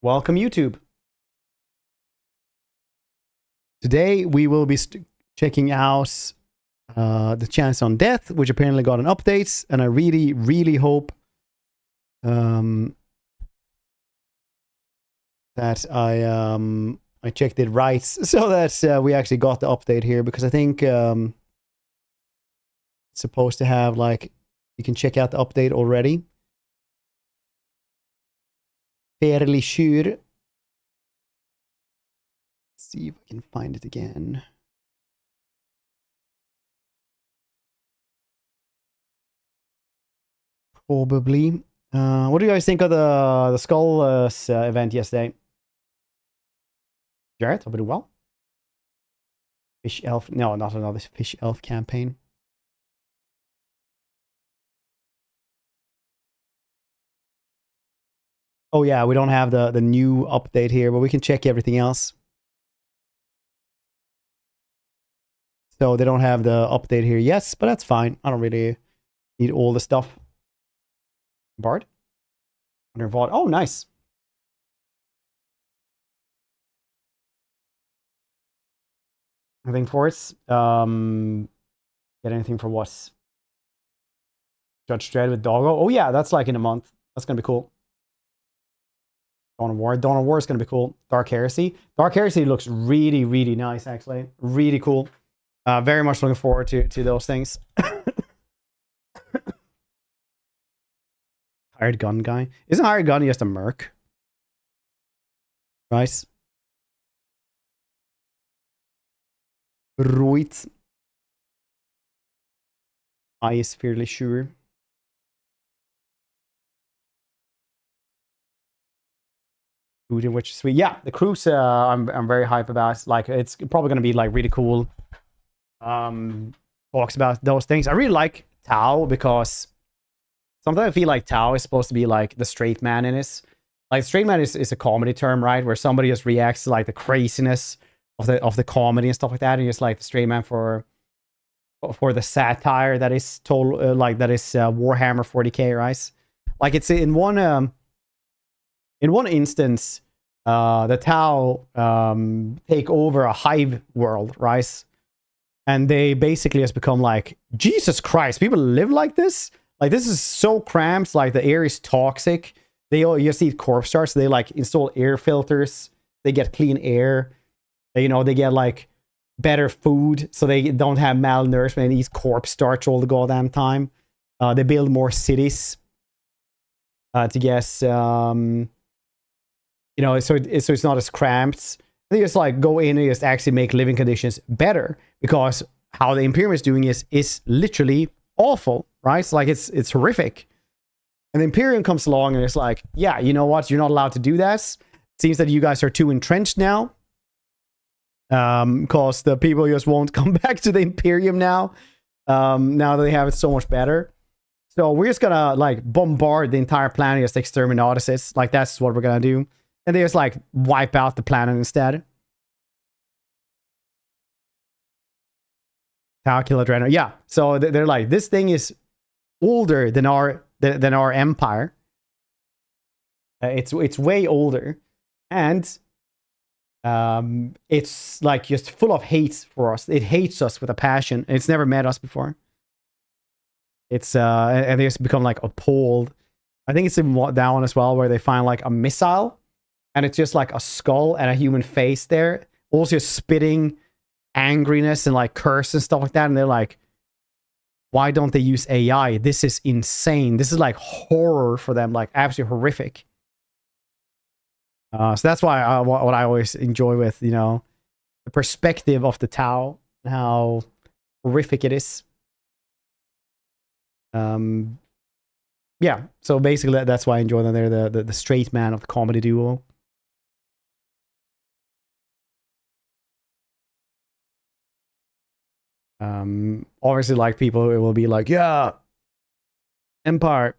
Welcome, YouTube. Today we will be checking out the Chance on Death, which apparently got an update, and I really hope that I checked it right so that we actually got the update here, because I think it's supposed to have, like, you can check out the update already. Fairly sure. Let's see if I can find it again. Probably. What do you guys think of the Skull event yesterday? Jared, hope it went well. Fish Elf. No, not another Fish Elf campaign. Oh yeah, we don't have the new update here, but we can check everything else. So they don't have the update here. Yes, but that's fine. I don't really need all the stuff. Bard? Under Vault. Oh, nice. Anything for it? Get anything for what? Judge Dredd with Doggo? Oh yeah, that's like in a month. That's gonna be cool. Dawn of War. Dawn of War is gonna be cool. Dark Heresy. Dark Heresy looks really nice, actually. Really cool. Very much looking forward to those things. Hired gun guy. Isn't hired gun just a merc? Right? Right. I is fairly sure. Which is sweet. Yeah, the cruise I'm very hype about. Like, it's probably gonna be like really cool. Talks about those things. I really like Tau, because sometimes I feel like Tau is supposed to be like the straight man in this. Like, straight man is a comedy term, right? Where somebody just reacts to like the craziness of the comedy and stuff like that, and just like the straight man for the satire that is told, like that is Warhammer 40k, right? Like, it's in one instance, the Tau take over a hive world, right? And they basically just become like, Jesus Christ, people live like this? Like, this is so cramped. Like, the air is toxic. They all, you see corpse charts. They like install air filters. They get clean air. You know, they get like better food, so they don't have malnourishment and eat corpse starch all the goddamn time. They build more cities. To guess, you know, so it's not as cramped. They just like go in and just actually make living conditions better, because how the Imperium is doing is literally awful, right? It's like it's horrific. And the Imperium comes along and it's like, yeah, you know what? You're not allowed to do that. It seems that you guys are too entrenched now. Because the people just won't come back to the Imperium now. Now that they have it so much better. So we're just gonna like bombard the entire planet as exterminatuses. Like, that's what we're gonna do. And they just like wipe out the planet instead. Calcula Adrenaline. Yeah. So they're like, this thing is older than our empire. It's way older, and it's like just full of hate for us. It hates us with a passion. It's never met us before. It's and they just become like appalled. I think it's in that one as well, where they find like a missile, and it's just like a skull and a human face there, also spitting angriness and like curse and stuff like that. And they're like, why don't they use AI? This is insane. This is like horror for them, like absolutely horrific. So that's why what I always enjoy with, you know, the perspective of the Tau, how horrific it is. Yeah, so basically that's why I enjoy them. They're the straight man of the comedy duo. Obviously, like, people, it will be like, yeah, Empire,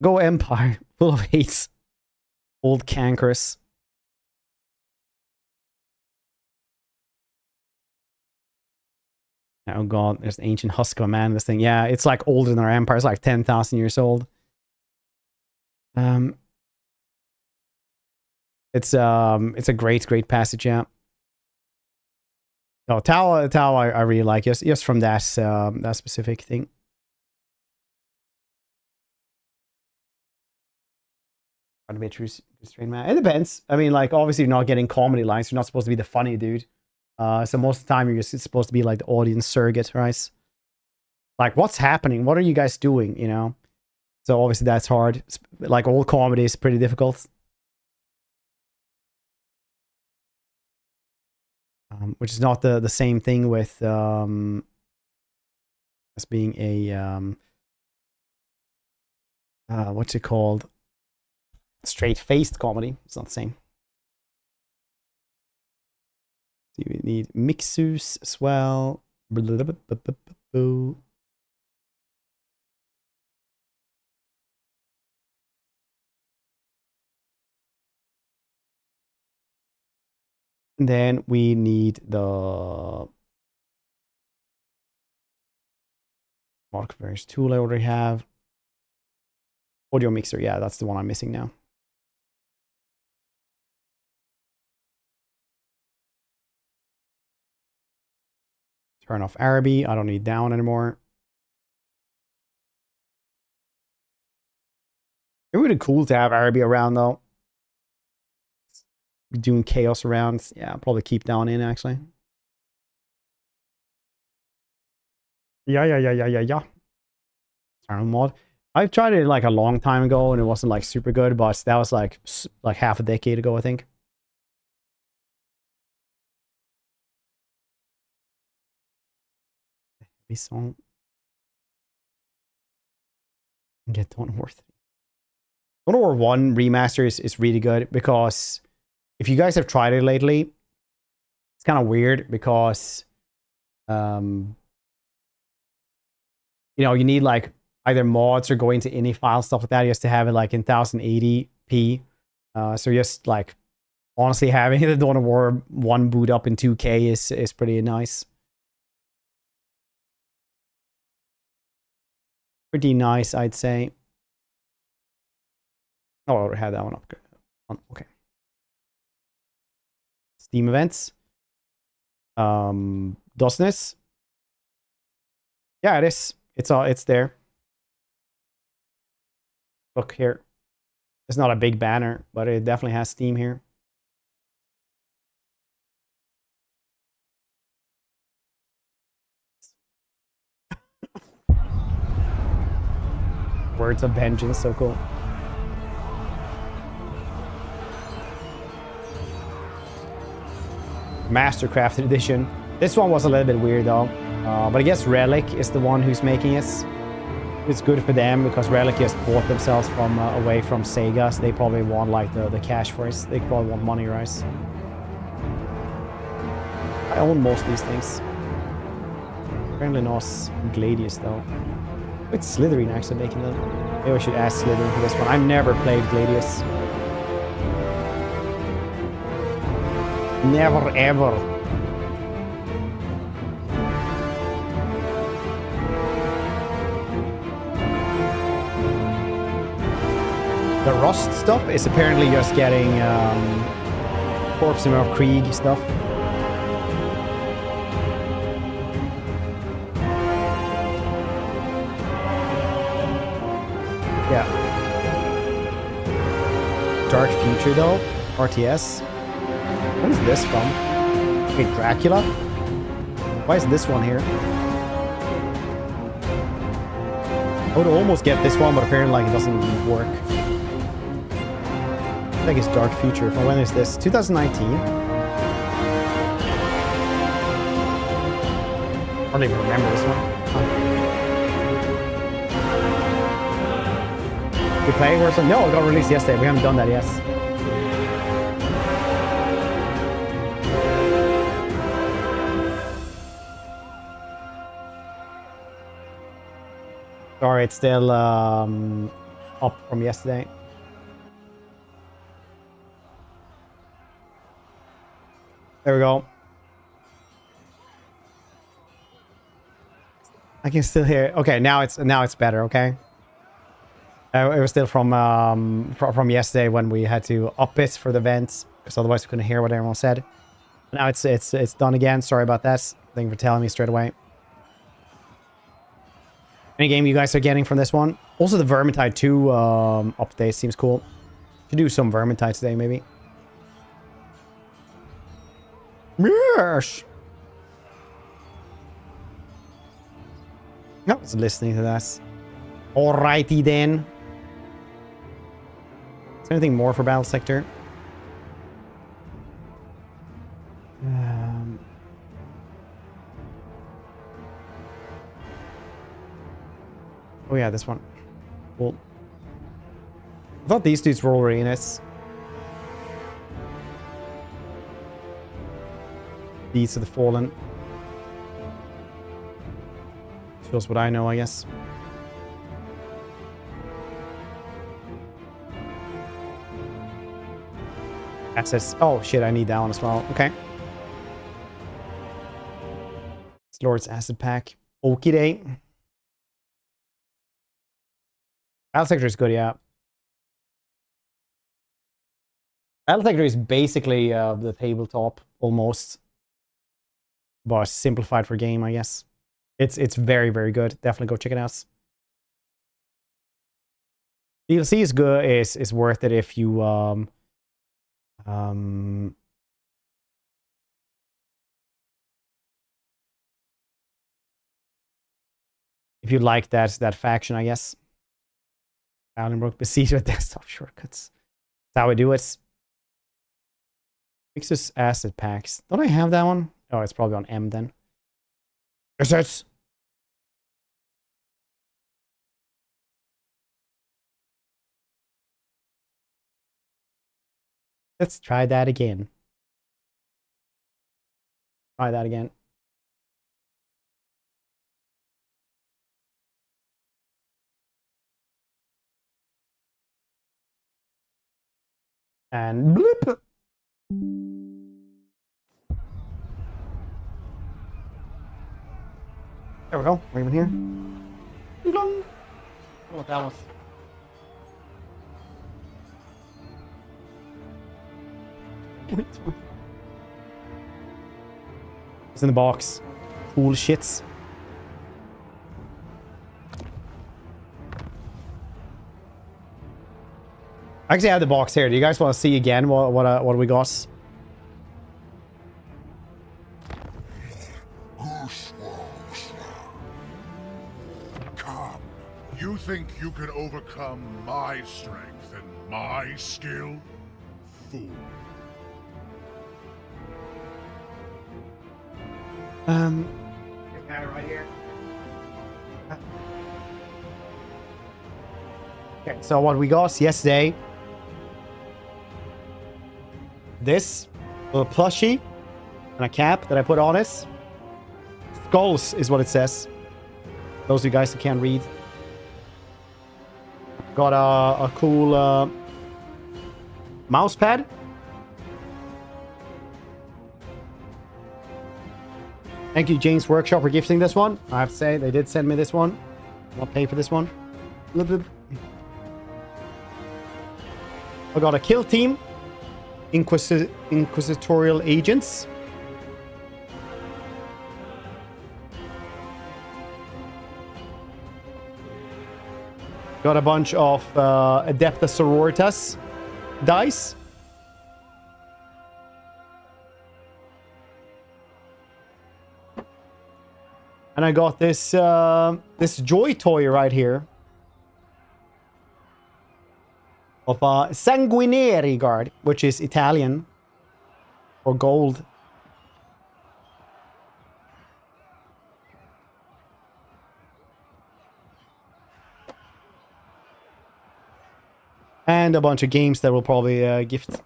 go Empire, full of hates, old cankerous. Oh god, there's an ancient husk of a man in this thing. Yeah, it's like older than our empire. It's like 10,000 years old. It's a great passage, yeah. No, Tau I really like, just from that that specific thing. Trying to be true restrained man. It depends. I mean, like, obviously you're not getting comedy lines. You're not supposed to be the funny dude. So most of the time you're just supposed to be like the audience surrogate, right? Like, what's happening? What are you guys doing? You know? So obviously that's hard. Like, all comedy is pretty difficult. Which is not the same thing with as being a what's it called? Straight-faced comedy. It's not the same. So we need Mixus as well. And then we need the mark various tool I already have. Audio mixer, yeah, that's the one I'm missing now. Turn off Araby. I don't need down anymore. It would be cool to have Araby around though. Doing chaos around. Yeah, I'll probably keep down in actually. Yeah. Turn on mod. I've tried it like a long time ago and it wasn't like super good, but that was like half a decade ago, I think. Heavy song. Get Dawn of War 3. Dawn of War 1 remaster is really good because if you guys have tried it lately, it's kind of weird because you know, you need like either mods or going to any file, stuff like that. You have to have it like in 1080p. So just like honestly having the Dawn of War 1 boot up in 2K is pretty nice. Pretty nice, I'd say. Oh, I already had that one up. Okay. Steam events. Doesn't this? Yeah, it is. It's there. Look here. It's not a big banner, but it definitely has Steam here. Words of Vengeance, so cool. Mastercrafted edition. This one was a little bit weird though. But I guess Relic is the one who's making it. It's good for them because Relic just bought themselves from away from Sega, so they probably want like the cash for it. They probably want money, right? I own most of these things. Apparently not Gladius though. It's Slytherin actually making them. Maybe I should ask Slytherin for this one. I never played Gladius. Never ever. The Rust stuff is apparently just getting Corpse of Krieg stuff. Yeah. Dark Future though, RTS. What is this from? Wait, Dracula? Why is this one here? I would almost get this one, but apparently like it doesn't work. I think it's Dark Future. When is this? 2019? I don't even remember this one. You play Warzone? No, it got released yesterday. We haven't done that yet. Sorry, it's still up from yesterday. There we go. I can still hear it. Okay, now it's better, okay? It was still from yesterday when we had to up it for the vents, because otherwise we couldn't hear what everyone said. Now it's done again. Sorry about that. Thank you for telling me straight away. Any game you guys are getting from this one? Also, the Vermentite 2 update seems cool. Should do some Vermentite today, maybe. Yes. No, it's listening to that. Alrighty then. Is there anything more for Battle Sector? Oh yeah, this one. Cool. I thought these dudes were all Ruinous. These are the Fallen. Shows what I know, I guess. Assets. Oh shit, I need that one as well. Okay. It's Lord's Acid Pack. Okie day. Battle Sector is good, yeah. Battle Sector is basically the tabletop, almost. But simplified for game, I guess. It's very, very good. Definitely go check it out. DLC is good, is worth it if you if you like that faction, I guess. Alenbrook besieged with desktop shortcuts. That's how we do it. Fixes asset packs. Don't I have that one? Oh, it's probably on M then. Assets. Let's try that again. Try that again. And bloop. There we go. We're even here. I don't know what that was. It's in the box. Cool shits. I actually have the box here. Do you guys want to see again what we got? Come. You think you can overcome my strength and my skill? Fool. Right here. Okay, so what we got yesterday. This little plushie and a cap that I put on it. Skulls is what it says. Those of you guys that can't read. Got a cool mouse pad. Thank you, James Workshop, for gifting this one. I have to say, they did send me this one. I'll pay for this one. I got a kill team. Inquisitorial agents. Got a bunch of Adepta Sororitas dice. And I got this this joy toy right here of a Sanguinary Guard, which is Italian for gold. And a bunch of games that will probably gift.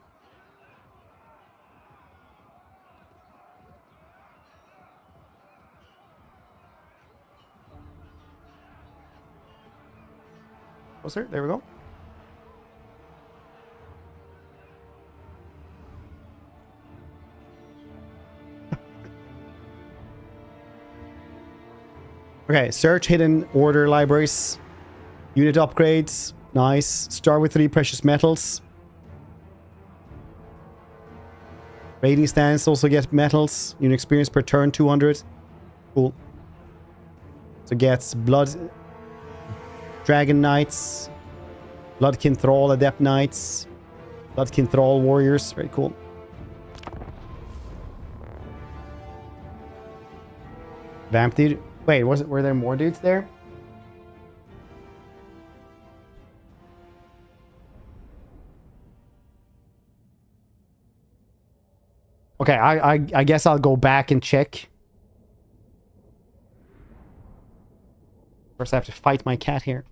Closer, there we go. Okay, search hidden order libraries, unit upgrades, Nice. Start with 3 precious metals. Raiding stance also get metals. Unit experience per turn 200. Cool. So gets blood. Dragon Knights. Bloodkin Thrall Adept Knights. Bloodkin Thrall Warriors. Very cool. Vamp dude. Wait, were there more dudes there? Okay, I guess I'll go back and check. First I have to fight my cat here.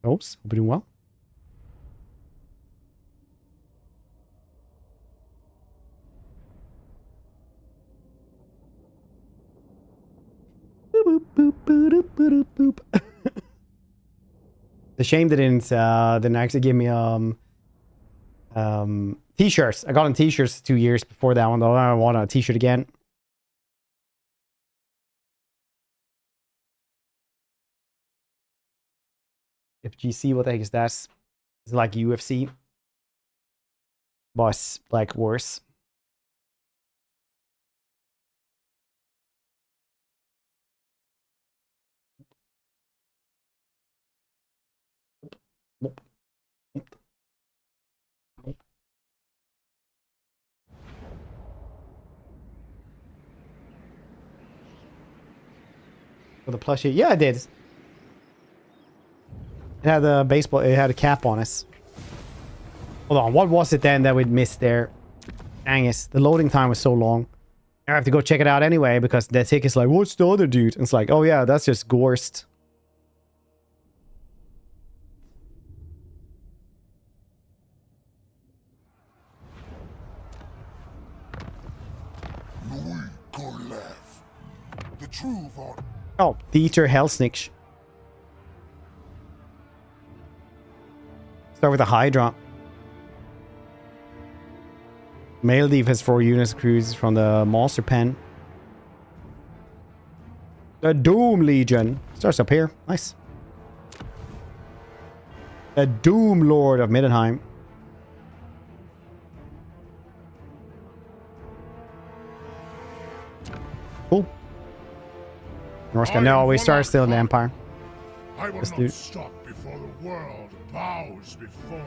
Oops, hope you're doing well. Boop, boop, boop, boop, boop, boop. The shame they didn't actually give me t-shirts. I got on t-shirts 2 years before that one though. I want a t-shirt again. If GC, what the heck is that? It's like UFC. But like worse. For the plushie. Yeah, I did. It had a baseball, it had a cap on us. Hold on, what was it then that we'd missed there? Dang it, the loading time was so long. I have to go check it out anyway because the tick is like, what's the other dude? And it's like, oh yeah, that's just Gorst. The true Vaughn. Oh, Theater Hellsnitch. Start with a Hydra. Maelstrom has 4 units crews from the Monster Pen. The Doom Legion starts up here. Nice. The Doom Lord of Middenheim. Cool. Norska, no, we start still in the Empire. I will Let's not do. stop before the world bows before me.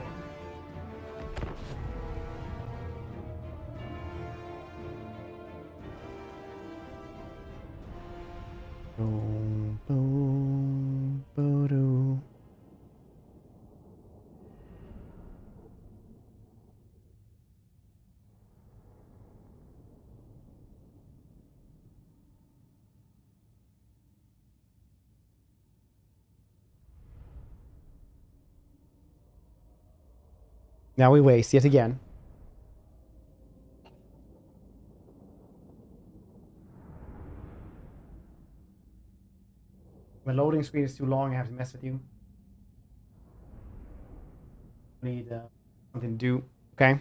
Boom, boom, boo-doo. Now we waste yet again. My loading screen is too long, I have to mess with you. Need something to do. Okay.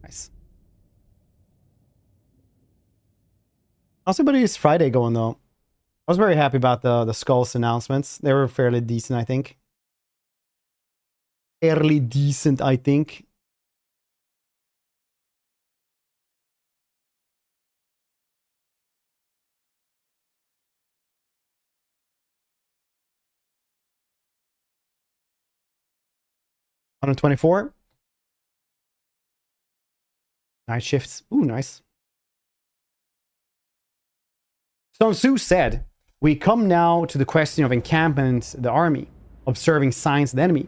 Nice. How's everybody's Friday going though? I was very happy about the Skulls announcements. They were fairly decent, I think. Fairly decent, I think. $124. Night shifts. Ooh, nice. Sun Tzu said, we come now to the question of encampment the army, observing signs of the enemy.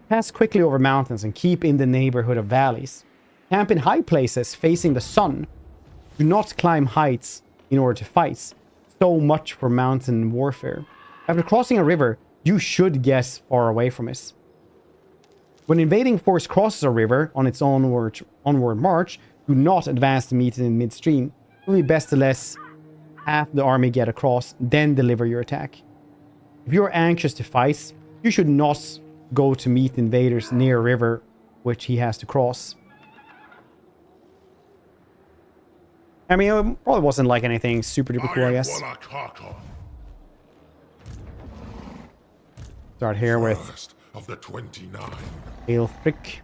Pass quickly over mountains and keep in the neighborhood of valleys. Camp in high places facing the sun. Do not climb heights in order to fight. So much for mountain warfare. After crossing a river, you should guess far away from it. When invading force crosses a river on its onward march, do not advance to meet it in midstream. It will be best to let half the army get across, then deliver your attack. If you are anxious to fight, you should not go to meet invaders near a river which he has to cross. I mean, it probably wasn't like anything super duper cool, I guess. Start here with of the 29. Aelfric.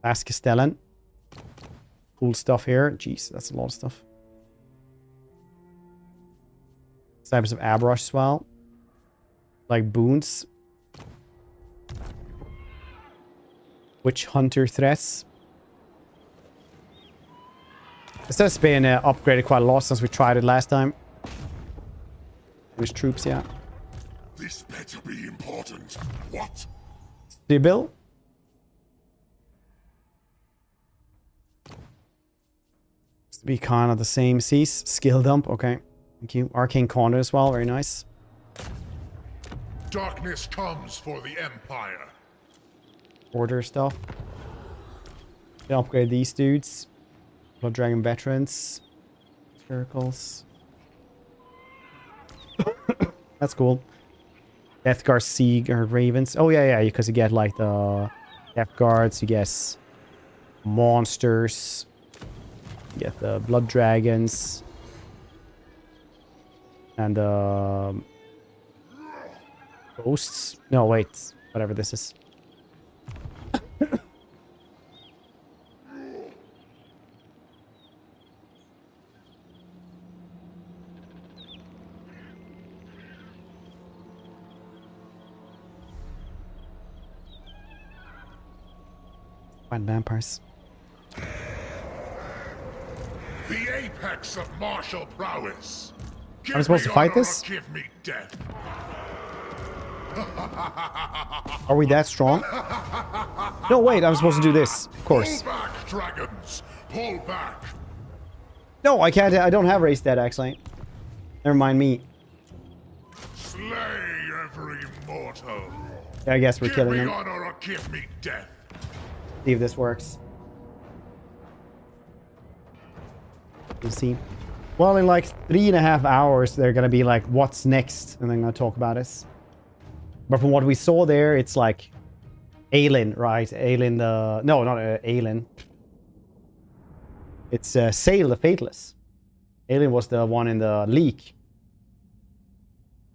Last Castellan. Cool stuff here. Jeez, that's a lot of stuff. Types of Abrush as well. Like boons. Witch Hunter threats. This has been upgraded quite a lot since we tried it last time. Witch troops, yeah. This better be important. What? Sibyl. To be kind of the same cease. Skill dump, okay. Thank you. Arcane Corner as well, very nice. Darkness comes for the Empire. Order stuff. Can upgrade these dudes. Blood Dragon veterans. Circles. That's cool. Death Guard Sea Guard Ravens. Oh yeah, yeah, because you get like the Death Guards, you get monsters, you get the Blood Dragons, and ghosts. No, wait, whatever this is. Vampires. The apex of martial prowess. Am I supposed to fight this? Give me death. Are we that strong? No, wait, I'm supposed to do this. Of course. Pull back, dragons. Pull back. No, I can't. I don't have race dead, actually. Never mind me. Slay every mortal. Yeah, I guess we're killing Give him. me honor or give me death. See if this works. We'll see. Well, in like 3.5 hours, they're gonna be like, what's next? And then I'm gonna talk about this. But from what we saw there, it's like Aelin, right? Aelin the... No, not Aelin. It's Sail the Fateless. Aelin was the one in the leak.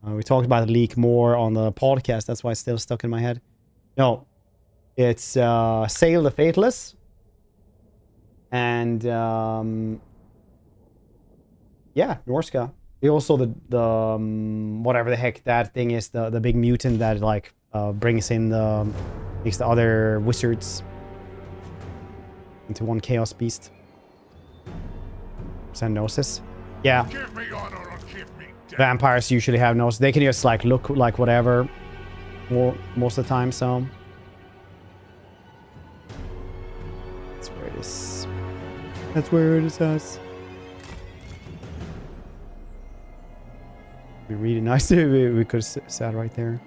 We talked about the leak more on the podcast. That's why it's still stuck in my head. No. It's Sail the Fateless. And... yeah, Norska. Also the whatever the heck that thing is, the big mutant that like brings in makes the other wizards into one chaos beast. Gnosis. Yeah. Give me honor or give me death. Vampires usually have Gnosis. They can just like look like whatever most of the time, so that's where it is. That's where it is us. Be really nice if we could have sat right there.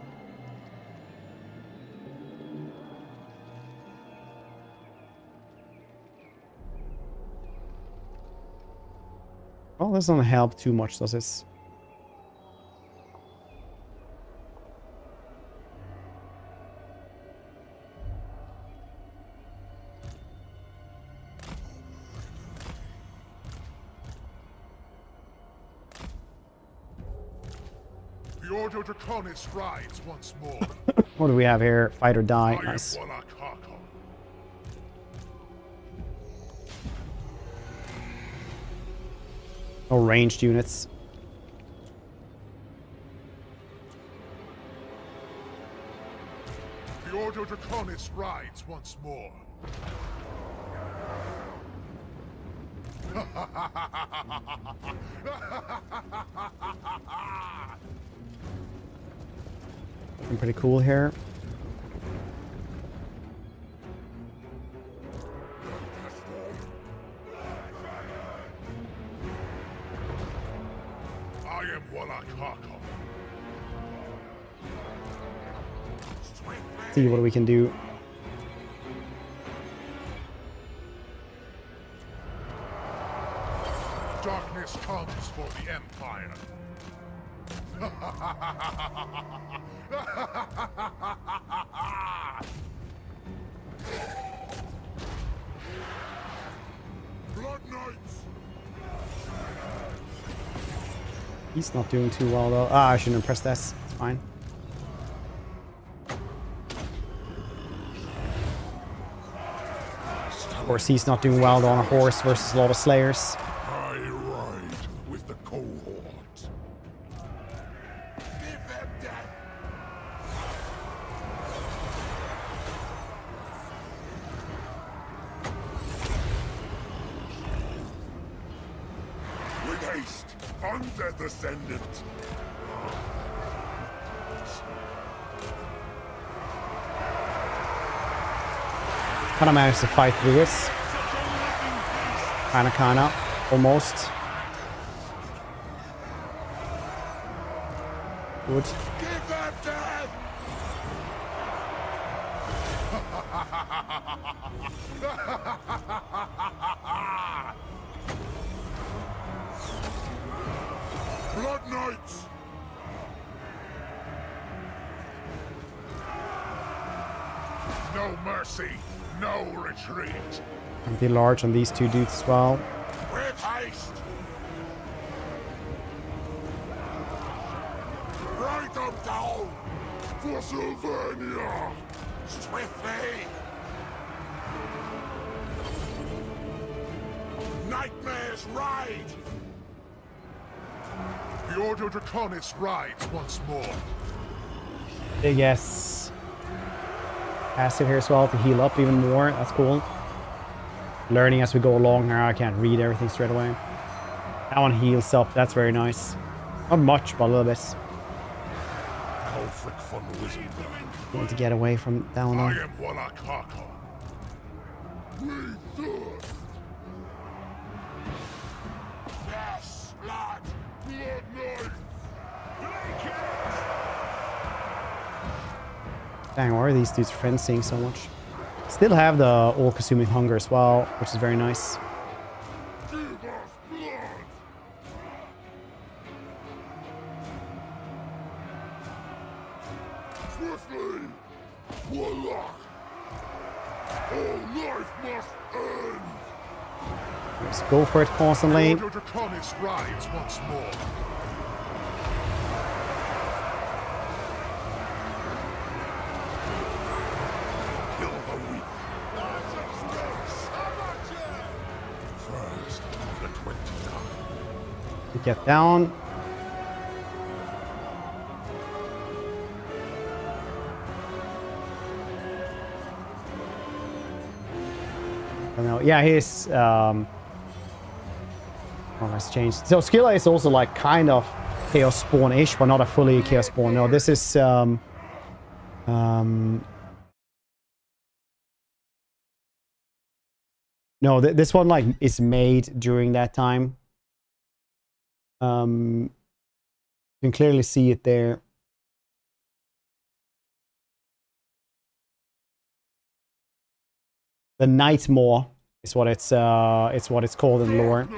Well, this doesn't help too much, does this? The Ordo Draconis rides once more. What do we have here? Fight or die. Nice. No ranged units. The Ordo Draconis rides once more. Looking pretty cool here. See what we can do. Darkness comes for the Empire. Blood Knights. He's not doing too well though. Ah, I shouldn't have pressed S. It's fine. Of course, he's not doing well though on a horse versus a lot of slayers. I ride with the cohort. Give them death. With haste, Undeath Ascendant. Kind of managed to fight through this. Kinda. Almost. Good. Give them death. Blood Knights. No mercy, no retreat. And be large on these two dudes as well. With haste. Write them down for Sylvania. Swiftly. Nightmares ride. The Order Draconis rides once more. Big yes. Passive here as well to heal up even more. That's cool. Learning as we go along here. I can't read everything straight away. That one heals up. That's very nice. Not much, but a little bit. Need to get away from down I there. am Walakaka. We thirst. Yes, blood. Blood knife. Dang, why are these dudes fencing so much? Still have the all-consuming hunger as well, which is very nice. Give us blood. Swiftly. Warlock. All life must end. Just go for it constantly. Order Draconis rides once more. Kill the weak. First, the 29. We get down. I don't know. Yeah, he's oh, that's changed. So Skila is also like kind of Chaos Spawn-ish, but not a fully Chaos Spawn. No, this is no, this one like is made during that time. You can clearly see it there. The Nightmare is what it's called in lore.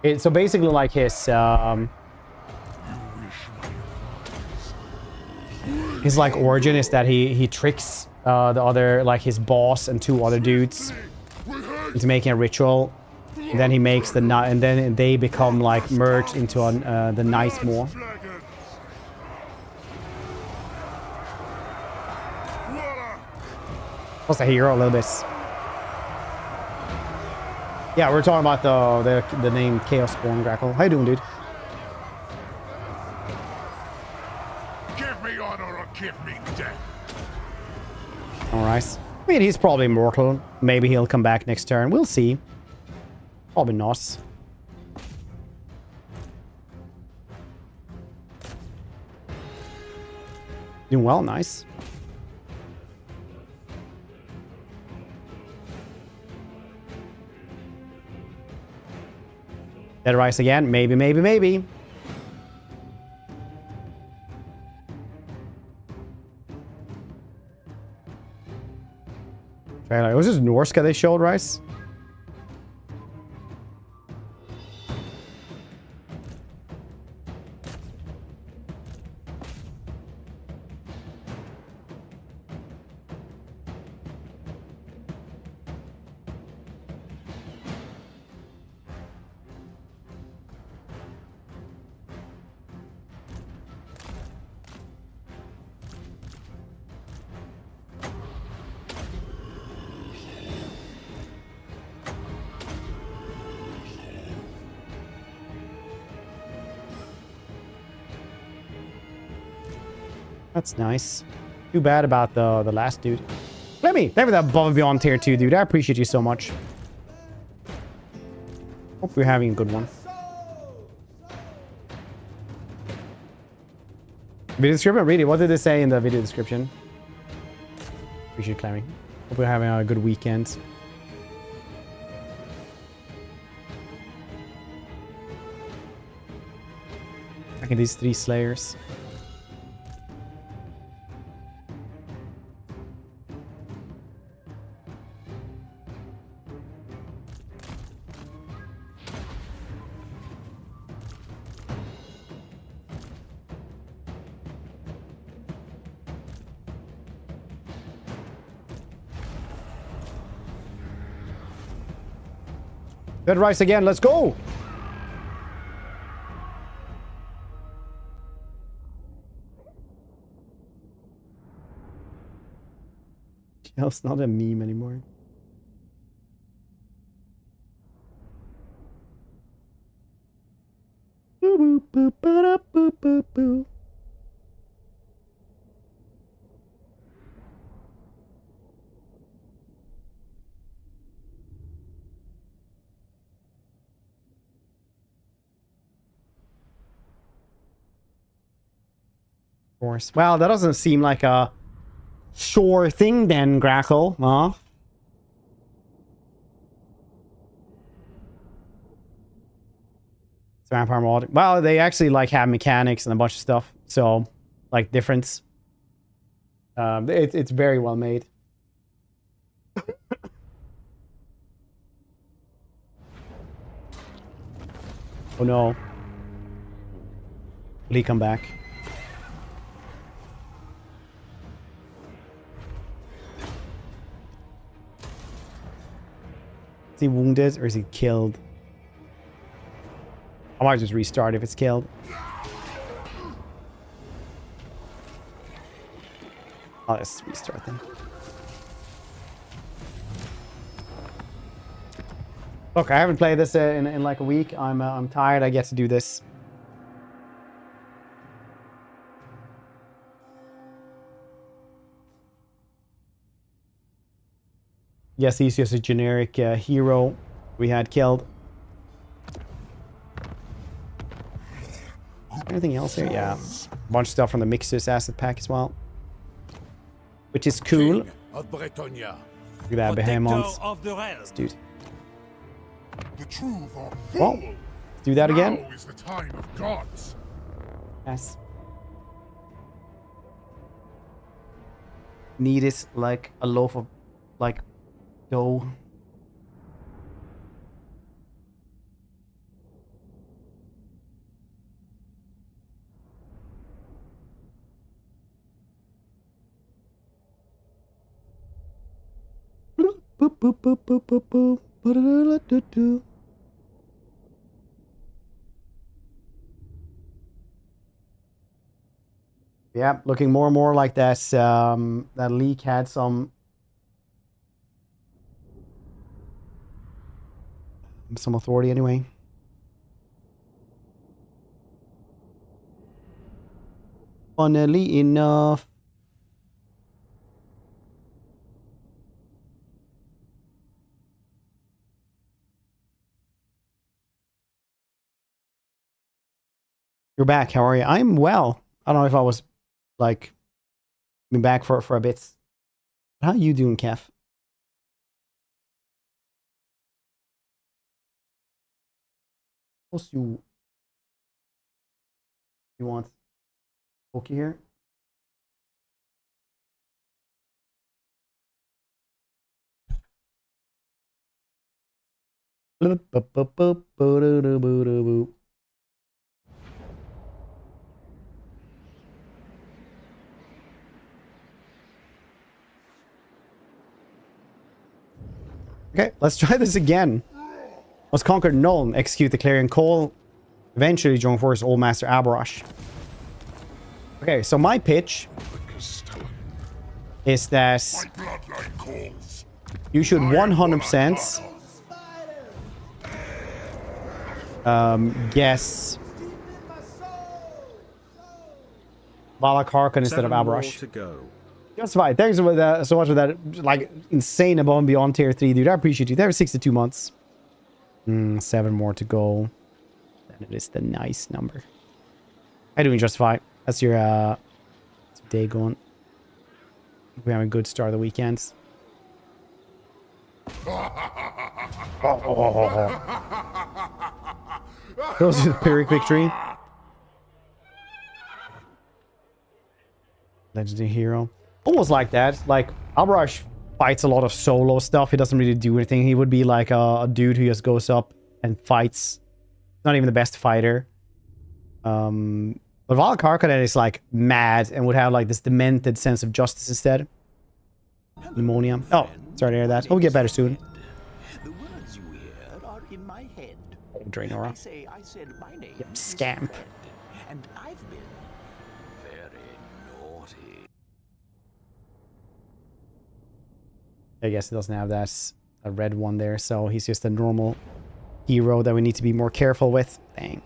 It's so basically like his like origin is that he tricks the other, like his boss and two other dudes into making a ritual. And then he makes the night, and then they become like merged into the Nightmare. Plus a hero a little bit. Yeah, we're talking about the name Chaos Spawn Grackle. How you doing, dude? Give me honor or give me death. Alright. I mean, he's probably immortal. Maybe he'll come back next turn. We'll see. Probably not. Doing well, nice. Dead Rise again. Maybe, maybe, maybe. Trailer. It was just Norska they showed, right? That's nice. Too bad about the last dude. Let me. Thank you for that above and beyond tier 2, dude. I appreciate you so much. Hope you're having a good one. Video description? Read it. What did they say in the video description? Appreciate claiming. Hope you're having a good weekend. Back at these 3 slayers. Dead Rise again, let's go! It's not a meme anymore. Boo boo boo ba boo boo boo. Course. Well, that doesn't seem like a sure thing then, Grackle, huh? Vampire mod. Well, they actually like have mechanics and a bunch of stuff. So, like difference. It's very well made. Oh no. Will he come back? Is he wounded or is he killed? I might just restart if it's killed. I'll just restart then. Look, I haven't played this in like a week. I'm tired. I get to do this. Yes, he's just a generic hero we had killed. Anything else here? Yeah. A bunch of stuff from the Mixers asset pack as well. Which is cool. Look at that, behemoths. Dude. Well, let's do that again. Now is the time of gods. Yes. Need is like a loaf of like dough. Boop, boop, boop, boop, boop, boop. Ba-da-da-da-da-da. Yeah, looking more and more like that. That leak had some authority anyway. Funnily enough. You're back. How are you? I'm well. I don't know if I was like been back for a bit. How you doing, Kev? What you want? Okay here. Okay, let's try this again. Must conquer Nuln, execute the Clarion Call, eventually join forces Old Master Abarosh. Okay, so my pitch is that you should 100% guess Valak Harkon instead of Abarosh. Justified. Thanks so much for that, like, insane above and beyond tier 3, dude. I appreciate you. There are 62 months. 7 more to go. Then it is the nice number. I'm doing Justify. That's your day going. We're having a good start of the weekends. Those are the Pyrrhic victory. Legendary hero. Almost like that. Like, Abarosh fights a lot of solo stuff. He doesn't really do anything. He would be like a dude who just goes up and fights. Not even the best fighter. But Valak Harkonnen is like mad and would have like this demented sense of justice instead. Pneumonia. Oh, sorry to hear that. We'll get better soon. The words you hear are in my head. Draenor. I said my name. Yep, scamp. And I've been very naughty. I guess he doesn't have that a red one there, so he's just a normal hero that we need to be more careful with. Dang.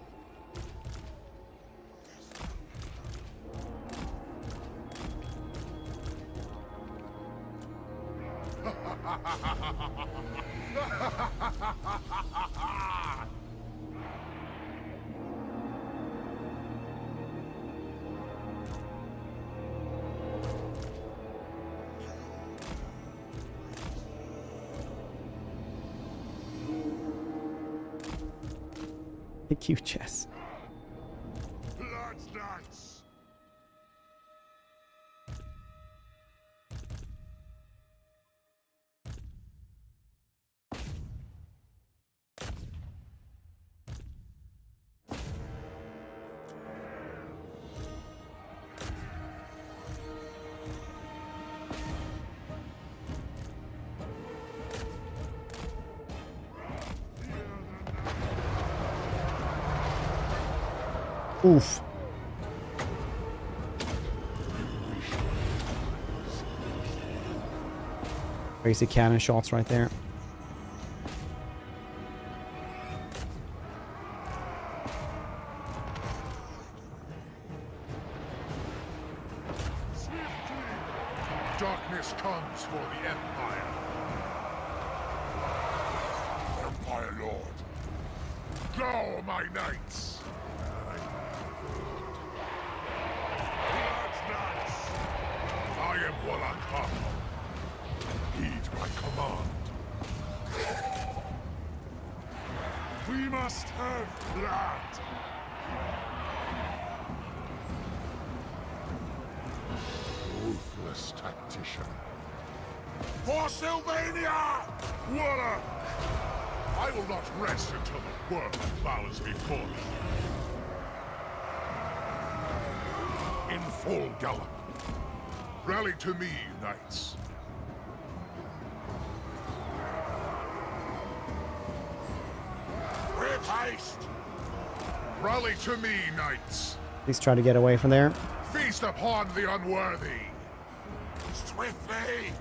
The cute chess. Oof. Crazy cannon shots right there. Darkness comes for the Empire. Empire Lord. Go, my knights. I am Valak. Heed my command. We must have blood. Ruthless tactician. For Sylvania! Valak! I will not rest until the world bows before me. In full gallop. Rally to me, knights. With haste. Rally to me, knights. Please try to get away from there. Feast upon the unworthy. Swiftly.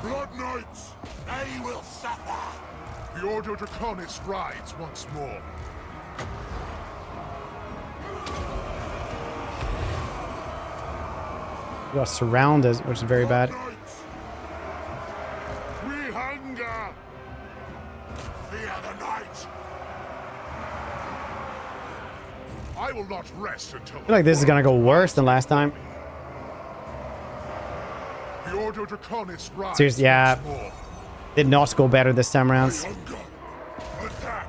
Blood knights, they will suffer. The Ordo Draconis rides once more. We got surrounded, which is very bad. We hunger. Fear the night. I will not rest until. I feel like this is gonna go worse than last time. The Ordo Draconis rides Seriously, yeah. once more. Did not go better this time around. Hunger. Attack.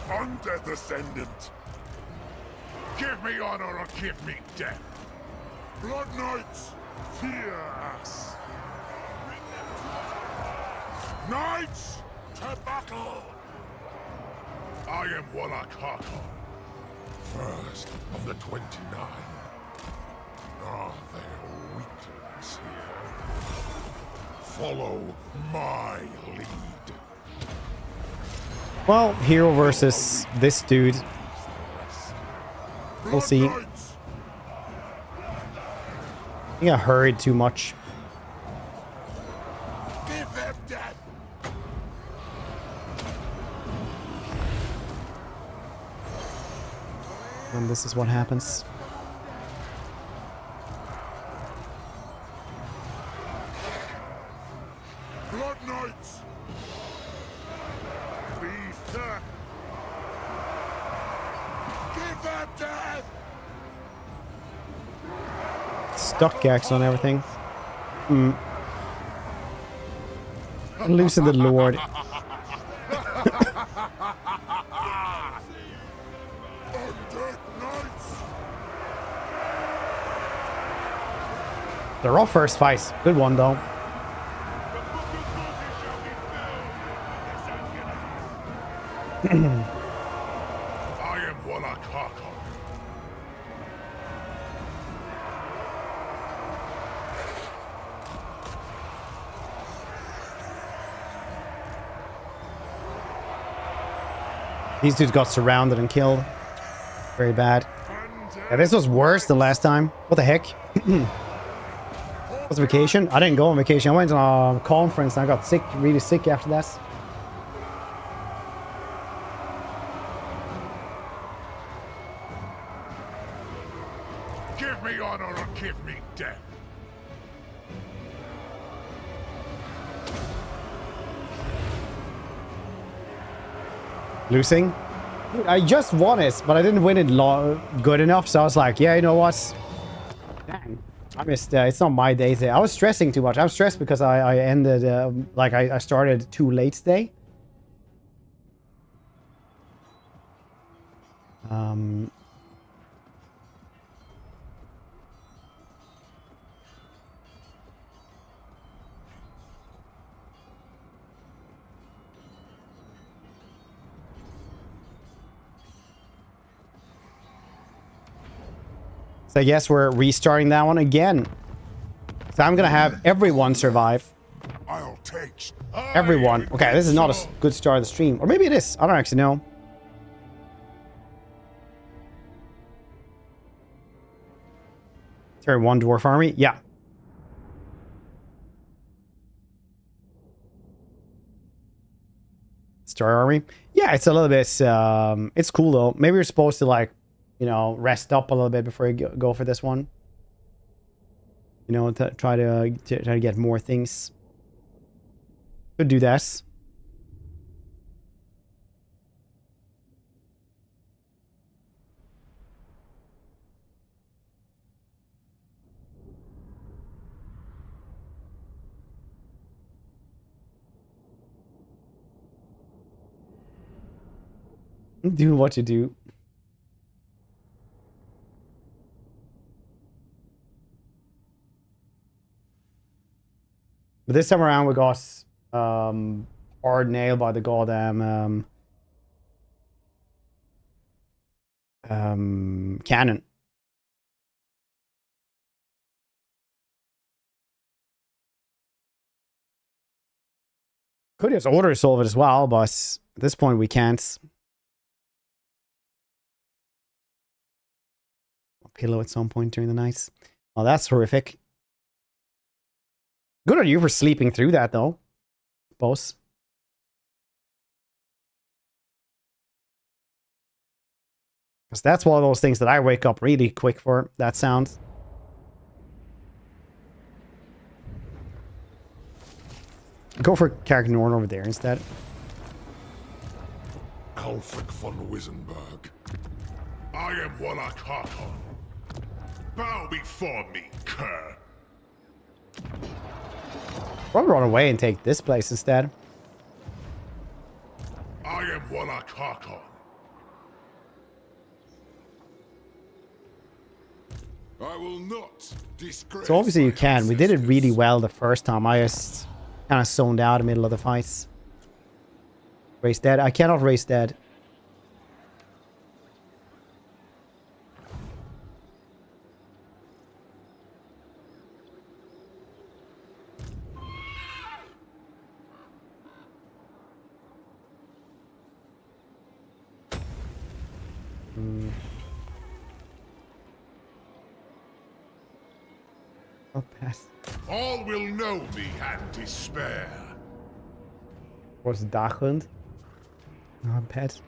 Undeath Ascendant. Give me honor or give me death. Blood Knights, fear us. Knights, to battle! I am Warlock Harkon, first of the 29. Are there weaklings here? Follow my lead. Well, hero versus this dude. We'll see. I think I hurried too much. Give them death. And this is what happens. Blood Knights. Breathe. Give them death. Stuck Gax on everything. Loosen the Lord. The raw first fight. Good one though. I am Warlock Harkon. These dudes got surrounded and killed. Very bad. Yeah, this was worse than last time. What the heck? Was vacation? I didn't go on vacation. I went on a conference and I got sick, really sick after that. Give me honor or give me death. Losing? I just won it, but I didn't win it good enough, so I was like, yeah, you know what? Dang. I missed, it's not my day today. I was stressing too much. I'm stressed because I ended, like I started too late today. So I guess we're restarting that one again. So I'm gonna have everyone survive. I'll take Everyone. Okay, this is not a good start of the stream. Or maybe it is. I don't actually know. Sorry, one dwarf army? Yeah. Star army? Yeah, it's a little bit, it's cool though. Maybe you're supposed to like, you know, rest up a little bit before you go for this one. You know, to try to get more things. Could do this. Do what you do. But this time around we got hard nailed by the goddamn cannon. Could just auto solve it as well, but at this point we can't. A pillow at some point during the night. Oh, that's horrific. Good on you for sleeping through that, though, boss. Because that's one of those things that I wake up really quick for, that sound. Go for character Norn over there instead. Alfric von Wissenberg. I am Warlock Harkon. Bow before me, cur. Probably run away and take this place instead. I am Warlock Harkon. I will not disgrace. So obviously you can. We did it really well the first time. I just kind of zoned out in the middle of the fights. Raise dead. I cannot raise dead. I'll pass. All will know me and despair. Was Daghund? Oh, pet.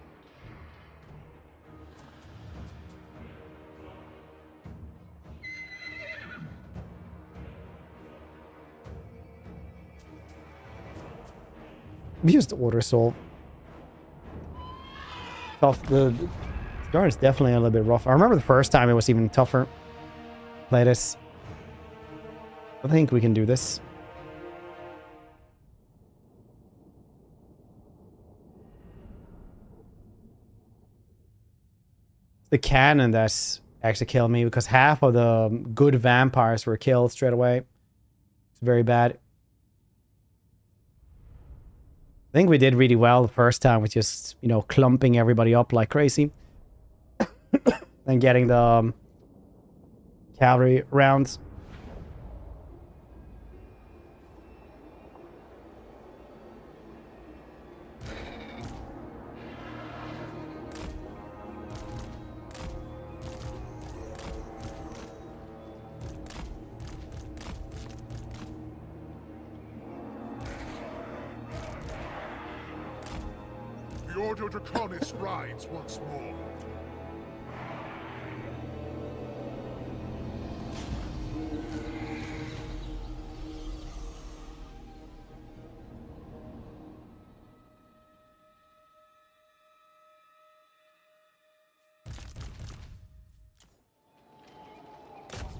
We used order soul. Tough. The start is definitely a little bit rough. I remember the first time it was even tougher. Play this. I think we can do this. The cannon that's actually killed me because half of the good vampires were killed straight away. It's very bad. I think we did really well the first time with just, you know, clumping everybody up like crazy. And getting the cavalry rounds. The Order Draconis rides once more.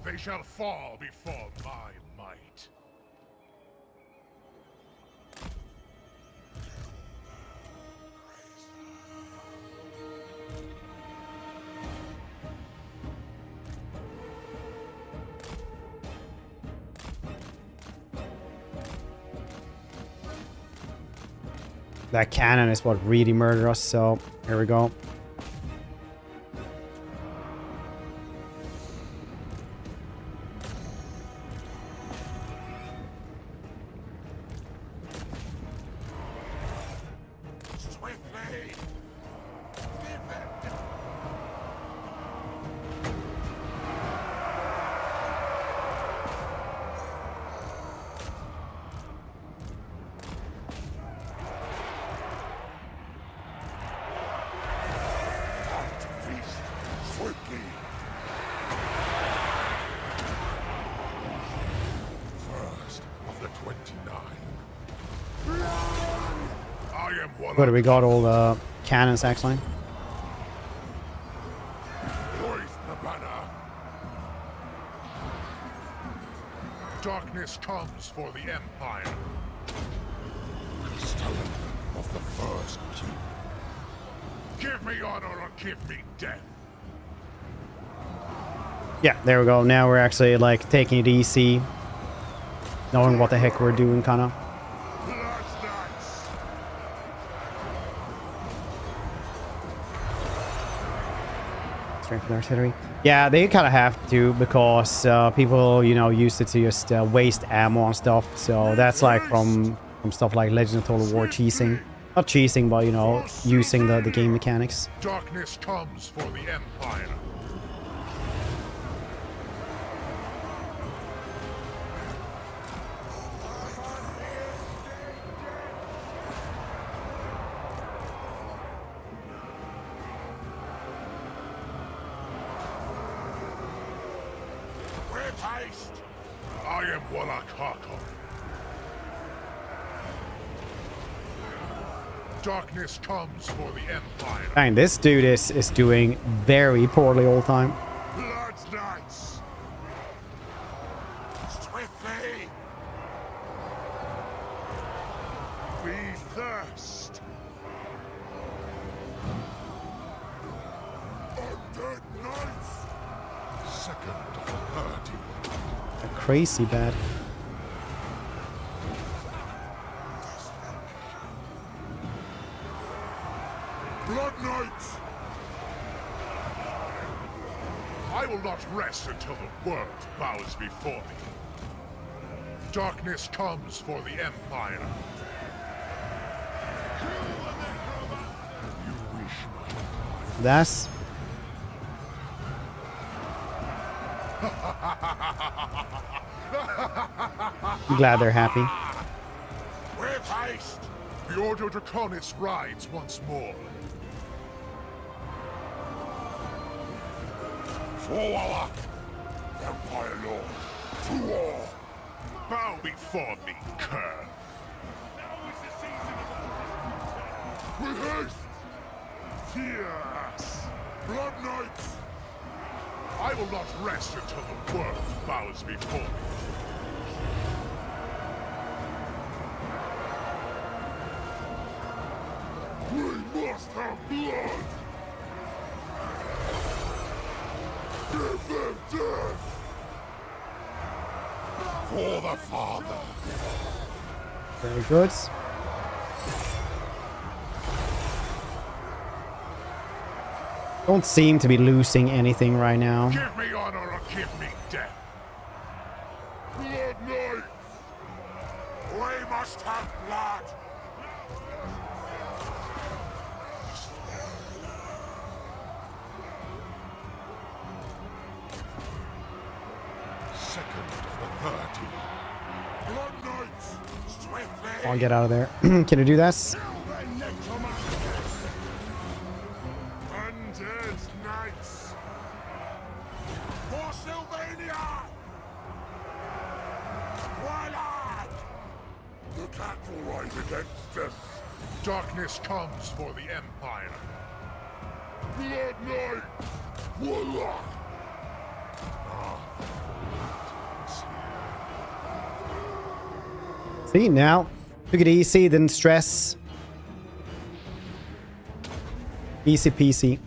They shall fall before my might. That cannon is what really murdered us, so here we go. Good, we got all the cannons actually. Hoist the banner. Darkness comes for the Empire. Castellan of the first king. Give me honor or give me death. Yeah, there we go. Now we're actually like taking it easy, knowing what the heck we're doing, kind of. Strength and artillery. Yeah, they kind of have to because people, you know, used it to just waste ammo and stuff. So that's like from stuff like Legend of Total War cheesing. Not cheesing, but, you know, using the game mechanics. Darkness comes for the Empire. I am Wallach Harkon. Darkness comes for the Empire. Dang, this dude is doing very poorly all the time. Blood's Knights. Swiftly. We thirst. Undead Knights. Second of the 30. Crazy bad. Knights! I will not rest until the world bows before me. Darkness comes for the Empire. You wish That's... I'm glad they're happy. with haste! The Ordo Draconis rides once more. For Empire Lord, to war! Bow before me, Khorne. Now is the season of war. With haste! Fierce! Blood Knights! I will not rest until the world bows before me. We must have blood! Give them death! For the Father! Very good. Don't seem to be losing anything right now. Give me honor or give me death! Blood Knights! We must have blood! Second of the 30. Blood Knights! Swiftly! I'll get out of there. Can I do this? Undead Knights! For Sylvania! Twilight! You can't rise against us! Darkness comes for the Empire! Blood Knight! Warlock! See, now, took it easy, didn't stress. Easy peasy.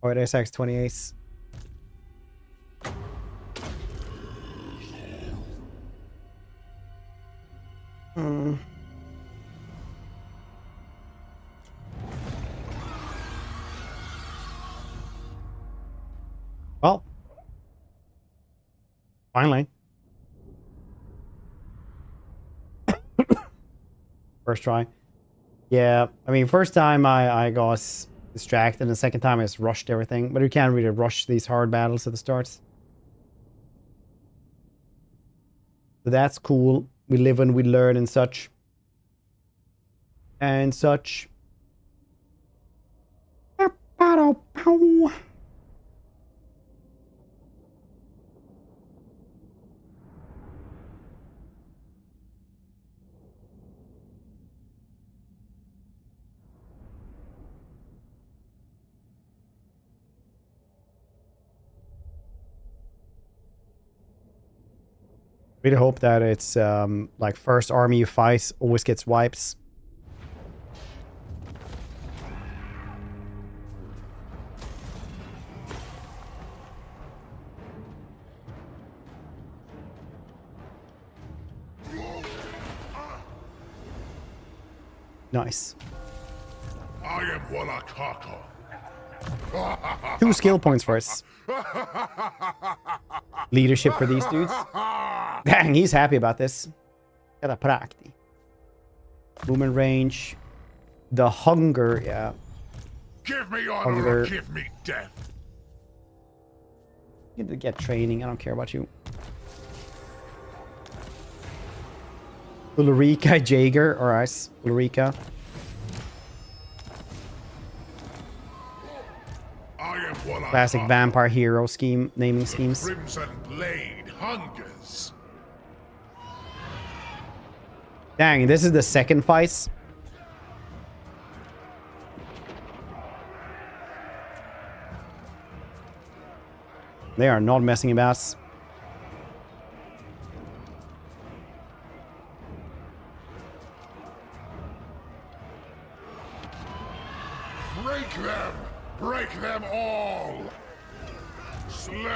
Oh, it is X28. Well, finally. First try. Yeah, I mean, first time I got distracted, and the second time I just rushed everything. But you can't really rush these hard battles at the start. So that's cool. We live and we learn and such. And such. Really hope that it's like first army you fight always gets wipes. Nice. I am Wallachaka. 2 skill points for us. Leadership for these dudes. Dang, he's happy about this. Jävla prakti. Movement range. The hunger, yeah. Give me honor or give me death. You get to get training, I don't care about you. Ulrika Jaeger, alright. Ulrika. Classic vampire hero scheme, naming schemes. Crimson Blade hungers. Dang, this is the second fight. They are not messing about. Break them! Break them all! Slay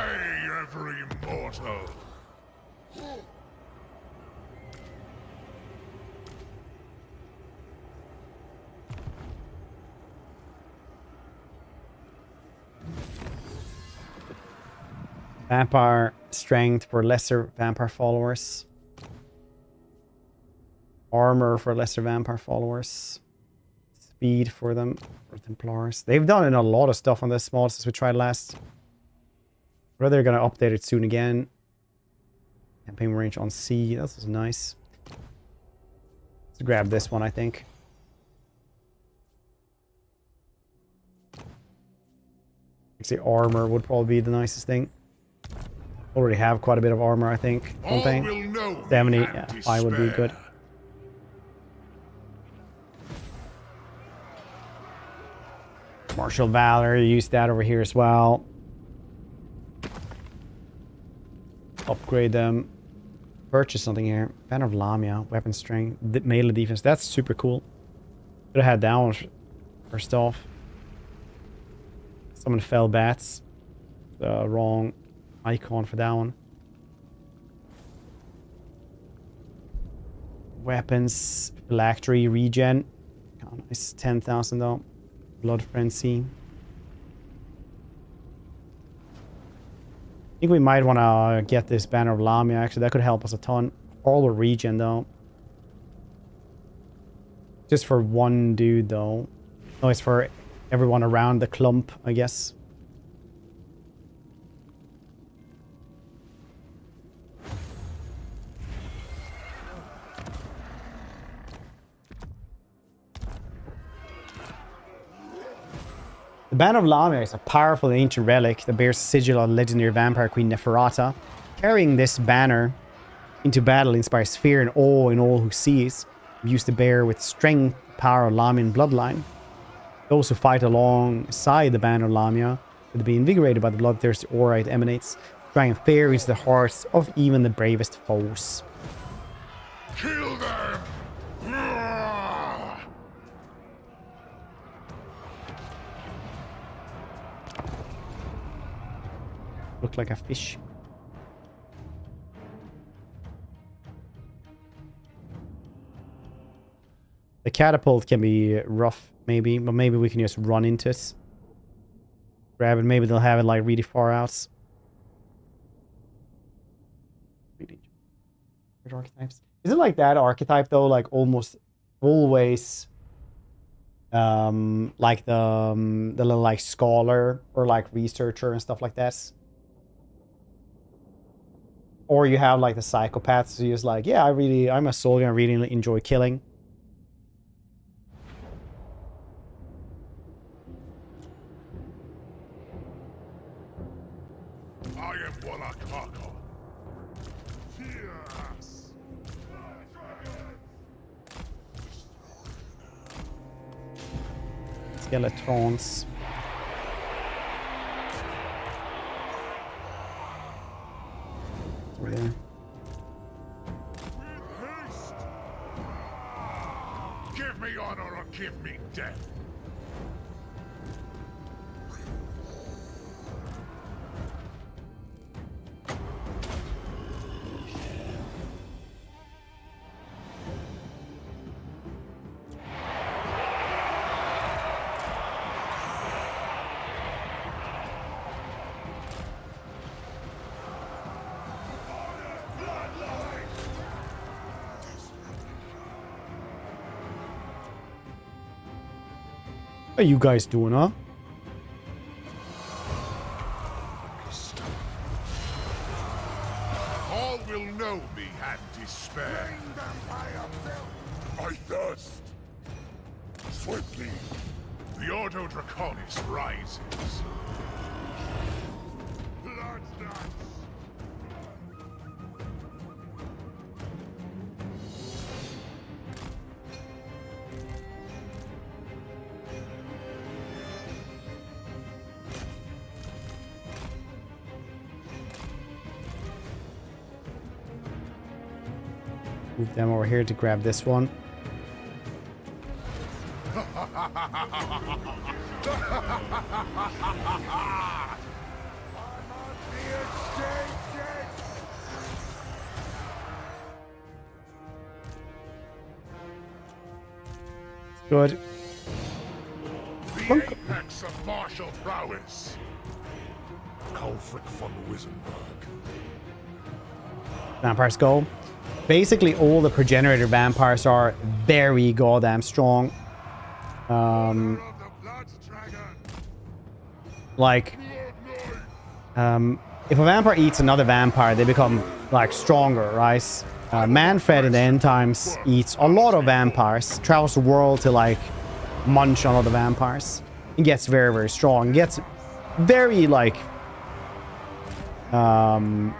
every mortal! Vampire strength for lesser vampire followers. Armor for lesser vampire followers. Speed for them, for Templars. They've done in a lot of stuff on this mod since we tried last. Whether they're gonna update it soon again. Campaign range on C. This is nice. Let's grab this one, I think. Actually, armor would probably be the nicest thing. Already have quite a bit of armor, I think. Don't they? 70, yeah, 5 would be good. Martial Valor, use that over here as well. Upgrade them. Purchase something here. Banner of Lamia, weapon strength, melee defense. That's super cool. Could have had that one first off. Summon fell bats. The wrong icon for that one. Weapons, phylactery, regen. Oh, nice. 10,000 though. Blood Frenzy. I think we might want to get this Banner of Lamia. Actually, that could help us a ton. All the regen though. Just for one dude though. No, it's for everyone around the clump, I guess. The Banner of Lamia is a powerful ancient relic that bears a sigil of legendary vampire queen Neferata. Carrying this banner into battle inspires fear and awe in all who sees. Used to bear with strength, power of Lamian bloodline. Those who fight alongside the Banner of Lamia will be invigorated by the bloodthirsty aura it emanates, driving fear into the hearts of even the bravest foes. Kill them! Look like a fish. The catapult can be rough, maybe, but maybe we can just run into it. Grab it. Maybe they'll have it like really far out. Archetypes. Is it like that archetype though? Like almost always, like the little like scholar or like researcher and stuff like that. Or you have like the psychopaths who's like, yeah, I'm a soldier, I really enjoy killing. I am Walakaka. Fierce. Skeletons. Over there. Give me honor or give me death. What are you guys doing, huh? All will know me and despair. I thirst. Swiftly, the Ordo Draconis rises. Blood dance. Move them over here to grab this one. Good. The apex of martial prowess. Ulfric von Wissenberg. Vampire Skull. Basically, all the progenitor vampires are very goddamn strong. Like, if a vampire eats another vampire, they become like stronger, right? Manfred in the end times eats a lot of vampires, travels the world to like munch on other vampires. He gets very, very strong. Gets very like, not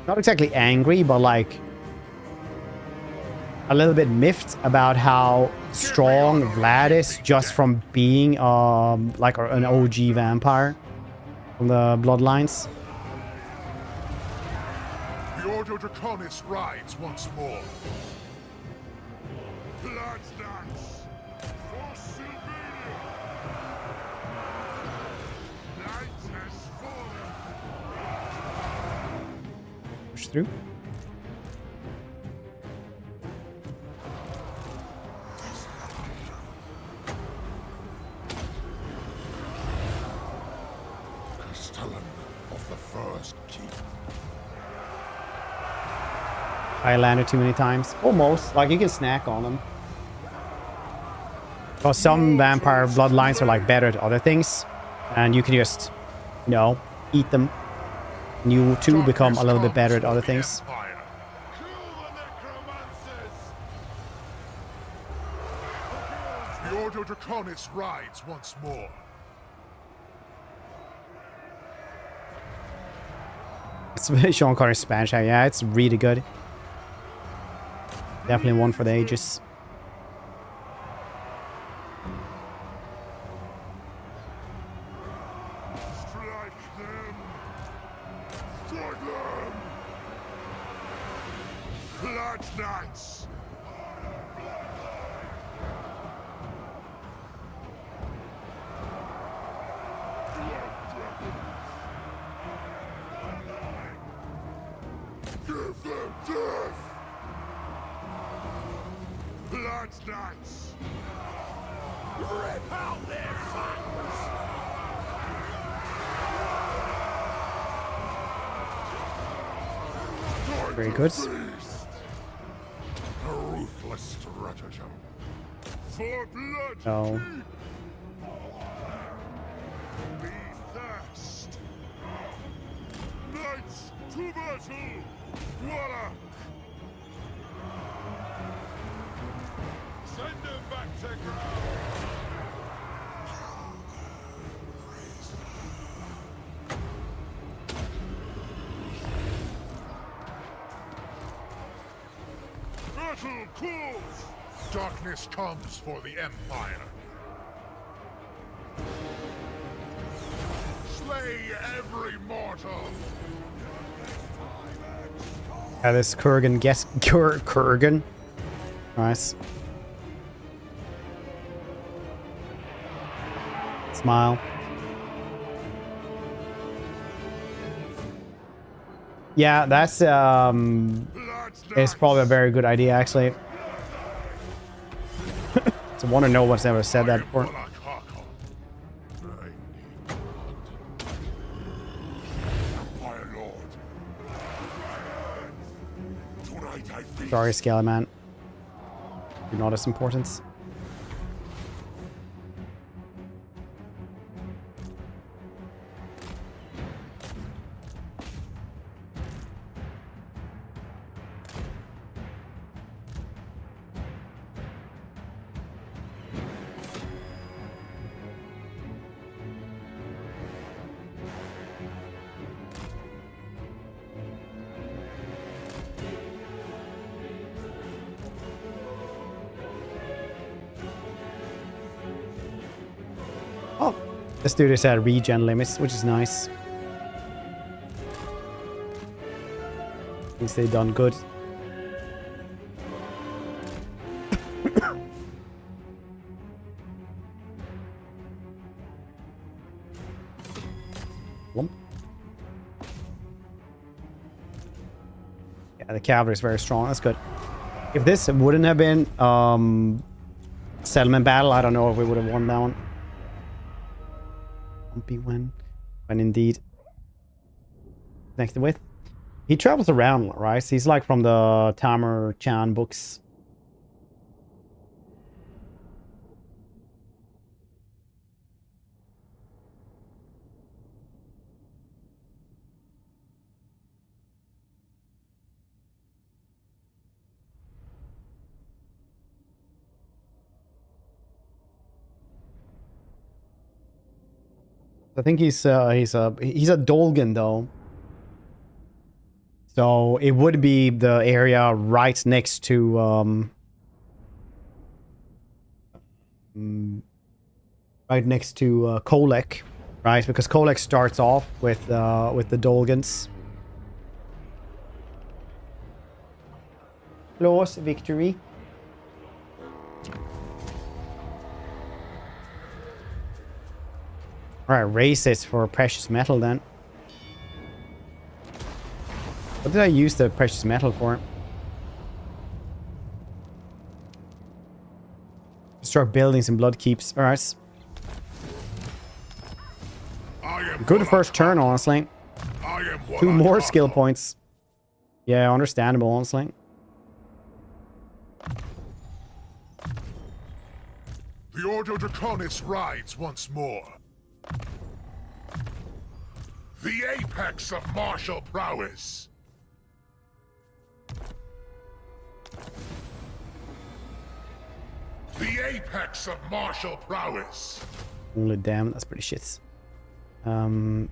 exactly angry, but like a little bit miffed about how strong Vlad is just from being like an OG vampire from the bloodlines. The Ordo Draconis rides once more. Blood dance for Silveria. Night has fallen. Push through. Of the first keep. I landed too many times. Almost. Like, you can snack on them. Because some vampire bloodlines are, like, better at other things. And you can just, you know, eat them. And you, too, become a little bit better at other things. The Ordo Draconis rides once more. It's Sean Connery's Spanish. Yeah, it's really good. Definitely one for the ages. Strike them! Strike them! Blood Knights! Give them death! Blood Knights! Rip out their fangs! Very good. A ruthless stratagem. For blood! No. Be thirst! Knights to battle! Voila! Send them back to ground! Battle calls! Darkness comes for the Empire. Slay every mortal! Yeah, this Kurgan Kurgan. Nice. Smile. Yeah, that's it's probably a very good idea, actually. So I want to know what's ever said that before. Sorry, Skila, man. You're not as important. This dude is at regen limits, which is nice. Means they done good. Lump. Yeah, the cavalry is very strong. That's good. If this wouldn't have been settlement battle, I don't know if we would have won that one. Bumpy when indeed connected with. He travels around, right? So he's like from the Tamer Chan books. I think he's a Dolgan though. So it would be the area right next to Kolek, right? Because Kolek starts off with the Dolgans. Close victory. Alright, races for precious metal then. What did I use the precious metal for? Construct buildings and blood keeps. Alright. Good first turn, honestly. 2 more skill points. Yeah, understandable, honestly. The Ordo Draconis rides once more. The apex of martial prowess. The apex of martial prowess. Holy damn, that's pretty shit. Can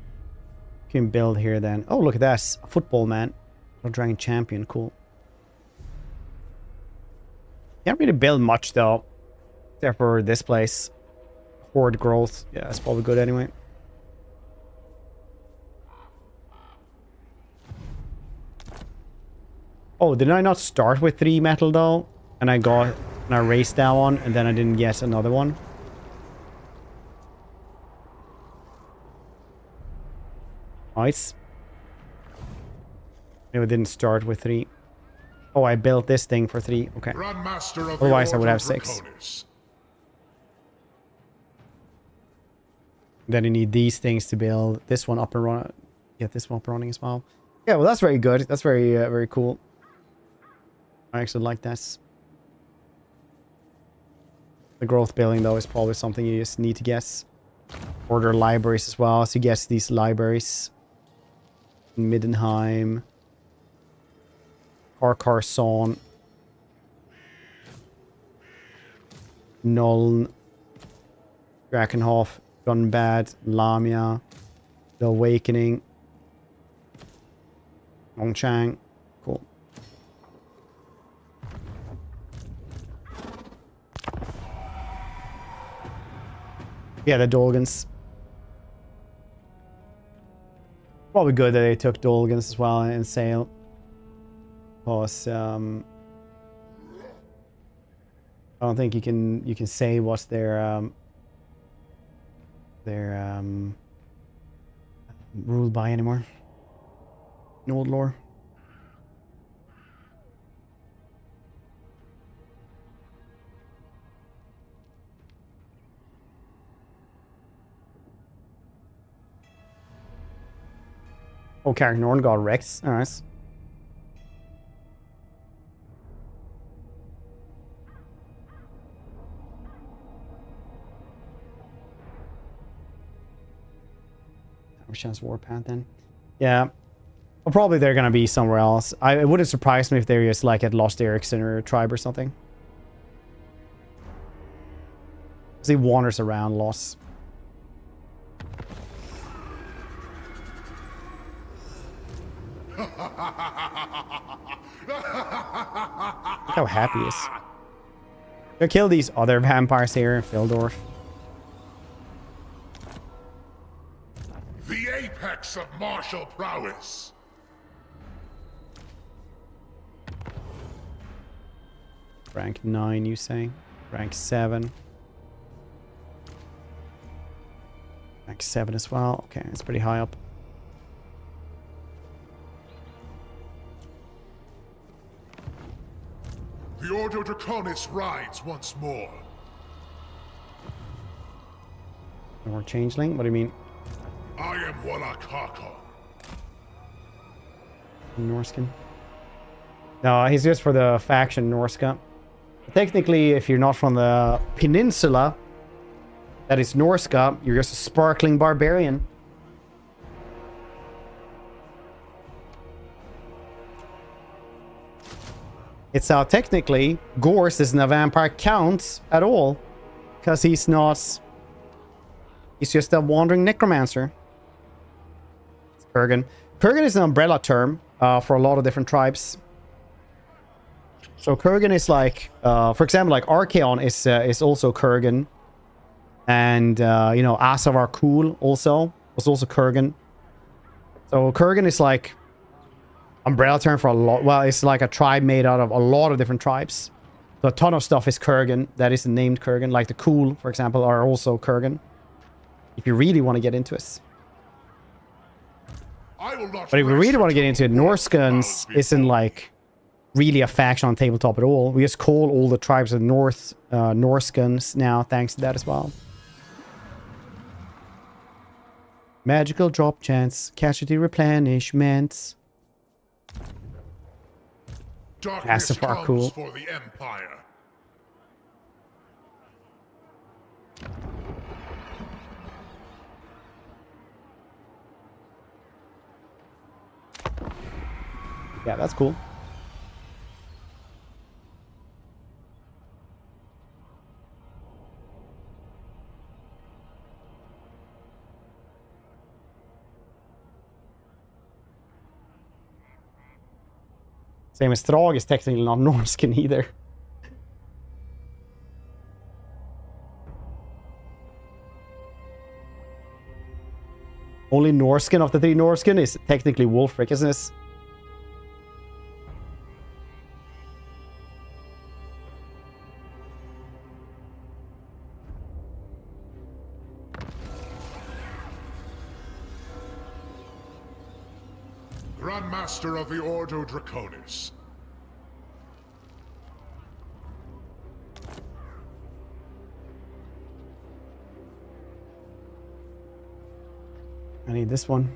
build here then. Oh, look at that. A football man. A dragon champion, cool. Can't really build much though. Except for this place. Horde growth. Yeah, it's probably good anyway. Oh, did I not start with 3 metal though? And I raced that one and then I didn't get another one. Nice. Maybe I didn't start with 3. Oh, I built this thing for 3. Okay. Otherwise I would have 6. Then you need these things to build this one up and run. Get this one up and running as well. Yeah, well, that's very good. That's very, very cool. I actually like that. The growth building, though, is probably something you just need to guess. Order libraries as well. So you guess these libraries. Middenheim. Carcassonne. Nuln. Drakenhof. Gunbad. Lamia. The Awakening. Longchang. Cool. Yeah, the Dolgans. Probably good that they took Dolgans as well in sale. Because I don't think you can say what's their ruled by anymore. In old lore. Oh, Caragnorn got Rex. Alright. Chance Warpath then. Yeah. Well, probably they're gonna be somewhere else. It wouldn't surprise me if they're just like at Lost Ericsson or Tribe or something. Because he wanders around Lost. Look how happy he is. Gonna kill these other vampires here in Fildorf. The apex of martial prowess. Rank 9, you say? Rank 7. Rank 7 as well. Okay, it's pretty high up. The Ordo Draconis rides once more. More changeling? What do you mean? I am Wallach. Norscan? No, he's just for the faction Norska. Technically, if you're not from the peninsula, that is Norska, you're just a sparkling barbarian. It's how technically Gorse isn't a vampire counts at all. Because he's not... He's just a wandering necromancer. It's Kurgan. Kurgan is an umbrella term for a lot of different tribes. So Kurgan is like... for example, like Archaon is also Kurgan. And, you know, Asavar Kul also was also Kurgan. So Kurgan is like... umbrella term for a lot. Well, it's like a tribe made out of a lot of different tribes. So a ton of stuff is Kurgan that isn't named Kurgan. Like the Kul, for example, are also Kurgan. If you really want to get into it. But if we really want to get into it, Norskans isn't like really a faction on tabletop at all. We just call all the tribes of North Norskans now, thanks to that as well. Magical drop chance, casualty replenishment. Darkness comes cool. For the Empire. Yeah, that's cool. Same as Throg is technically not Norscan either. Only Norscan of the three Norscan is technically Wolfric, isn't it? Grandmaster of the Ordo Draconis. I need this one.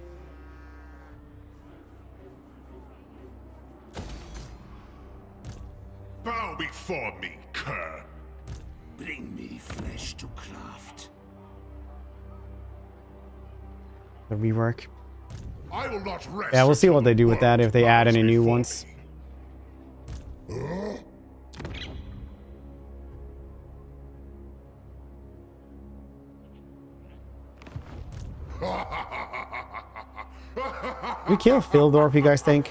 Bow before me, cur. Bring me flesh to craft. The rework. I will not rest. Yeah, we'll see what they do with that if they add any new ones. We kill Fildorf, you guys think?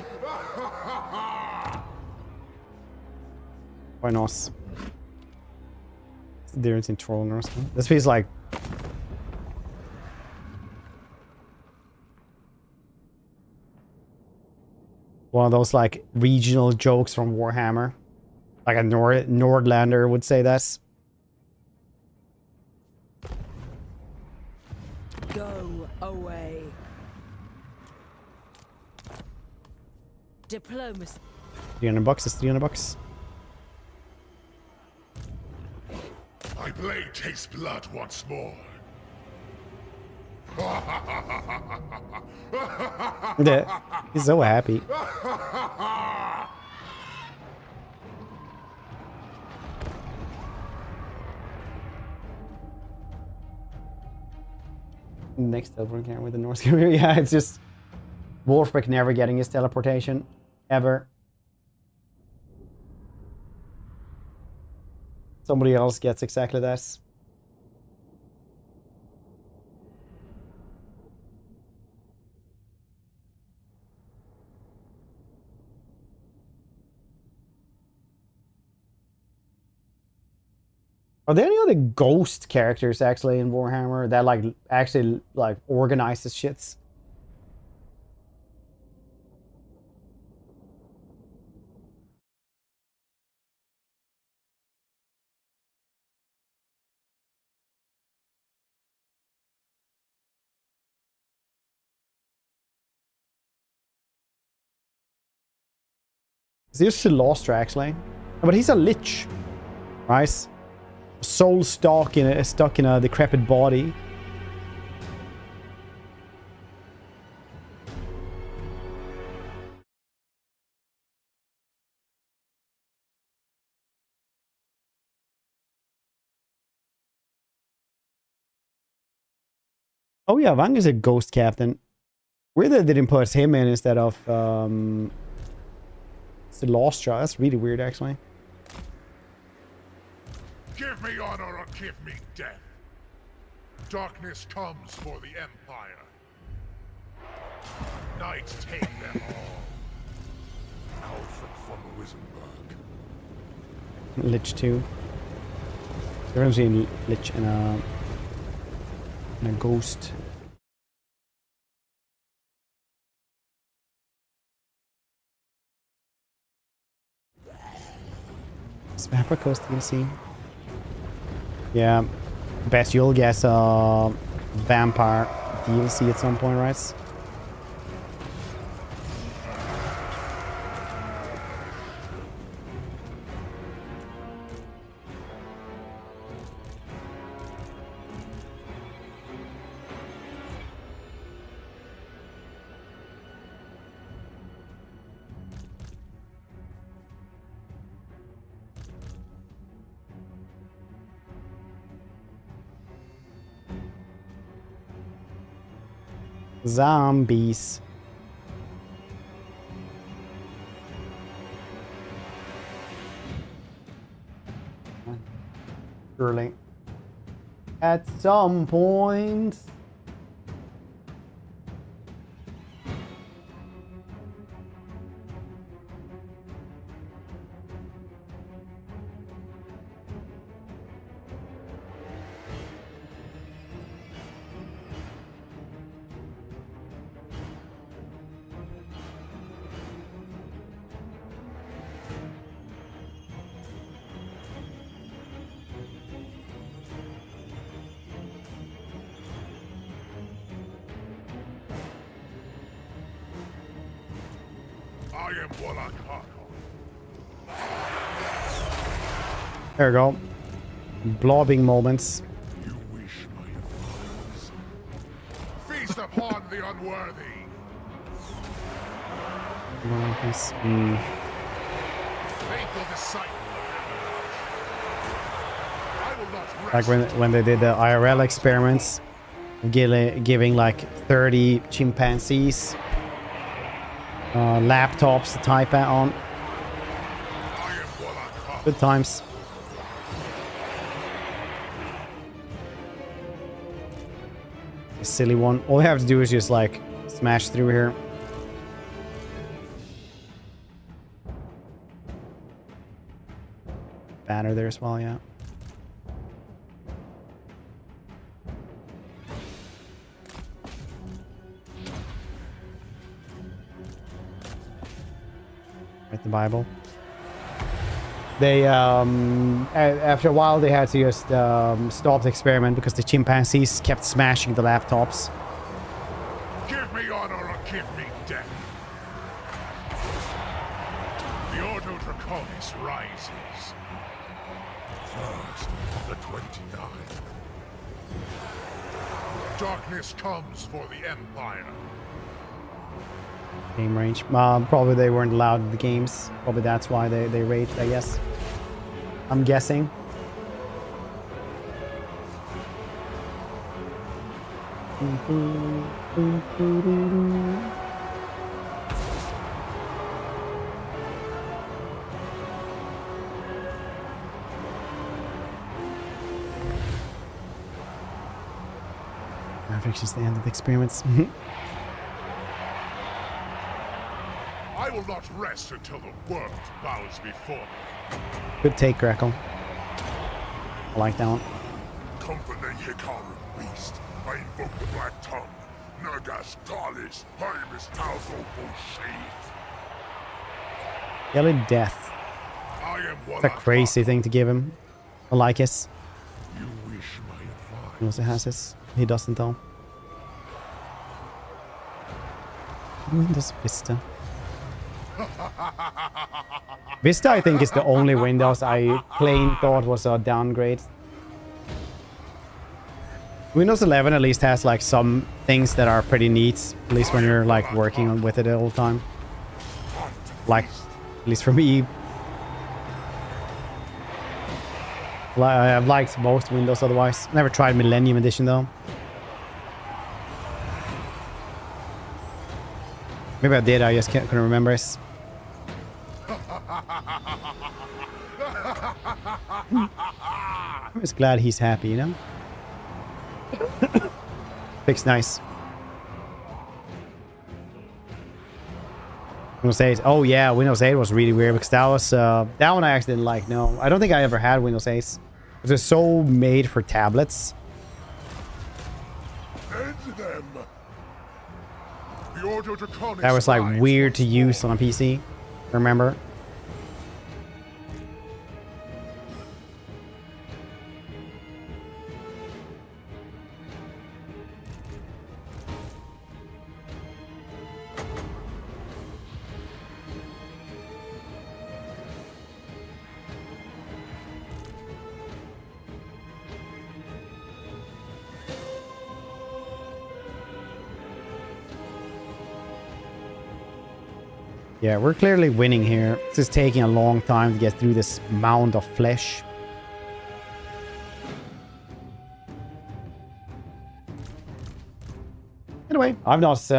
Why not? What's the difference in troll and Norseman? This feels like one of those like regional jokes from Warhammer. Like a Nordlander would say this. Go away. Diplomacy. $300 is $300. My blade tastes blood once more. Yeah, he's so happy. Next teleport camera with the Norse career. Yeah, it's just Wolfric never getting his teleportation. Ever. Somebody else gets exactly this. Are there any other ghost characters actually in Warhammer that like actually like organizes shits? Is there Silastra actually? But he's a lich, right? Soul stuck in a decrepit body. Oh yeah, Wang is a ghost captain. Weird that they didn't put him in instead of Celestia. That's really weird, actually. Give me honor or give me death. Darkness comes for the Empire. Night take them all. Alfred von Wissenberg. Lich 2. Difference between Lich and a ghost. Vamp Coast DLC. Yeah, best you'll guess Vampire DLC at some point, right? Zombies. Surely. At some point. I am Warlock There we go. Blobbing moments. You wish my advice. Feast upon the unworthy. Faithful disciple. I will not Like rest. when they did the IRL experiments, giving like 30 chimpanzees laptops to type on. I am Warlock. Good times. A silly one. All we have to do is just like smash through here. Banner there as well, yeah. Right, the Bible. They after a while they had to just stop the experiment because the chimpanzees kept smashing the laptops. Give me honor or give me death. The Ordo Draconis rises. First of the 29. Darkness comes for the Empire. Game range. Probably they weren't allowed in the games. Probably that's why they raged, I guess. I'm guessing. Average is the end of the experiments. I will not rest until the world bows before me. Good take, Greco. I like that one. Company Hikaru Beast. I invoke the Black Tongue. Nagas Talis. Heimis Tausel Bullshit. Yellow Death. I am It's a crazy thing to give him. I like it. You wish my advice. He also has this. He doesn't though. Windows Vista. Vista, I think, is the only Windows I plain thought was a downgrade. Windows 11 at least has like some things that are pretty neat, at least when you're like working on with it all the time. Like, at least for me. I've liked most Windows otherwise. Never tried Millennium Edition though. Maybe I did, I just couldn't remember it. I'm just glad he's happy, you know? Looks nice. Windows 8. Oh yeah, Windows 8 was really weird because that was that one I actually didn't like. No, I don't think I ever had Windows 8. It was so made for tablets. That was like weird to use on a PC. Remember? Yeah, we're clearly winning here. It's just taking a long time to get through this mound of flesh. Anyway, I've not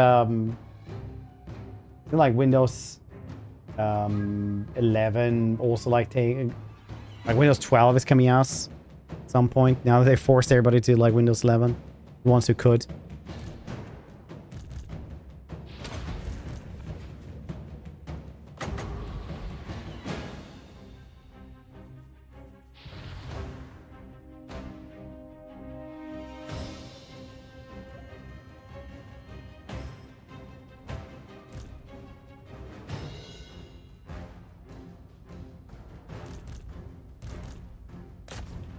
like Windows 11 also like taking like Windows 12 is coming out at some point. Now that they forced everybody to like Windows 11, the ones who could.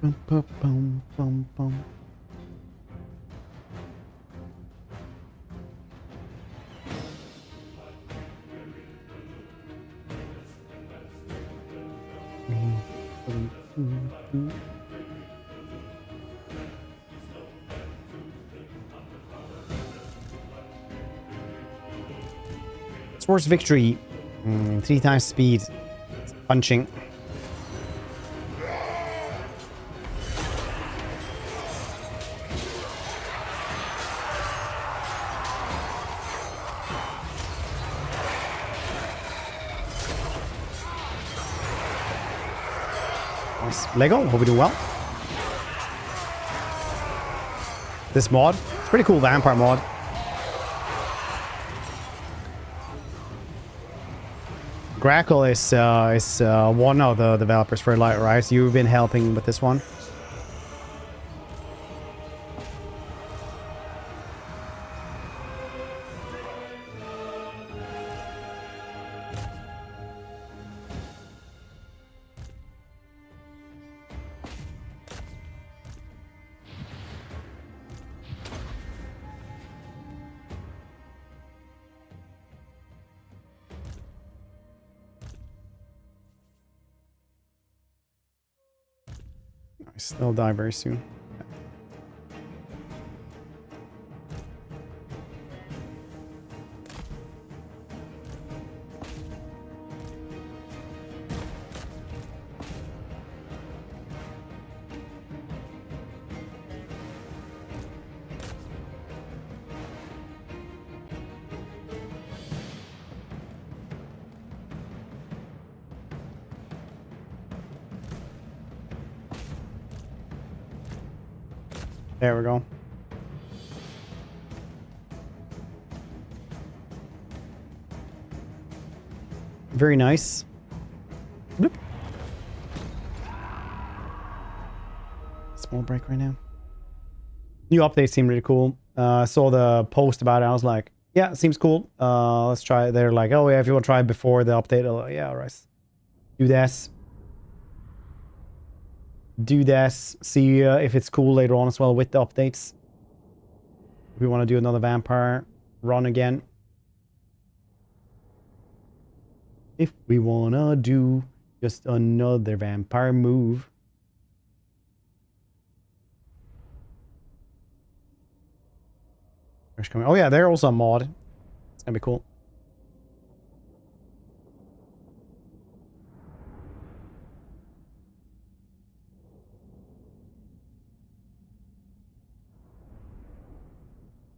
Bum, bum, bum, bum, bum. Swords victory. 3 times speed. Punching. Lego, hope we do well. This mod, it's pretty cool vampire mod. Grackle is one of the developers for Light Rise. You've been helping with this one. They'll die very soon. There we go. Very nice. Bloop. Small break right now. New updates seem really cool. I saw the post about it. I was like, yeah, it seems cool. Let's try it. They're like, oh yeah, if you want to try it before the update, I'll, yeah, all right. Do this. Do this. See if it's cool later on as well with the updates. We want to do another vampire run again. If we wanna do just another vampire move. Oh yeah, they're also a mod. It's gonna be cool.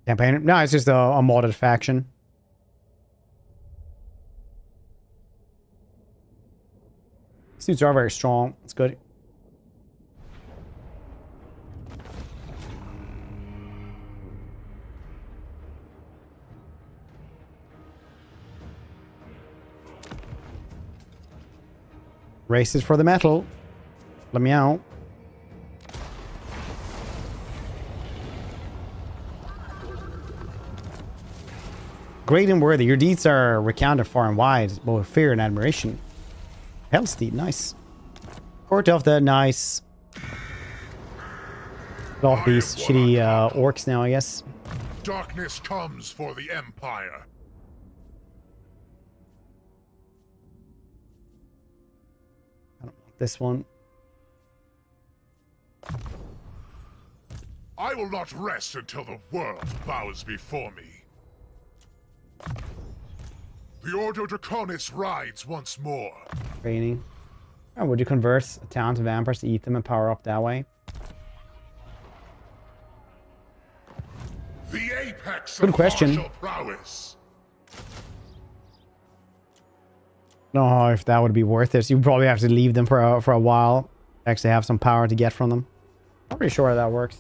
Campaign? No, it's just a modded faction. These dudes are very strong. It's good. Races for the metal. Let me out. Great and worthy. Your deeds are recounted far and wide, both with fear and admiration. Hell's Deed, nice. Court of the nice. All these shitty orcs now, I guess. Darkness comes for the Empire. I don't want this one. I will not rest until the world bows before me. The Ordo Draconis rides once more. Training. Oh, would you convert a town to vampires to eat them and power up that way? The apex Good of question. martial prowess. No, if that would be worth it. You probably have to leave them for a while. Actually have some power to get from them. I'm pretty sure that works.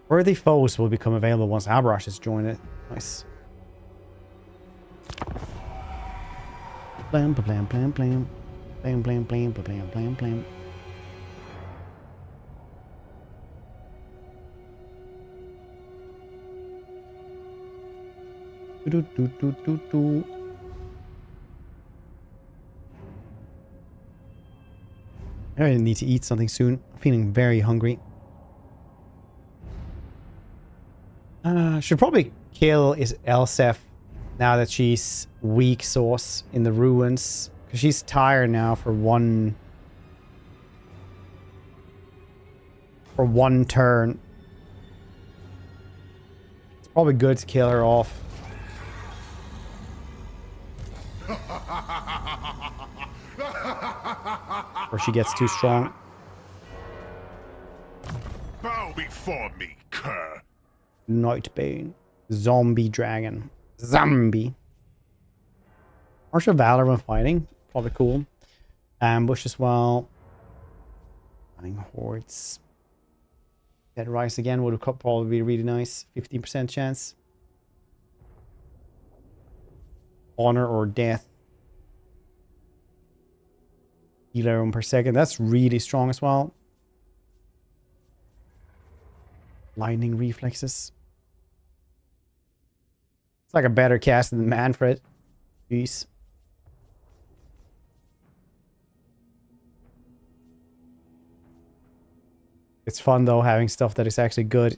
Worthy foes will become available once Abrash has joined it. Nice. Blam, blam, blam, blam. Blam, blam, blam, blam, blam, blam. Do, do, do, do, do. I need to eat something soon. I'm feeling very hungry. Should probably kill is Elsef now that she's weak sauce in the ruins. Because she's tired now for one turn. It's probably good to kill her off. Or she gets too strong. Bow before me, cur. Nightbane. Zombie dragon. Zombie. Martial Valor when fighting. Probably cool. Ambush as well. Dying hordes. Dead Rise again would probably be really nice. 15% chance. Honor or death. Heal everyone per second. That's really strong as well. Lightning reflexes. It's like a better cast than Manfred. Jeez. It's fun though having stuff that is actually good.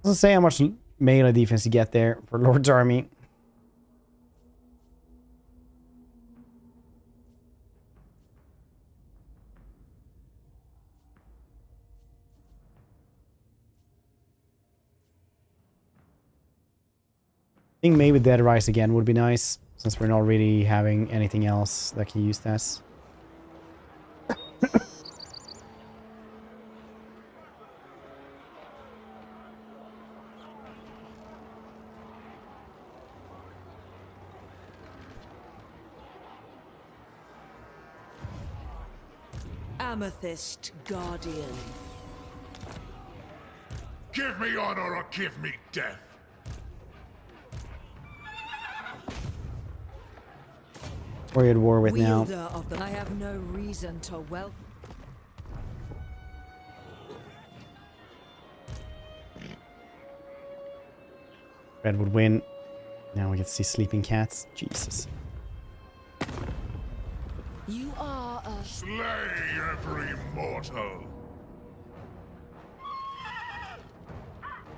Doesn't say how much melee defense you get there for Lord's Army. I think maybe Dead Rise again would be nice, since we're not really having anything else that can use this. Amethyst Guardian. Give me honor or give me death. We're at war with now. Wielder of the I have no reason to welcome. Red would win. Now we get to see sleeping cats. Jesus. You are a Slay every mortal.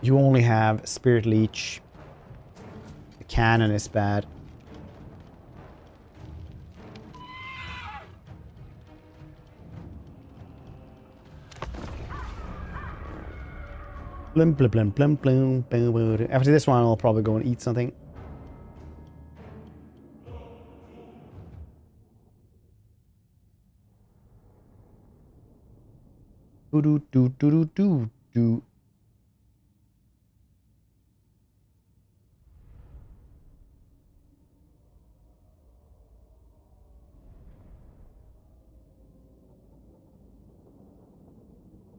You only have Spirit Leech. The cannon is bad. Blum, blum, blum, blum, blum, blum, blum. After this one, I'll probably go and eat something. Do do do do do do.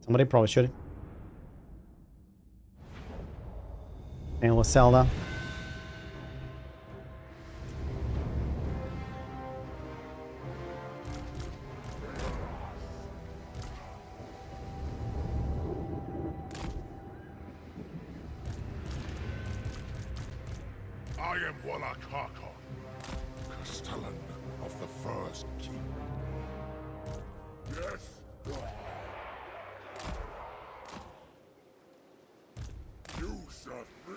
Somebody probably should. And with Zelda. I am Wallachakon, Castellan of the First King. Yes. You serve me.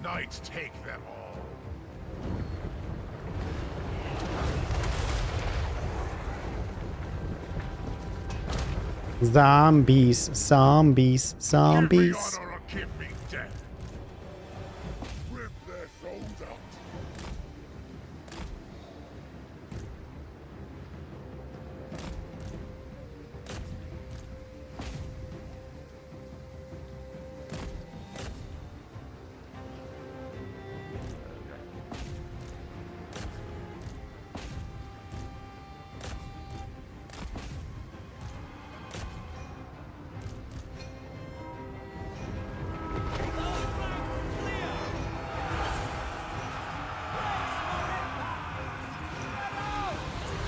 Knights, take them all. Zombies, zombies, zombies. Give me honor or give me death. Rip their souls out.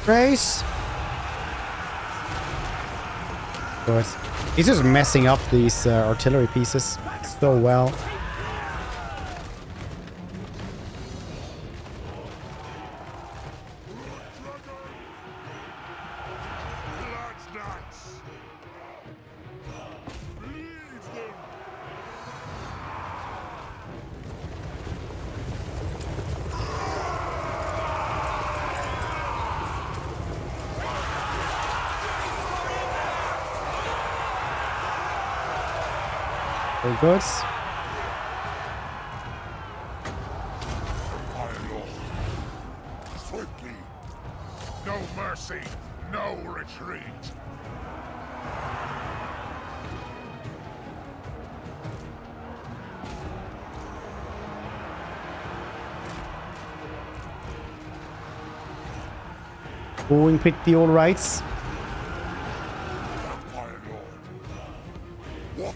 Grace. Of course. He's just messing up these artillery pieces so well. Blood knights. Lead them. Very good. Swiftly. No mercy, no retreat. Going pretty alright. Empire Lord. What?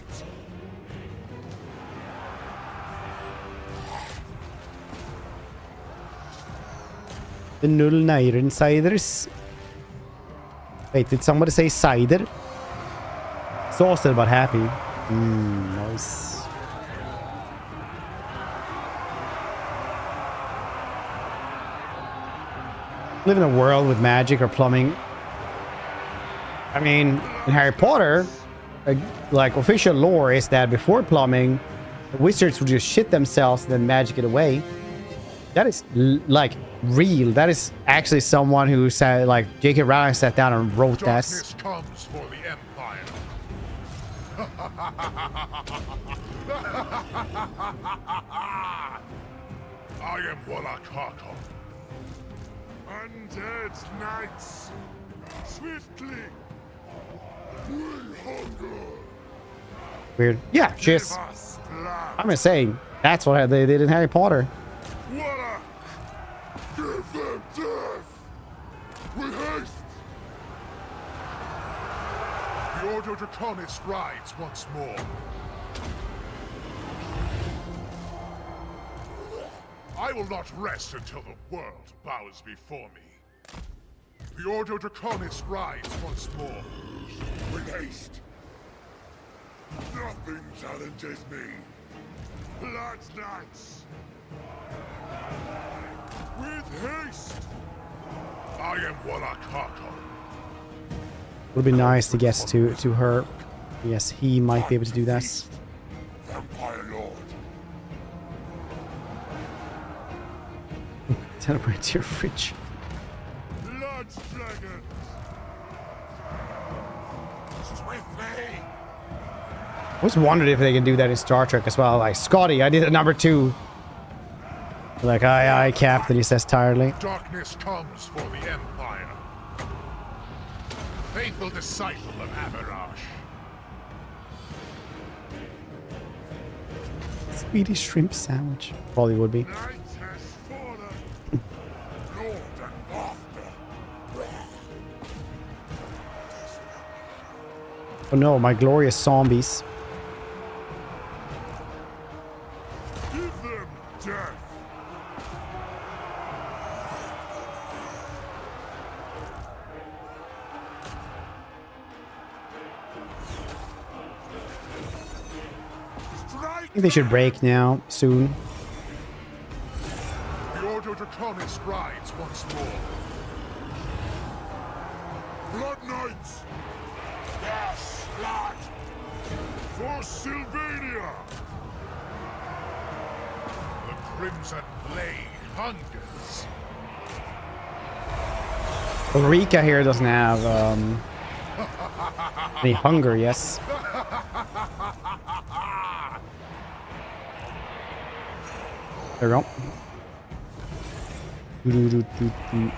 The Null Nair Insiders. Wait, did somebody say cider? Exhausted but happy. Nice. Live in a world with magic or plumbing. I mean, in Harry Potter, like official lore is that before plumbing, the wizards would just shit themselves and then magic it away. That is like real. That is actually someone who said, like, J.K. Rowling sat down and wrote that. Darkness comes for the Empire. I am Wallachakon. Undead knights, swiftly. We hunger. Weird. Yeah, Give just us blood. I'm just saying that's what they did in Harry Potter. Wallach, give them death. With haste. Ordo Draconis rides once more. I will not rest until the world bows before me. The Ordo Draconis rides once more. With haste. Nothing challenges me. Blood Knights. With haste. I am Wallachaka. Would be nice to get to her. Yes, he might be able to do this. Vampire Lord. Teleport to your fridge. Blood Dragons. With me. I always wondered if they can do that in Star Trek as well. Like, Scotty, I did it number 2. Like, aye, Captain, he says tiredly. Darkness comes for the Empire. Faithful disciple of Avarash. Swedish shrimp sandwich. Probably would be. Night has fallen. Lord and Master. Oh no, my glorious zombies. Give them death. I think they should break now, soon. The Ordo Draconis rides once more. Blood Knights! Yes, blood! For Sylvania! The Crimson Blade hungers. Ulrika here doesn't have any hunger, yes. There we go. Doo-doo-doo-doo-doo.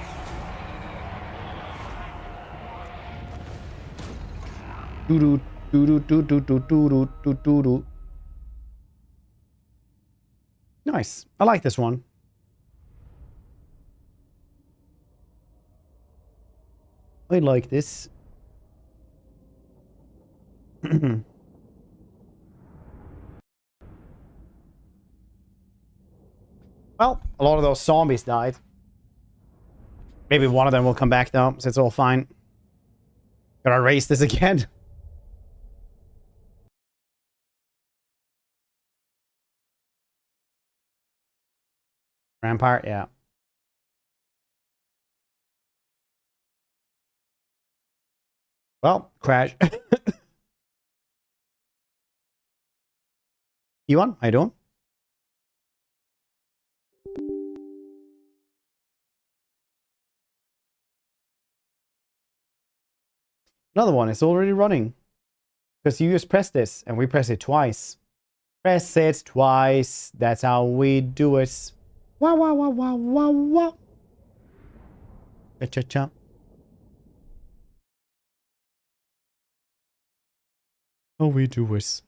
Doo-doo, doo-doo-doo-doo-doo-doo-doo-doo. Nice. I like this one. I like this. Well, a lot of those zombies died. Maybe one of them will come back though, so it's all fine. Gotta erase this again. Rampart, yeah. Well, crash. Ewan, how you doing? Another one, it's already running. Because you just press this, and we press it twice. Press it twice. That's how we do it. Wow, wow, wow, wow, wow, wow. Cha-cha-cha. How we do it.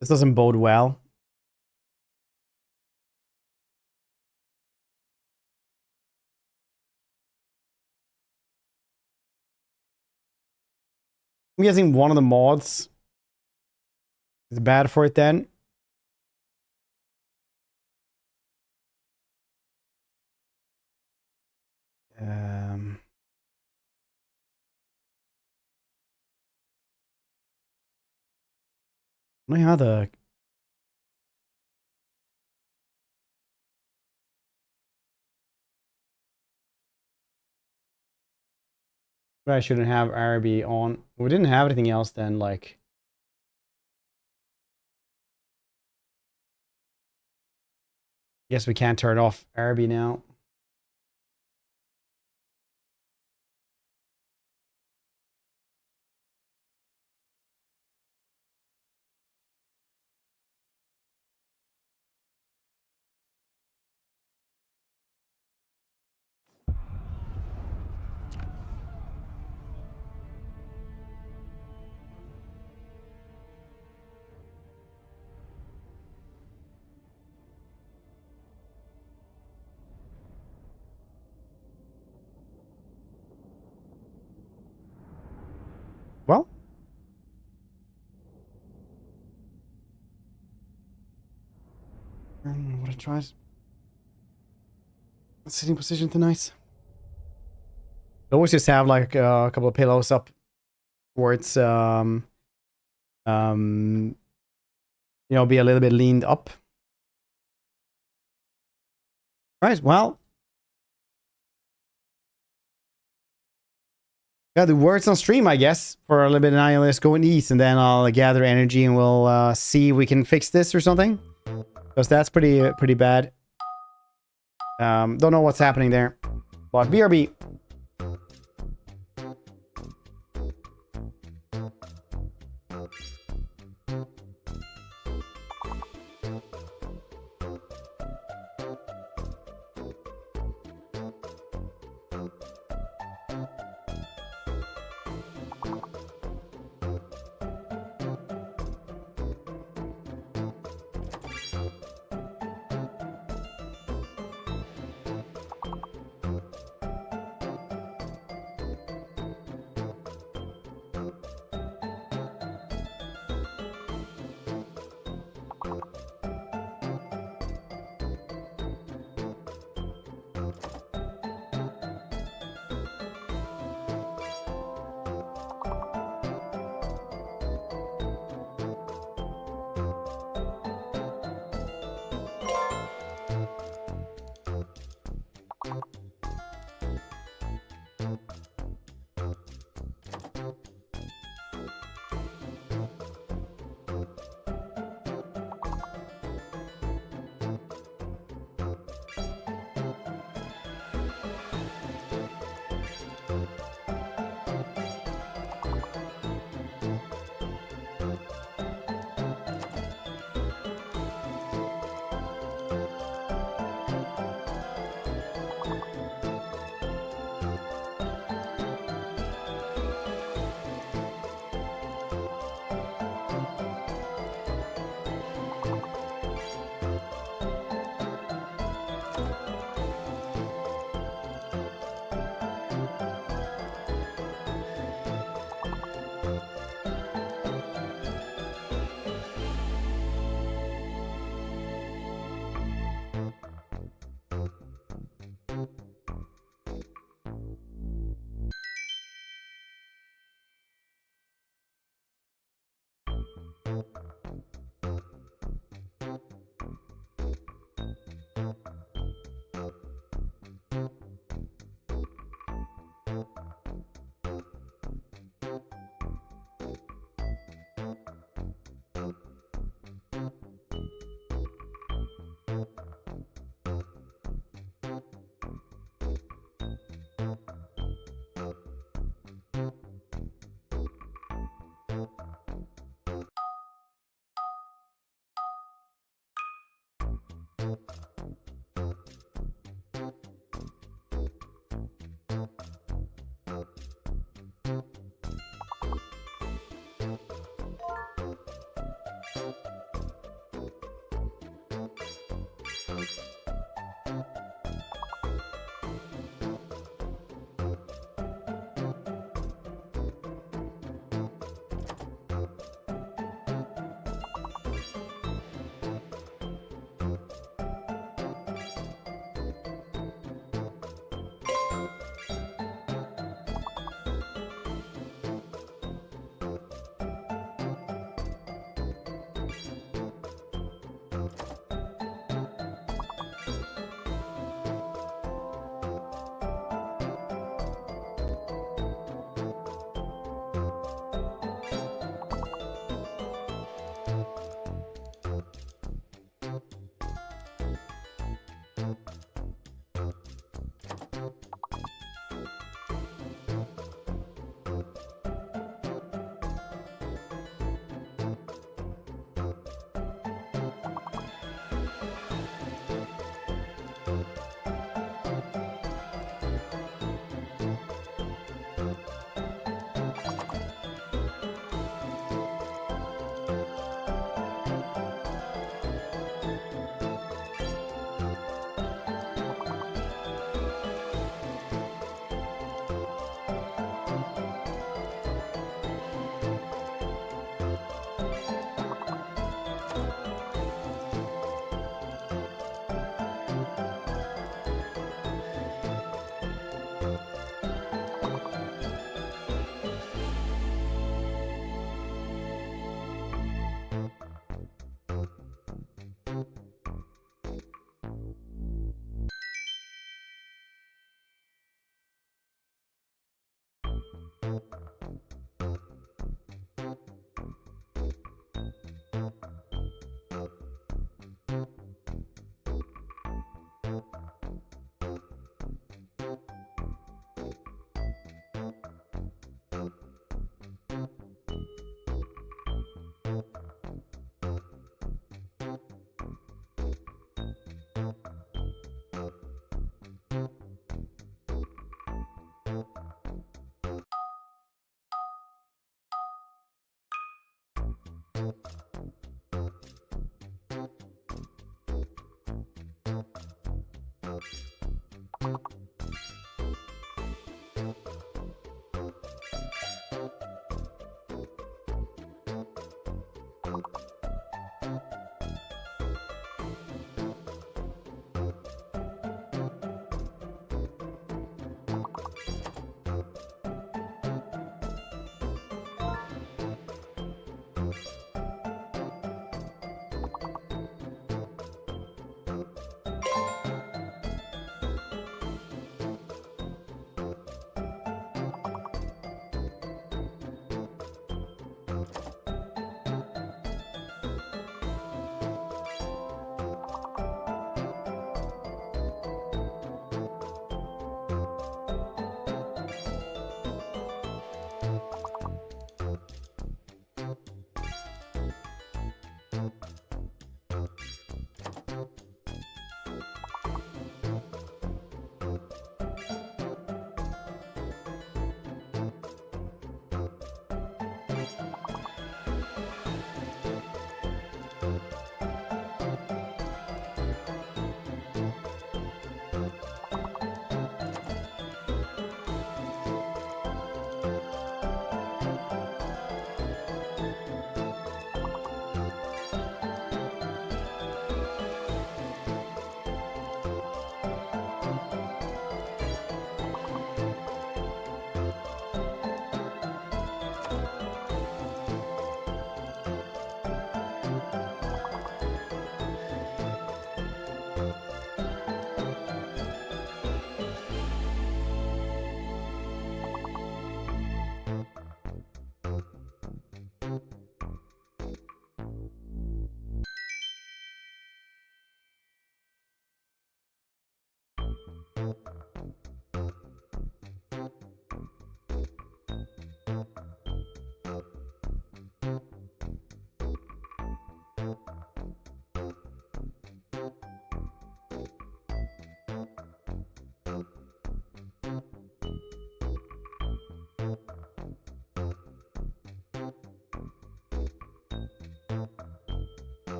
This doesn't bode well. I'm guessing one of the mods is bad for it then. I don't know how the... I shouldn't have RB on. We didn't have anything else then, like... Guess we can't turn off RB now. Well. What I tried. Sitting position tonight. Always just have like a couple of pillows up where it's you know, be a little bit leaned up. Right, well. Yeah, the words on stream, I guess, for a little bit of Nihilist going east, and then I'll gather energy and we'll see if we can fix this or something. Because that's pretty bad. Don't know what's happening there. But BRB.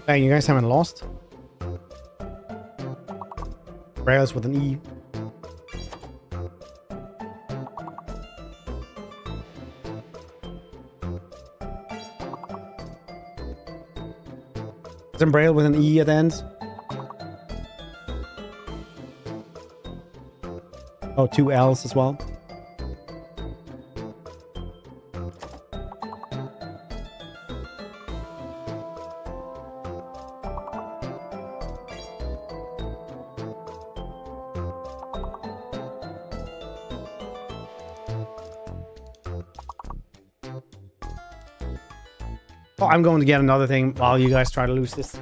Hey, you guys haven't lost? Rails with an E. Is Braille with an E at the end? Oh, two L's as well. Oh, I'm going to get another thing while you guys try to lose this.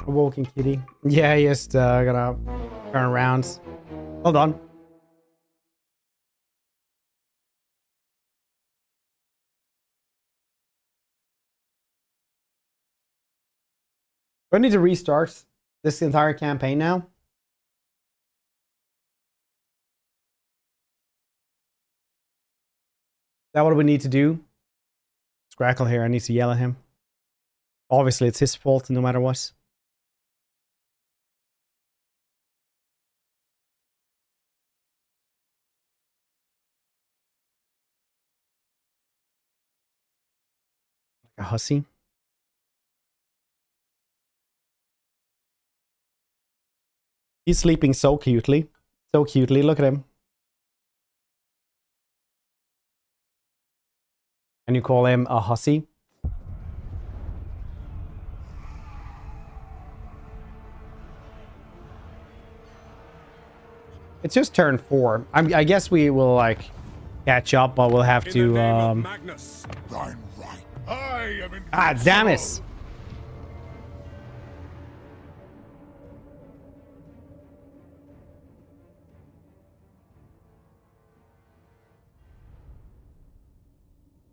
Walking kitty. Yeah, he is gonna turn around. Hold on. Do I need to restart this entire campaign now? Is that what we need to do? Scrackle here, I need to yell at him. Obviously, it's his fault no matter what. Like a hussy. He's sleeping so cutely. So cutely. Look at him. And you call him a hussy? It's just turn 4. I guess we will like catch up, but we'll have to Magnus, thine right. I am in damn it.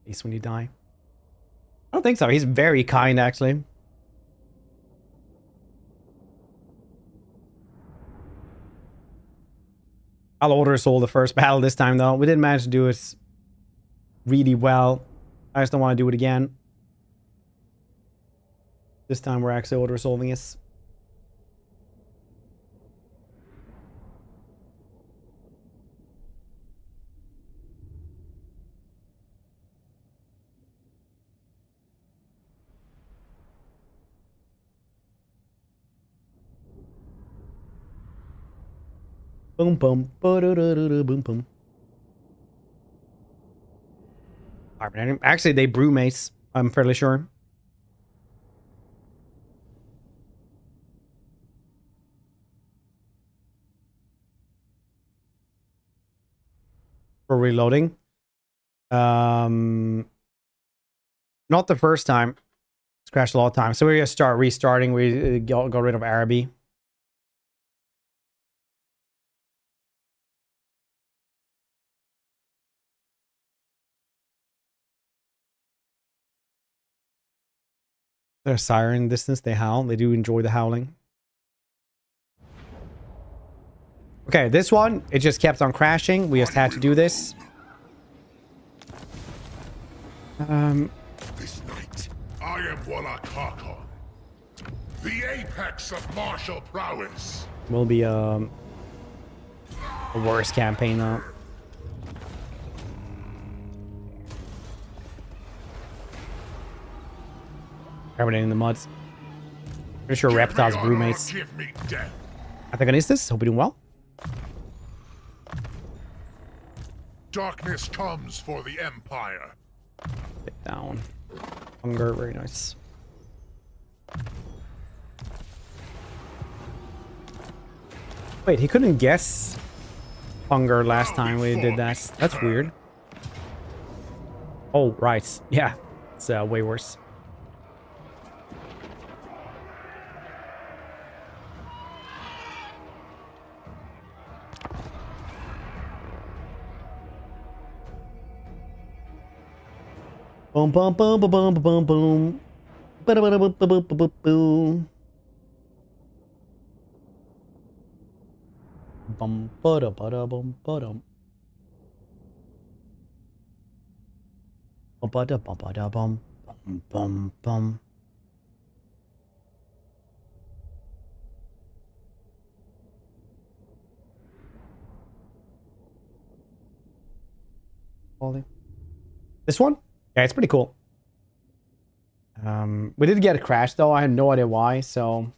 At least when you die. I don't think so. He's very kind, actually. I'll order soul the first battle this time, though. We didn't manage to do it really well. I just don't want to do it again. This time we're actually order solving this. Boom, boom, boom, boom. Actually, they brew mace. I'm fairly sure. For reloading. Not the first time. It's crashed a lot of times. So we're gonna start restarting. We got rid of Araby. They're siren distance, they howl. They do enjoy the howling. Okay, this one, it just kept on crashing. We just had to do this. This night, I am Wallakaka, the apex of martial prowess. Will be a worse campaign now. Everything in the muds. Pretty sure reptiles brew mates. Antagonistas, hope you're doing well. Darkness comes for the Empire. Get down. Hunger, very nice. Wait, he couldn't guess hunger last time we did that. That's weird. Oh, right. Yeah, it's way worse. Boom, boom, boom, boom, boom, boom, boom. Ba-da-ba-da-ba-ba-ba-ba-boom. Bum, ba-da-ba-da-bum, ba-dum. Ba-da-ba-ba-da-bum, bum, bum, bum. This one? Yeah, it's pretty cool. We did get a crash though. I had no idea why, so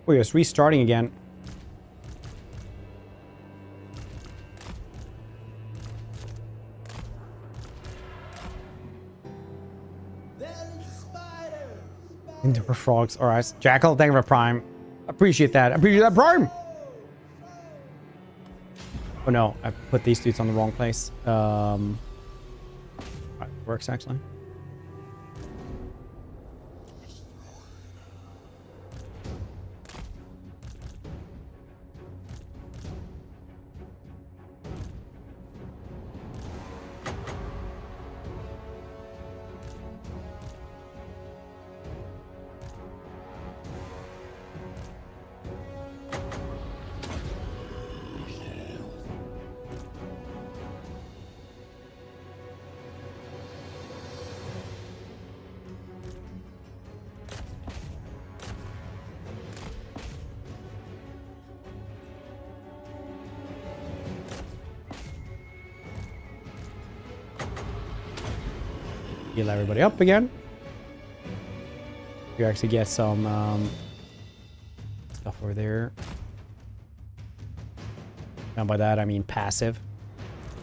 we're just restarting again. Into for frogs. All right, Jackal, thank you for Prime. Appreciate that. Appreciate that, Prime. Oh no, I put these dudes on the wrong place. Right, works actually. Heal everybody up again. You actually get some stuff over there. And by that I mean passive.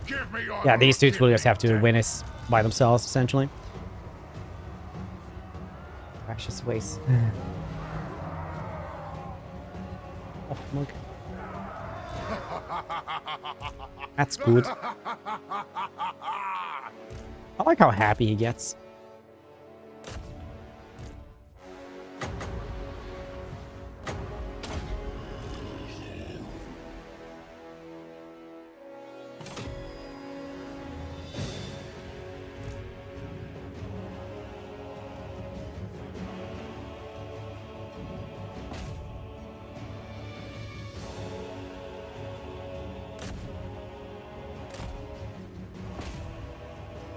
Give me honor Yeah, these or dudes give will me just have to death. win this by themselves, essentially. Precious waste. Oh, look. That's good. I like how happy he gets.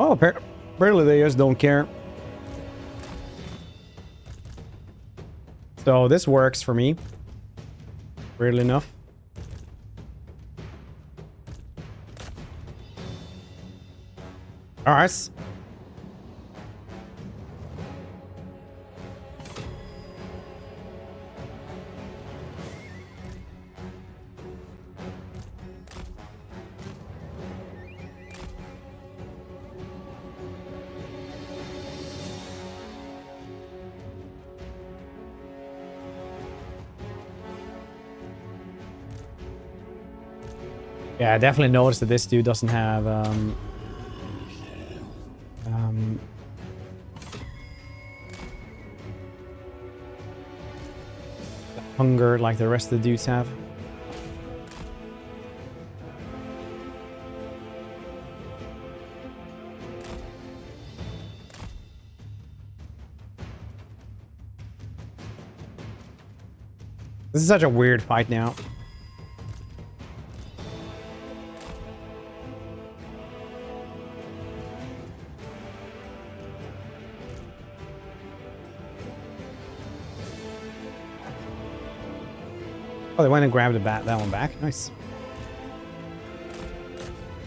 Oh, apparently they just don't care. So this works for me. Weirdly enough. Alright. Yeah, I definitely noticed that this dude doesn't have hunger like the rest of the dudes have. This is such a weird fight now. Oh, they went and grabbed that one back. Nice.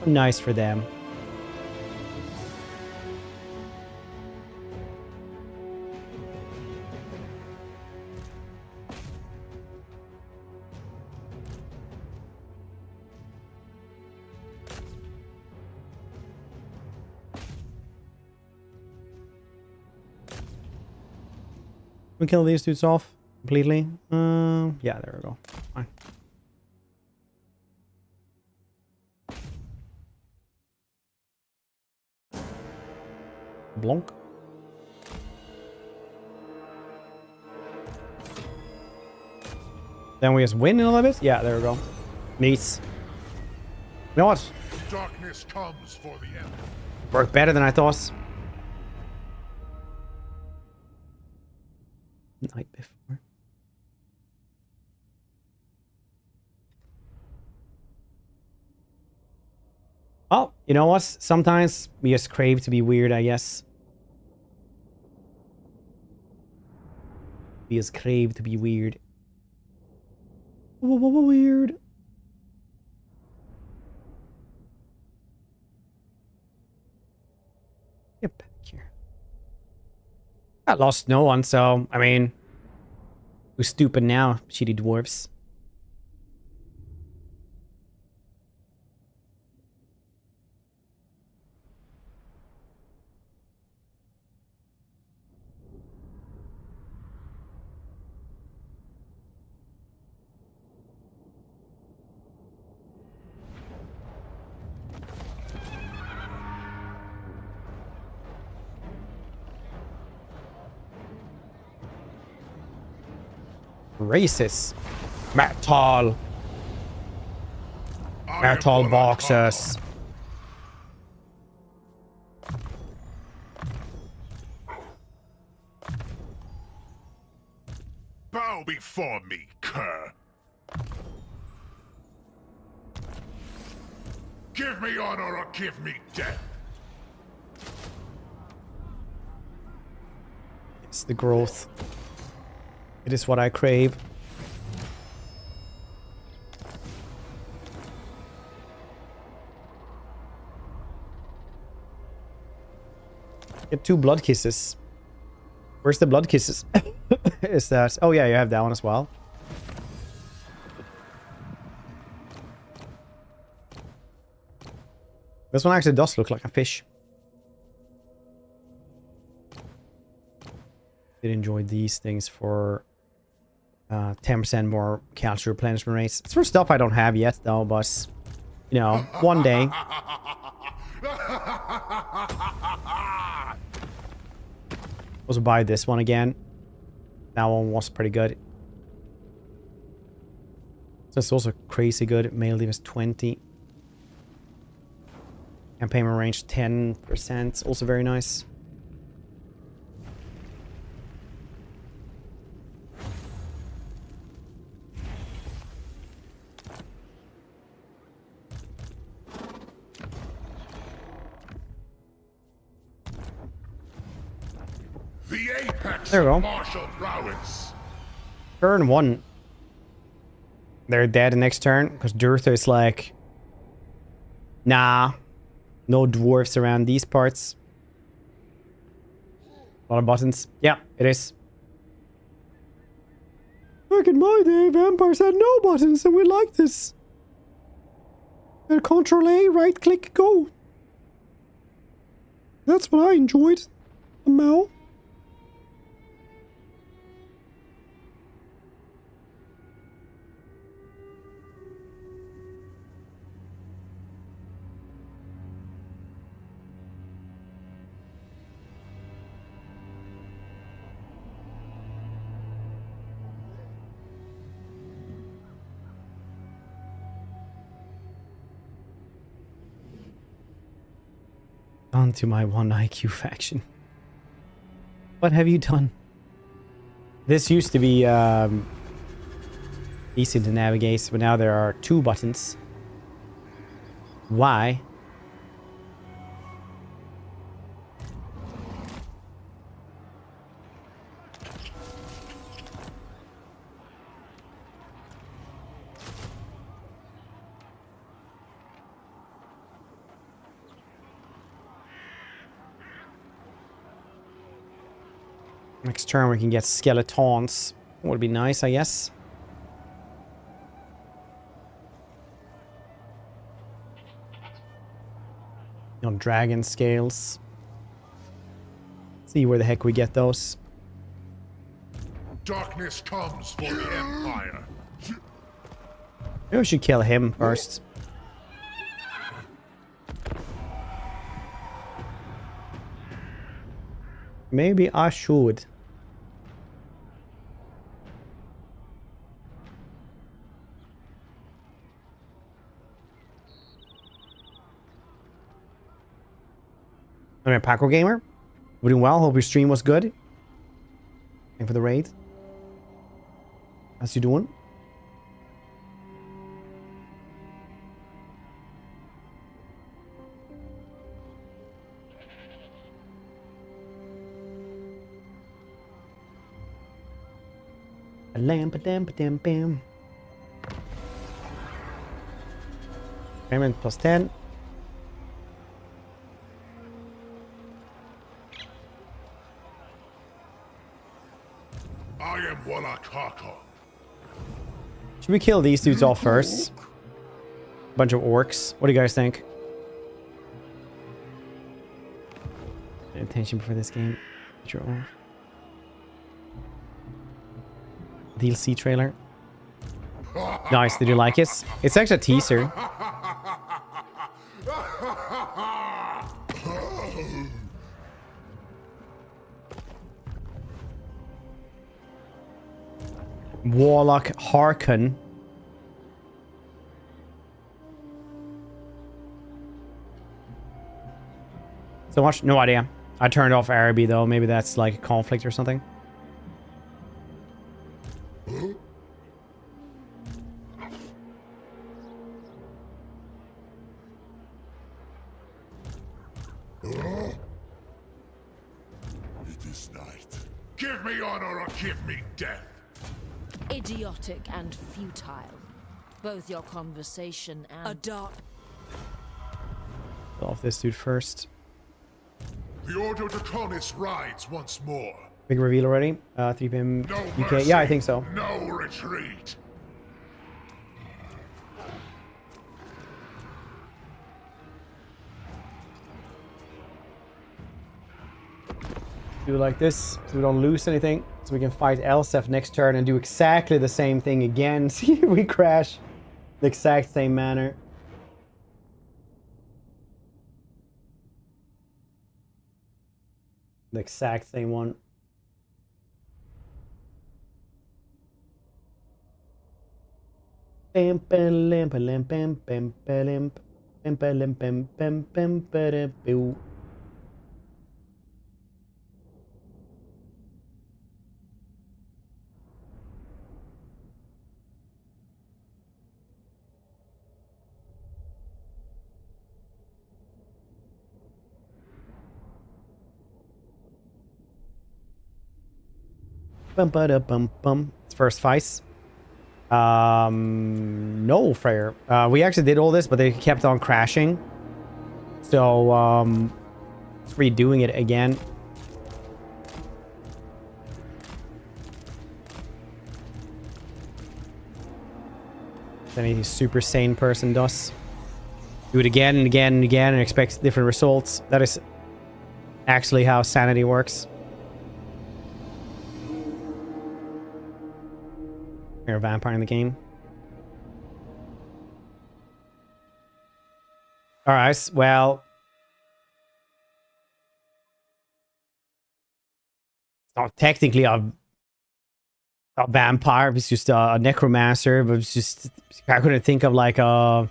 Nice for them. We kill these dudes off completely. Yeah, there we go. Fine. Blonk. Then we just win in a little bit. Yeah, there we go. Neat. You know what? Darkness comes for the end. Worked better than I thought. Night before. Oh, you know what? Sometimes we just crave to be weird, I guess. We just crave to be weird. Weird. Get back here. I lost no one, so, I mean, who's stupid now, shitty dwarves? Racist. Metal. Metal boxes. Bow before me, cur. Give me honor or give me death. It's the growth. It is what I crave. Get 2 blood kisses. Where's the blood kisses? Is that... Oh yeah, you have that one as well. This one actually does look like a fish. Did enjoy these things for 10% more calcium replenishment rates. It's for stuff I don't have yet though, but you know, one day. Also buy this one again. That one was pretty good. This is also crazy good. Mail leave is 20. And payment range 10%. Also very nice. The apex there we go. of martial prowess. Turn 1. They're dead next turn because Durtha is like, nah, no dwarves around these parts. A lot of buttons. Yeah, it is. Back in my day, vampires had no buttons and we like this. Control A, right click, go. That's what I enjoyed. Somehow. On to my 1 IQ faction. What have you done? This used to be easy to navigate, but now there are 2 buttons. Why? Next turn we can get skeletons. Would be nice, I guess. On dragon scales. See where the heck we get those. Darkness comes for the Empire. Maybe we should kill him first. Maybe I should. I'm a Paco Gamer. We're doing well. Hope your stream was good. Thank for the raid. How's you doing? A lamp, a dam, bam. Payment plus 10. I am Wallachaka. Should we kill these dudes off first? Bunch of orcs. What do you guys think? Pay attention for this game. Put your own. DLC trailer. Nice, did you like it? It's actually a teaser. Warlock Harkon. So much? No idea. I turned off Araby though. Maybe that's like a conflict or something. It is night. Give me honor or give me death. Idiotic and futile. Both your conversation and Kill off this dude first. The Order Draconis rides once more. Big reveal already. 3 PM No UK. mercy, Yeah, I think so. No retreat. Do it like this so we don't lose anything. So we can fight Elsef next turn and do exactly the same thing again. See if we crash the exact same manner. The exact same one. Bam, bam, bam, bam, bam, bam, bam, bam, bam, bam, bam, bam, bam. Bum ba da bum bum. It's first fight. No, Freyr. We actually did all this, but they kept on crashing. So, it's redoing it again. Any super sane person does. Do it again and again and again and expect different results. That is actually how sanity works. You're a vampire in the game. Alright, well. It's not technically a vampire, it's just a necromancer, but it's just, I couldn't think of like a,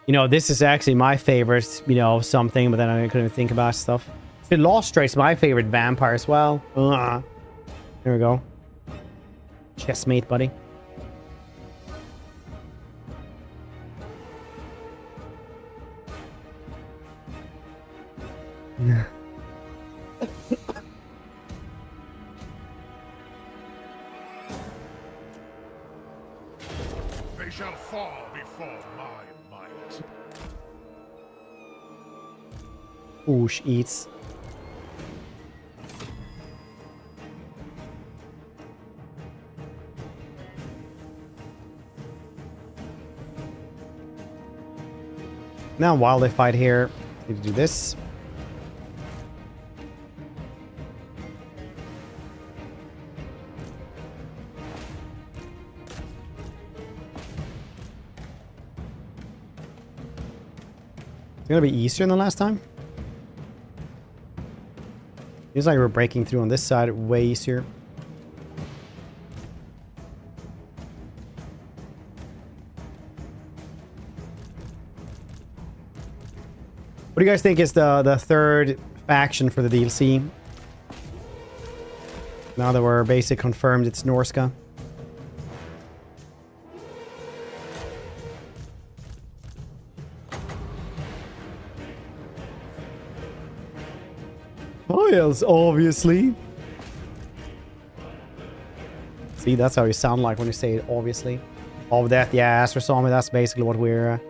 you know, this is actually my favorite, you know, something, but then I couldn't think about stuff. So Lost Race, my favorite vampire as well. There we go. Chestmate, buddy. They shall fall before my might. Oosh eats. Now while they fight here, need to do this. It's gonna be easier than last time. Feels like we're breaking through on this side way easier. What do you guys think is the third faction for the DLC? Now that we're basically confirmed it's Norska. Files, obviously. See, that's how you sound like when you say it, obviously. All of that, yeah, Astra Zombie, that's basically what we're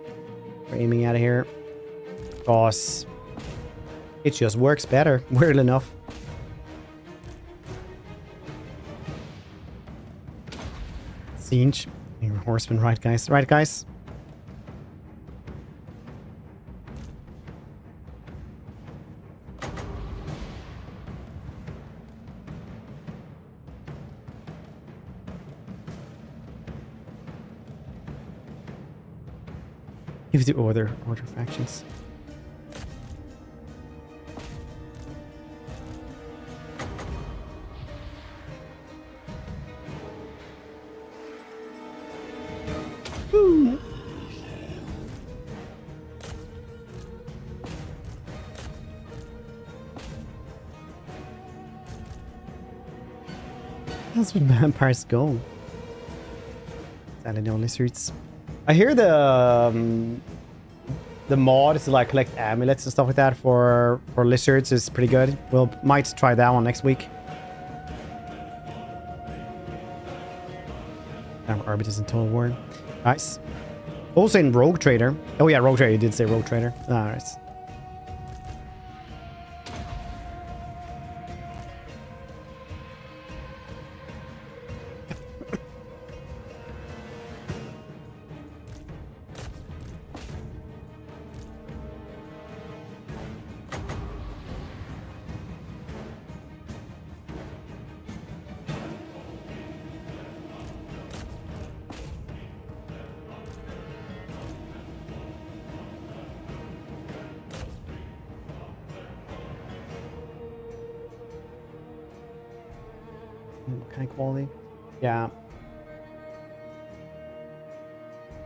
aiming at here. Because it just works better, weird enough. Tzeentch. You're a horseman, right, guys? Right, guys? Give the order factions. Ooh. That's what vampires go. Sadly, no lizards. I hear the mod to like collect amulets and stuff like that for lizards is pretty good. We'll might try that one next week. Orbit is in Total War. Nice. Also in Rogue Trader. Oh yeah, Rogue Trader. You did say Rogue Trader. Alright. What kind of quality? Yeah.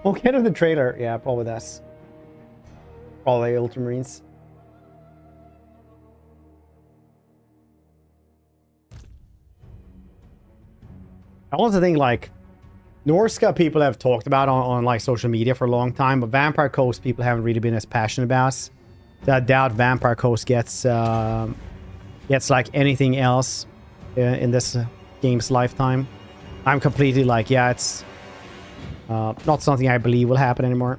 We'll get to the trailer. Yeah, probably that's. Probably Ultramarines. I also think, like, Norska people have talked about on like social media for a long time, but Vampire Coast people haven't really been as passionate about. So I doubt Vampire Coast gets like anything else in this game's lifetime. I'm completely like, yeah, it's not something I believe will happen anymore.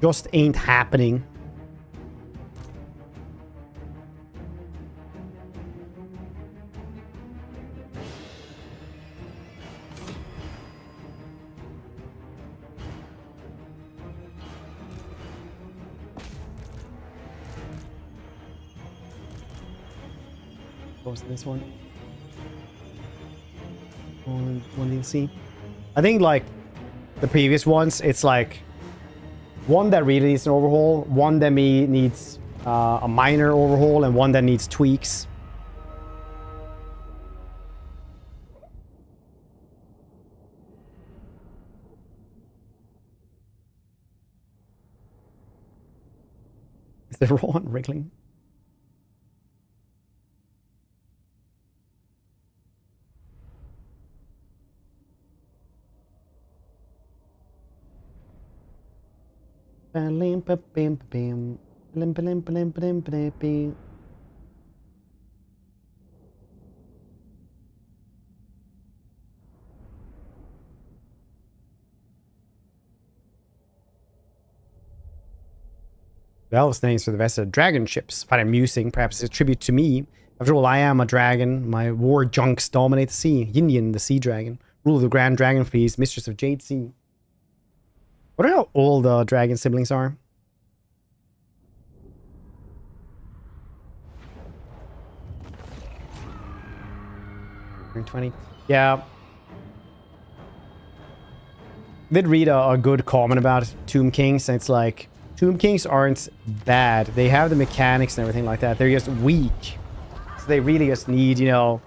Just ain't happening. What was this one? One DLC. I think like the previous ones, it's like one that really needs an overhaul, one that needs a minor overhaul, and one that needs tweaks. Is there Ron wriggling? Valve's names for the vessel dragon ships. Find amusing, perhaps it's a tribute to me. After all, I am a dragon. My war junks dominate the sea. Yin, the sea dragon. Rule of the Grand Dragon Fleet, mistress of Jade Sea. I wonder how old the dragon siblings are. 20. Yeah. Did read a good comment about Tomb Kings, and it's like, Tomb Kings aren't bad. They have the mechanics and everything like that. They're just weak. So they really just need, you know,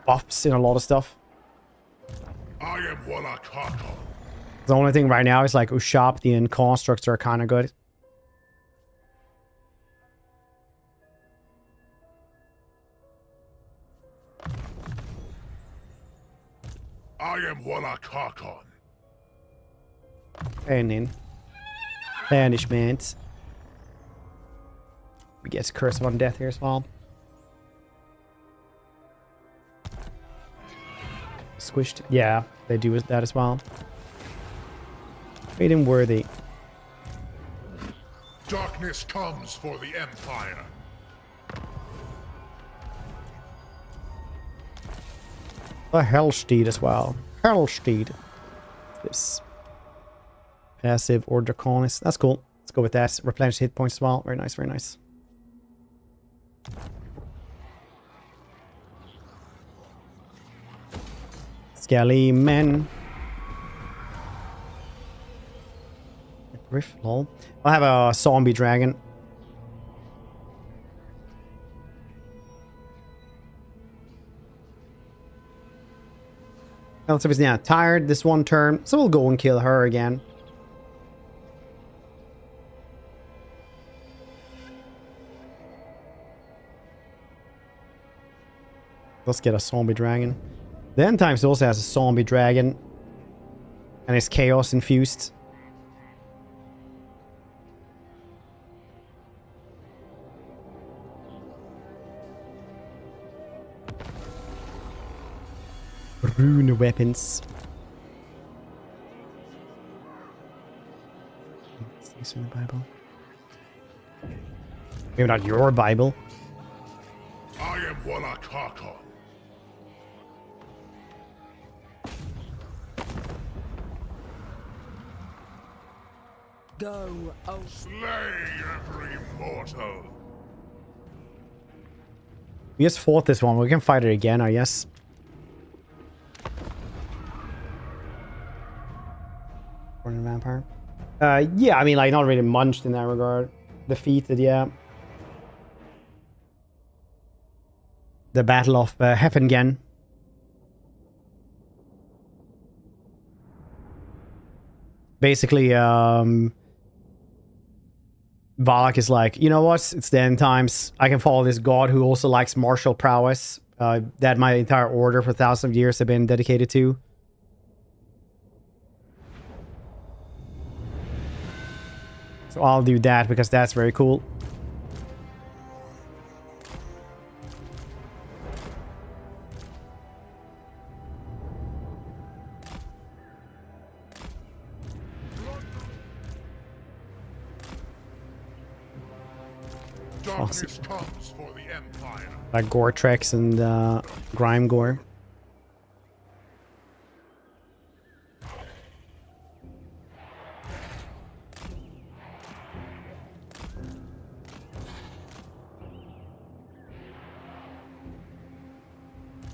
buffs in a lot of stuff. I am Wallachaka. The only thing right now is like Ushapti and Constructs are kind of good. I am Wallachaka. And then banishment. We get Curse of Undeath here as well. Squished. Yeah, they do that as well. Made him worthy. Darkness comes for the Empire. A Hellsteed as well. Hellsteed. This passive or Draconis. That's cool. Let's go with that. Replenish hit points as well. Very nice, very nice. Skelly men. Riff, lol. I'll have a zombie dragon. Elspeth is now tired this one turn, so we'll go and kill her again. Let's get a zombie dragon. The End Times also has a zombie dragon. And it's chaos infused. Rune weapons. These in the Bible. Maybe not your Bible. I am Wallachaka. Go, oh. Slay every mortal. We just fought this one. We can fight it again, I guess. Khorne vampire. Yeah, I mean, like, not really munched in that regard. Defeated, yeah. The Battle of Heffingen. Basically, Valak is like, you know what? It's the end times. I can follow this god who also likes martial prowess. That my entire order for thousands of years have been dedicated to. So I'll do that because that's very cool. Darkness comes for the Empire. Like Gore-Trex and Grime Gore.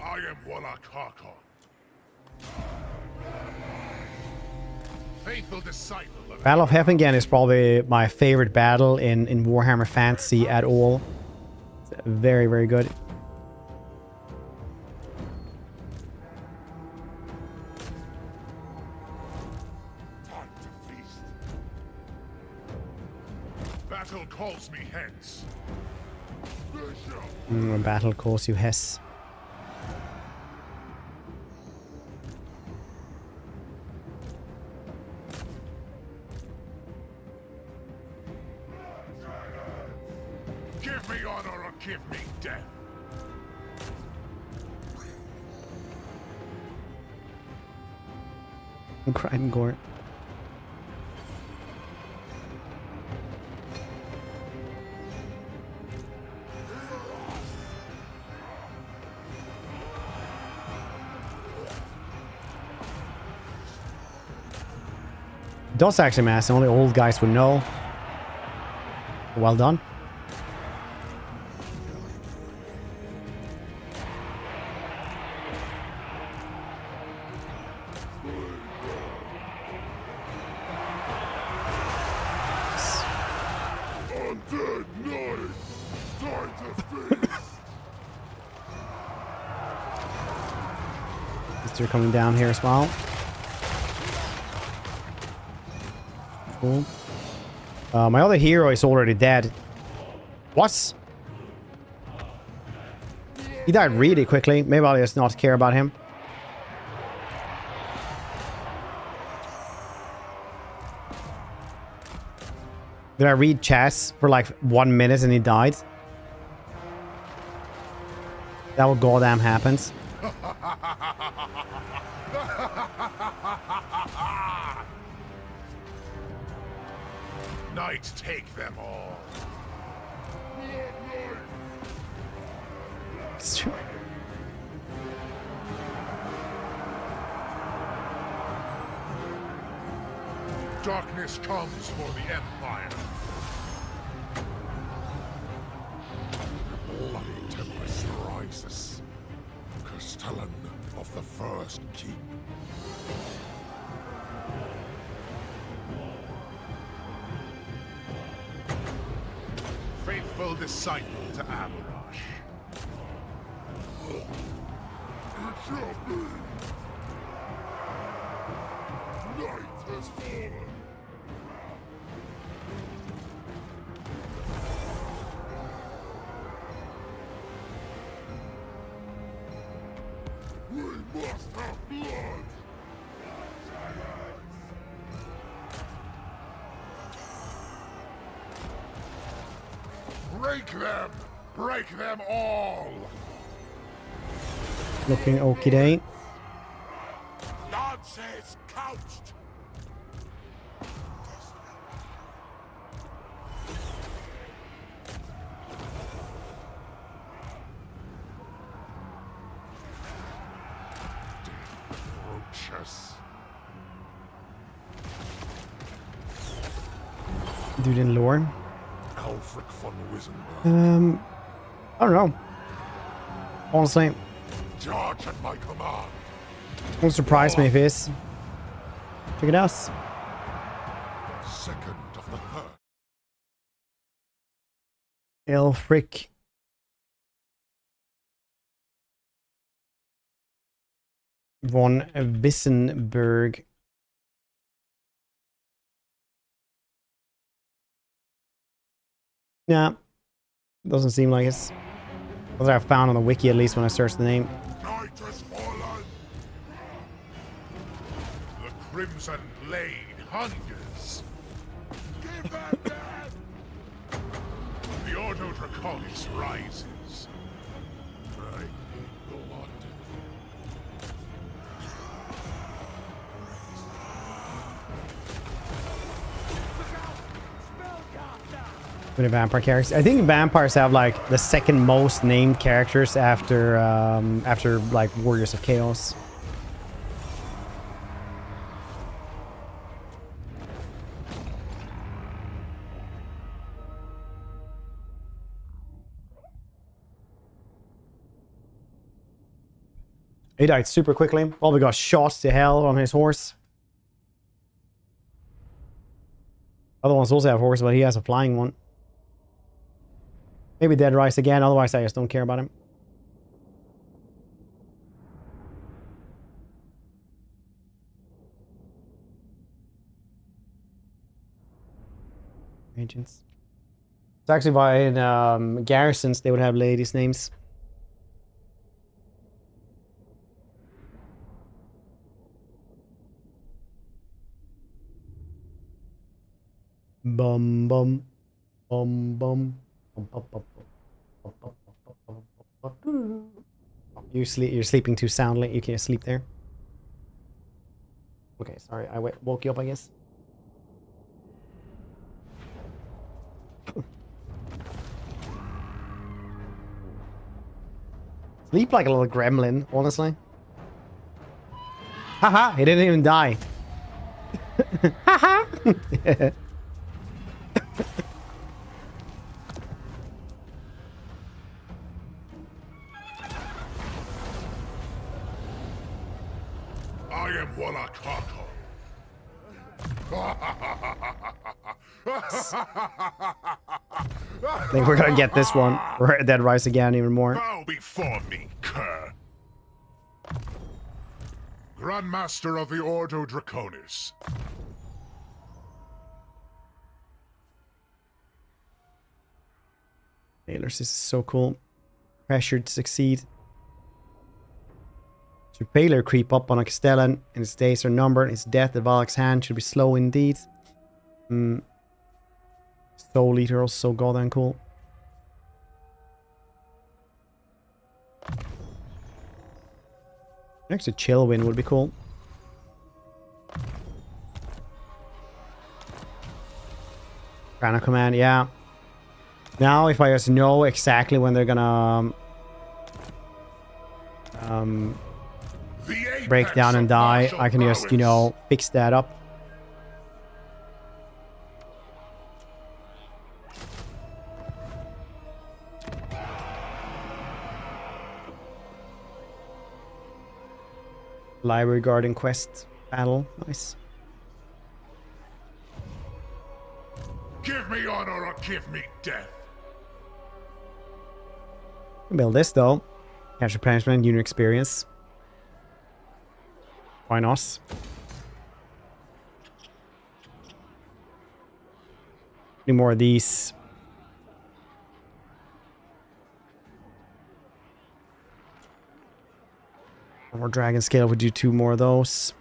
I am Wallach Harkon, faithful disciple of Battle of Heffingen is probably my favorite battle in Warhammer Fantasy at all. It's very, very good. time to feast. Battle calls me hence. Battle calls you Hess. Give me honor or give me death. Grime Gore. Does actually matter. Only old guys would know. Well done. Undead knight, time to feast. They're coming down here as well. Cool. My other hero is already dead. What? He died really quickly. Maybe I'll just not care about him. Did I read chats for like 1 minute and he died? That what goddamn happens. Knight, take them all. It's true. Darkness comes for the Empire. Bloody tempest rises. Castellan of the First Keep. Faithful disciple to Amarash. It shall be. Night has fallen. We must have blood. Break them all. Looking okie day. Lances couched. Ruptures. Dude in lore. Alfric von Wisenberg. I don't know. Honestly, Charge at my command. won't surprise me if it is. Check it out. Second of the third. Elfric. Von Wissenberg. Nah, doesn't seem like it's what I found on the wiki, at least when I searched the name. Night has fallen. The Crimson Blade hungers. Give them death. The Ordo Draconis rises. I need blood. With the vampire characters, I think vampires have like the second most named characters after after like Warriors of Chaos. He died super quickly. Probably got shot to hell on his horse. Other ones also have horses, but he has a flying one. Maybe Dead Rise again, otherwise I just don't care about him. Agents. It's actually by in garrisons they would have ladies' names. Bum bum bum bum. You're sleeping too soundly. You can't sleep there. Okay, sorry. I woke you up, I guess. Sleep like a little gremlin, honestly. Haha, he didn't even die. Haha. Yeah. I am Wallachako. I think we're gonna get this one. We're at Dead Rise again even more. Bow before me, cur. Grandmaster of the Ordo Draconis. Taylor's, this is so cool. Pressured to succeed. Should failure creep up on a Castellan and its days are numbered, its death at Valak's hand should be slow indeed. Soul Eater also so goddamn cool. Actually, Chillwind would be cool. Chrono Command, yeah. Now, if I just know exactly when they're gonna break down and die, I can just, you know, fix that up. Library Garden Quest battle, nice. Give me honor or give me death. Build this though. Capture punishment, unit experience. Why not? Any more of these? One more dragon scale would do 2 more of those.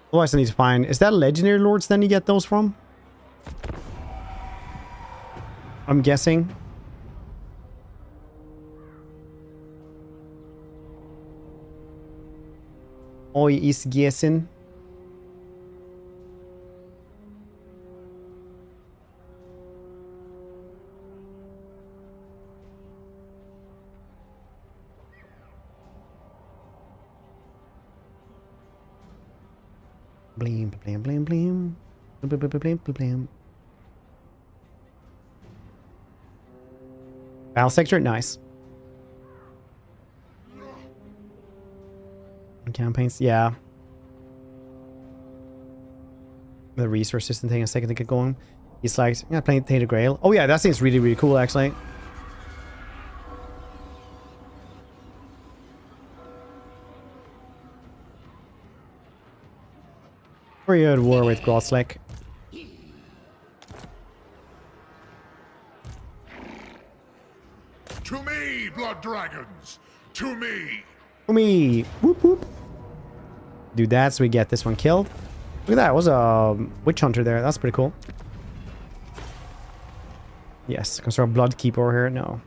Otherwise I need to find... Is that legendary lords then you get those from? I'm guessing. Oi is guessing. Blim blim blim blim. Blim blim blim blim blim. Battle sector, nice. campaigns. Yeah. The resource system taking a second to get going. He's like, yeah, playing Tainted Grail. Oh yeah, that seems really, really cool actually. We're at war with Grotslick. To me, blood dragons! To me! For me! Whoop whoop. Do that so we get this one killed. Look at that, it was a witch hunter there. That's pretty cool. Yes, can start blood keep over here. No.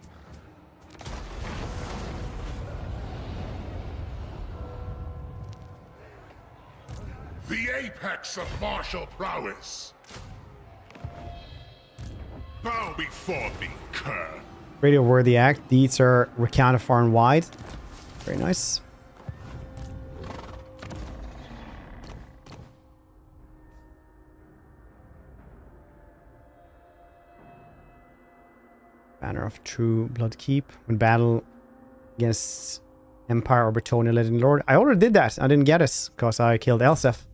The apex of martial prowess! Bow before me, cur! Radio worthy act. Deeds are recounted far and wide. Very nice. Banner of True Blood Keep. When battle against Empire or Bretonnia Legend Lord. I already did that. I didn't get it because I killed Elsef.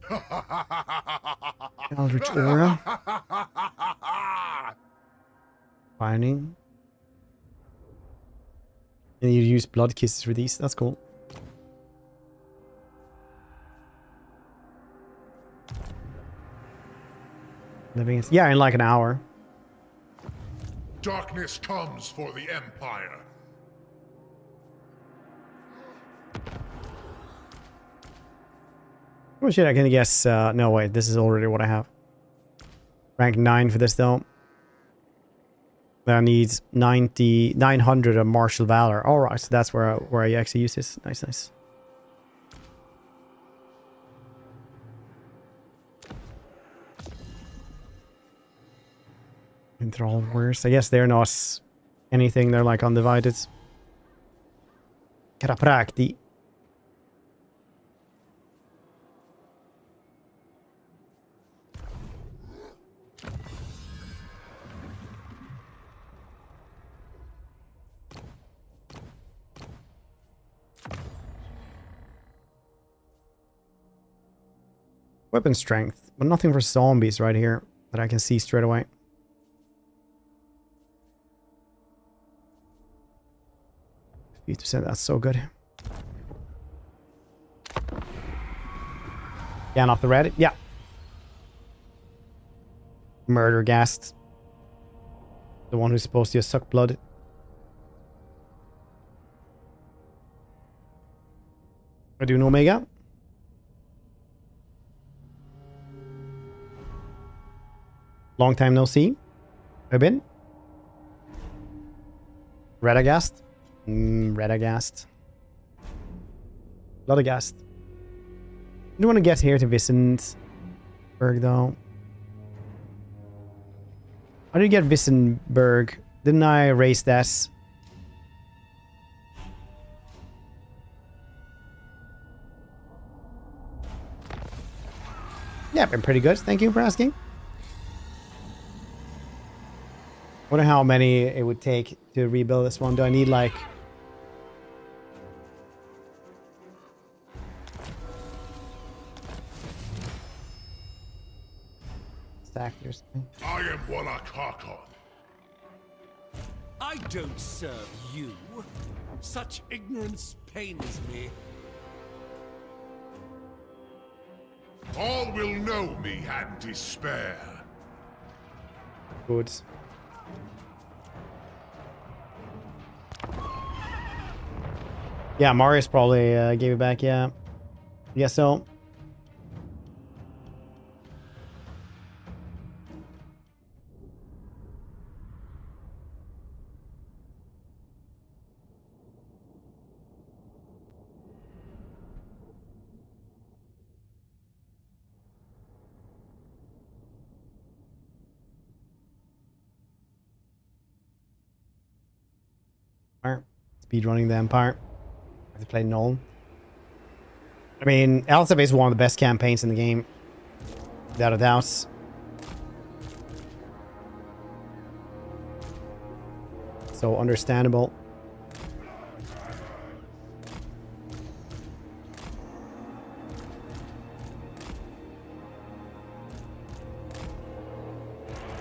Eldritch Aura. Finding. And you use blood kisses for these. That's cool. Living is, yeah, in like an hour. Darkness comes for the Empire. Oh shit, I can guess. No, wait, this is already what I have. Rank 9 for this though. That needs 900 of martial valor. Alright, so that's where I actually use this. Nice, nice. Enthrall warriors. I guess they're not anything. They're like undivided. Karaprakti. Weapon strength, but nothing for zombies right here that I can see straight away. That's so good. Down off the red. Yeah. Murder Ghast. The one who's supposed to suck blood. I do an Omega. Long time no see. I've been. Redagast. Redagast. Bloodagast. I do want to get here to Vissenberg though. How did you get Vissenberg? Didn't I raise that? Yeah, been pretty good. Thank you for asking. Wonder how many it would take to rebuild this one. Do I need like... stack or something? I am Wallachakon. I don't serve you. Such ignorance pains me. All will know me and despair. Good. Yeah, Marius probably gave it back, yeah. I guess so. Speedrunning the Empire. I have to play Null. I mean, Elsef is one of the best campaigns in the game. Without a doubt. So understandable.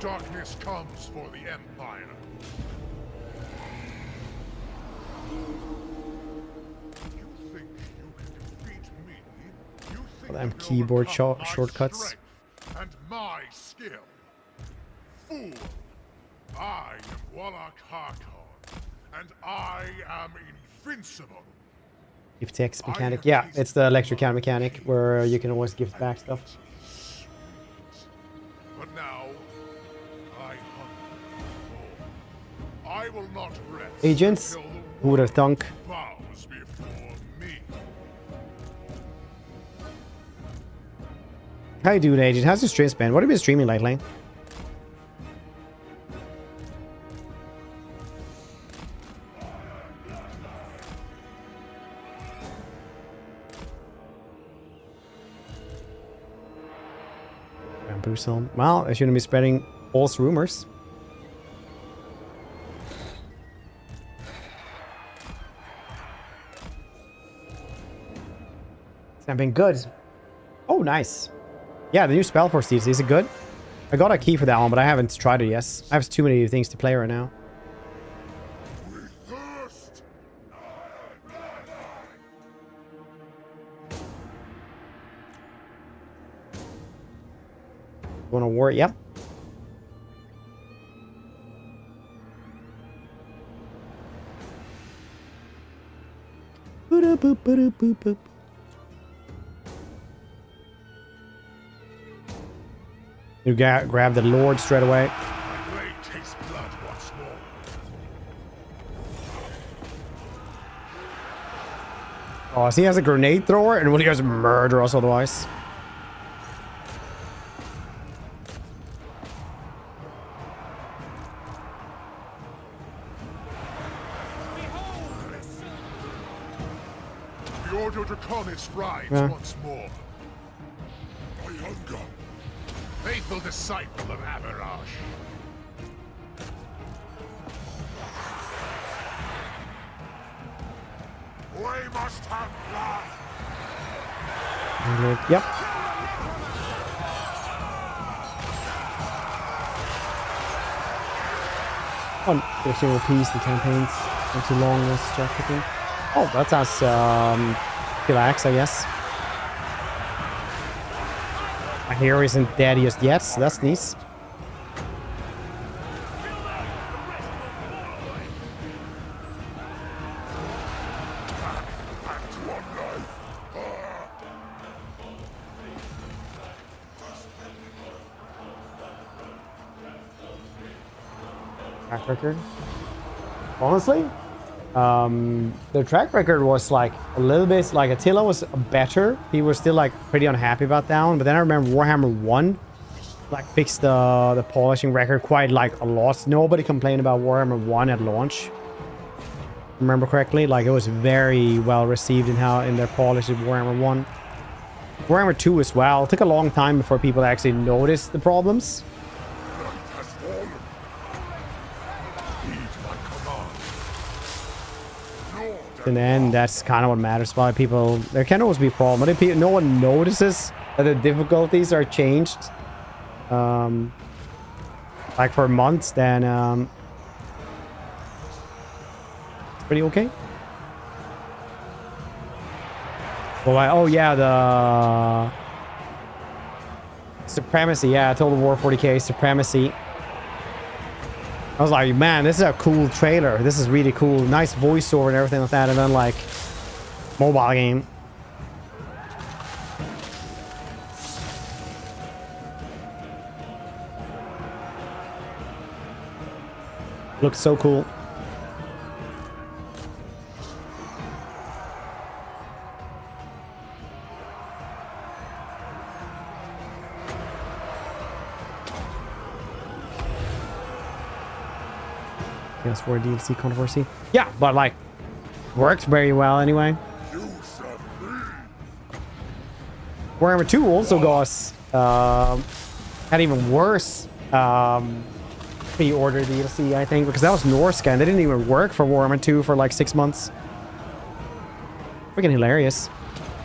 Darkness comes for the Empire. You think you can defeat me? You think Them you can keyboard overcome my shortcuts. strength and my skill? Fool! I am Warlock Harkon, and I am invincible. Gift text mechanic. Yeah, it's the electric can mechanic where you can always gift back stuff. But now, I hunger. I will not rest. Agents? until the Who would have thunk? bows before me. How you doing, Agent? How's your stream been? What have you been streaming lately? Well, I shouldn't be spreading false rumors. It's not been good. Oh, nice. Yeah, the new spell for Steeds. Is it good? I got a key for that one, but I haven't tried it yet. I have too many things to play right now. Thirst. Want to war? Yep. Boop. You grab the Lord straight away. My blade tastes blood once more. Oh, so he has a grenade thrower, and he has murder us otherwise. The Ordo Draconis rides Yeah. once more. I hunger. Faithful disciple of Aberrash. We must have blood. Yep. On additional piece, the campaigns not too long, let's start picking. Oh, that's us, relax, I guess. My hero isn't dead just yet, so that's nice. Track record. Honestly, the track record was like a little bit like Attila was better. People were still like pretty unhappy about that one. But then I remember Warhammer 1 like fixed the polishing record quite like a lot. Nobody complained about Warhammer 1 at launch. Remember correctly, like it was very well received in their polish of Warhammer 1. Warhammer 2 as well. It took a long time before people actually noticed the problems. Has fallen. Heed my command. Lord In the end, that's kind of what matters. Why people, there can always be a problem. But if no one notices that the difficulties are changed, like for months, then it's pretty okay. Well, oh yeah, the Supremacy. Yeah, Total War 40k Supremacy. I was like, man, this is a cool trailer. This is really cool. Nice voiceover and everything like that. And then like, mobile game. Looks so cool. Yes, for DLC controversy. Yeah, but like, works very well anyway. Warhammer 2 also got had even worse pre-order DLC, I think, because that was Norse and they didn't even work for Warhammer 2 for like 6 months. Freaking hilarious.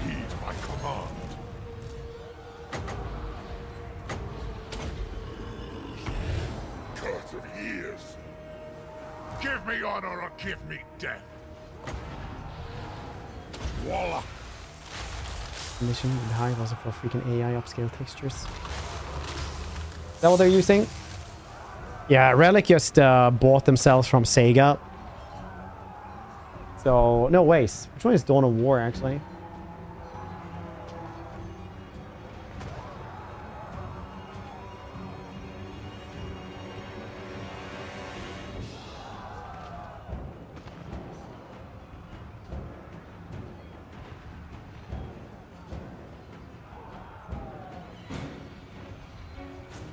heed my command. me honor or give me death. Voila. Mission in high was for freaking AI upscale textures. Is that what they're using? Yeah, Relic just bought themselves from Sega. So, no ways. Which one is Dawn of War, actually?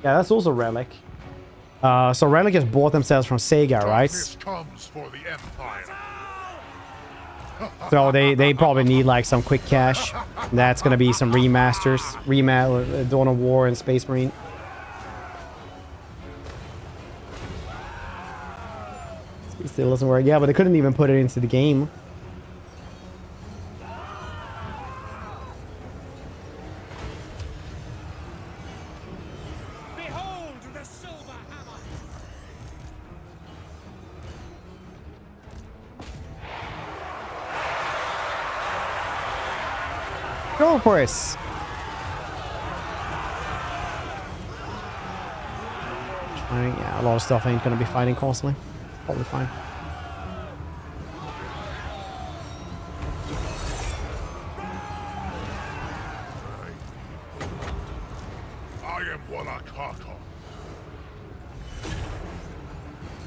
Yeah, that's also Relic. So Relic has bought themselves from Sega, right? Comes for the Empire. So they probably need like some quick cash. That's gonna be some remasters, Dawn of War and Space Marine. It still doesn't work. Yeah, but they couldn't even put it into the game. Go for it. Yeah, a lot of stuff ain't gonna be fighting constantly. Probably fine. I am Walakaka.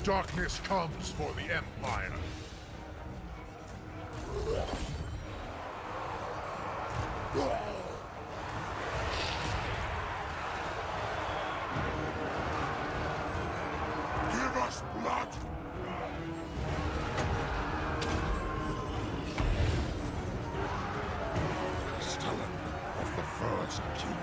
Darkness comes for the Empire. Give us blood! Stellan of the first king.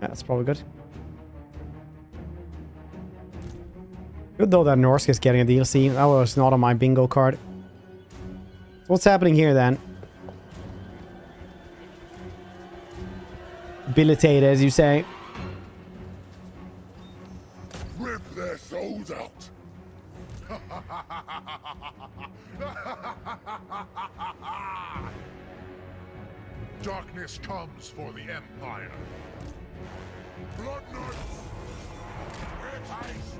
That's probably good. Good though that Norsk is getting a DLC. That was not on my bingo card. So what's happening here then? Debilitated, as you say. Rip their souls out. Darkness comes for the Empire. Blood Knights! Make haste!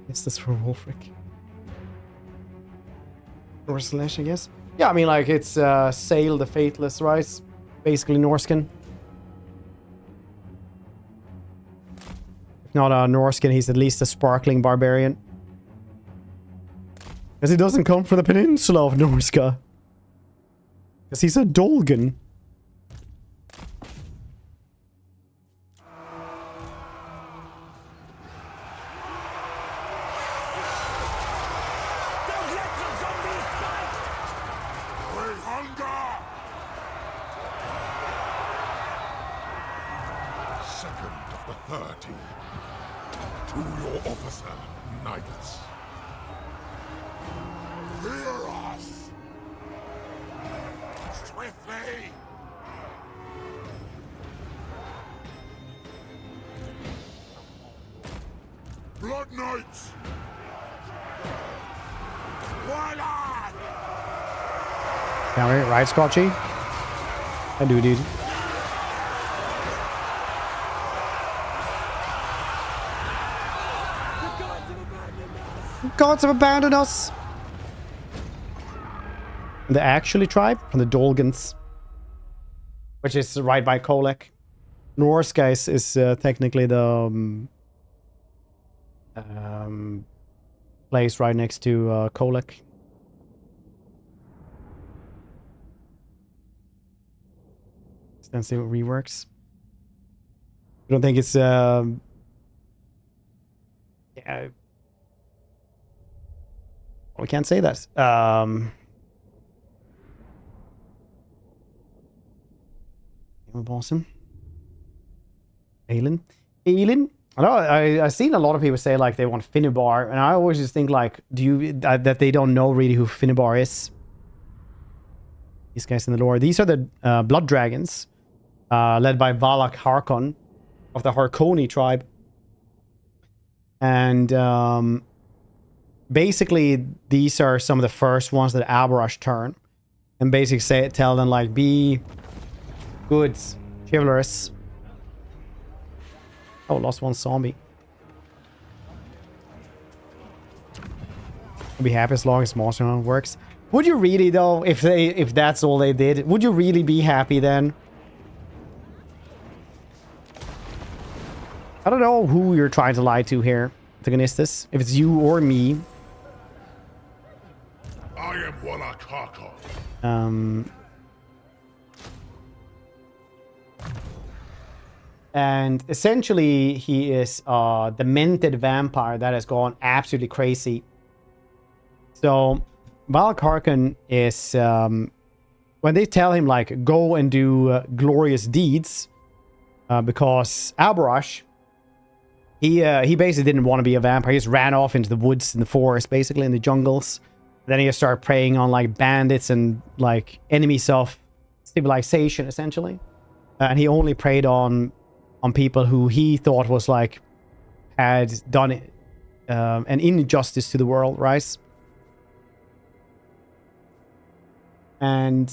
Is this for Wolfric? Or Slaanesh, I guess? Yeah, I mean, like, it's Sail the Faithless, right? Basically Norscan. If not a Norscan, he's at least a sparkling barbarian. Because he doesn't come from the peninsula of Norska. Because he's a Dolgan. Blood Knights! Can we ride Scotchy? I do, dude. Gods have abandoned us! The actually tribe from the Dolgans, which is right by Kolek. Norse, guys, is technically the place right next to Kolek. extensive reworks. I don't think it's yeah. We can't say that. Awesome. Aelin. I know I've seen a lot of people say like they want Finnebar, and I always just think like, that they don't know really who Finnebar is. These guys in the lore. These are the blood dragons, led by Valak Harkon of the Harkoni tribe, and basically these are some of the first ones that Abrash turn, and basically tell them like, be good, chivalrous. Oh, lost one zombie. I'll be happy as long as Monster Hunter works. Would you really though, if that's all they did? Would you really be happy then? I don't know who you're trying to lie to here, Antagonistus. If it's you or me. I am Wallach Harkon. And essentially, he is a demented vampire that has gone absolutely crazy. So, Valak Harkon is, when they tell him, like, go and do glorious deeds, because Abrash, he basically didn't want to be a vampire. He just ran off into the woods, in the forest, basically, in the jungles. Then he just started preying on, like, bandits and, like, enemies of civilization, essentially. And he only preyed on people who he thought was like had done an injustice to the world, right? And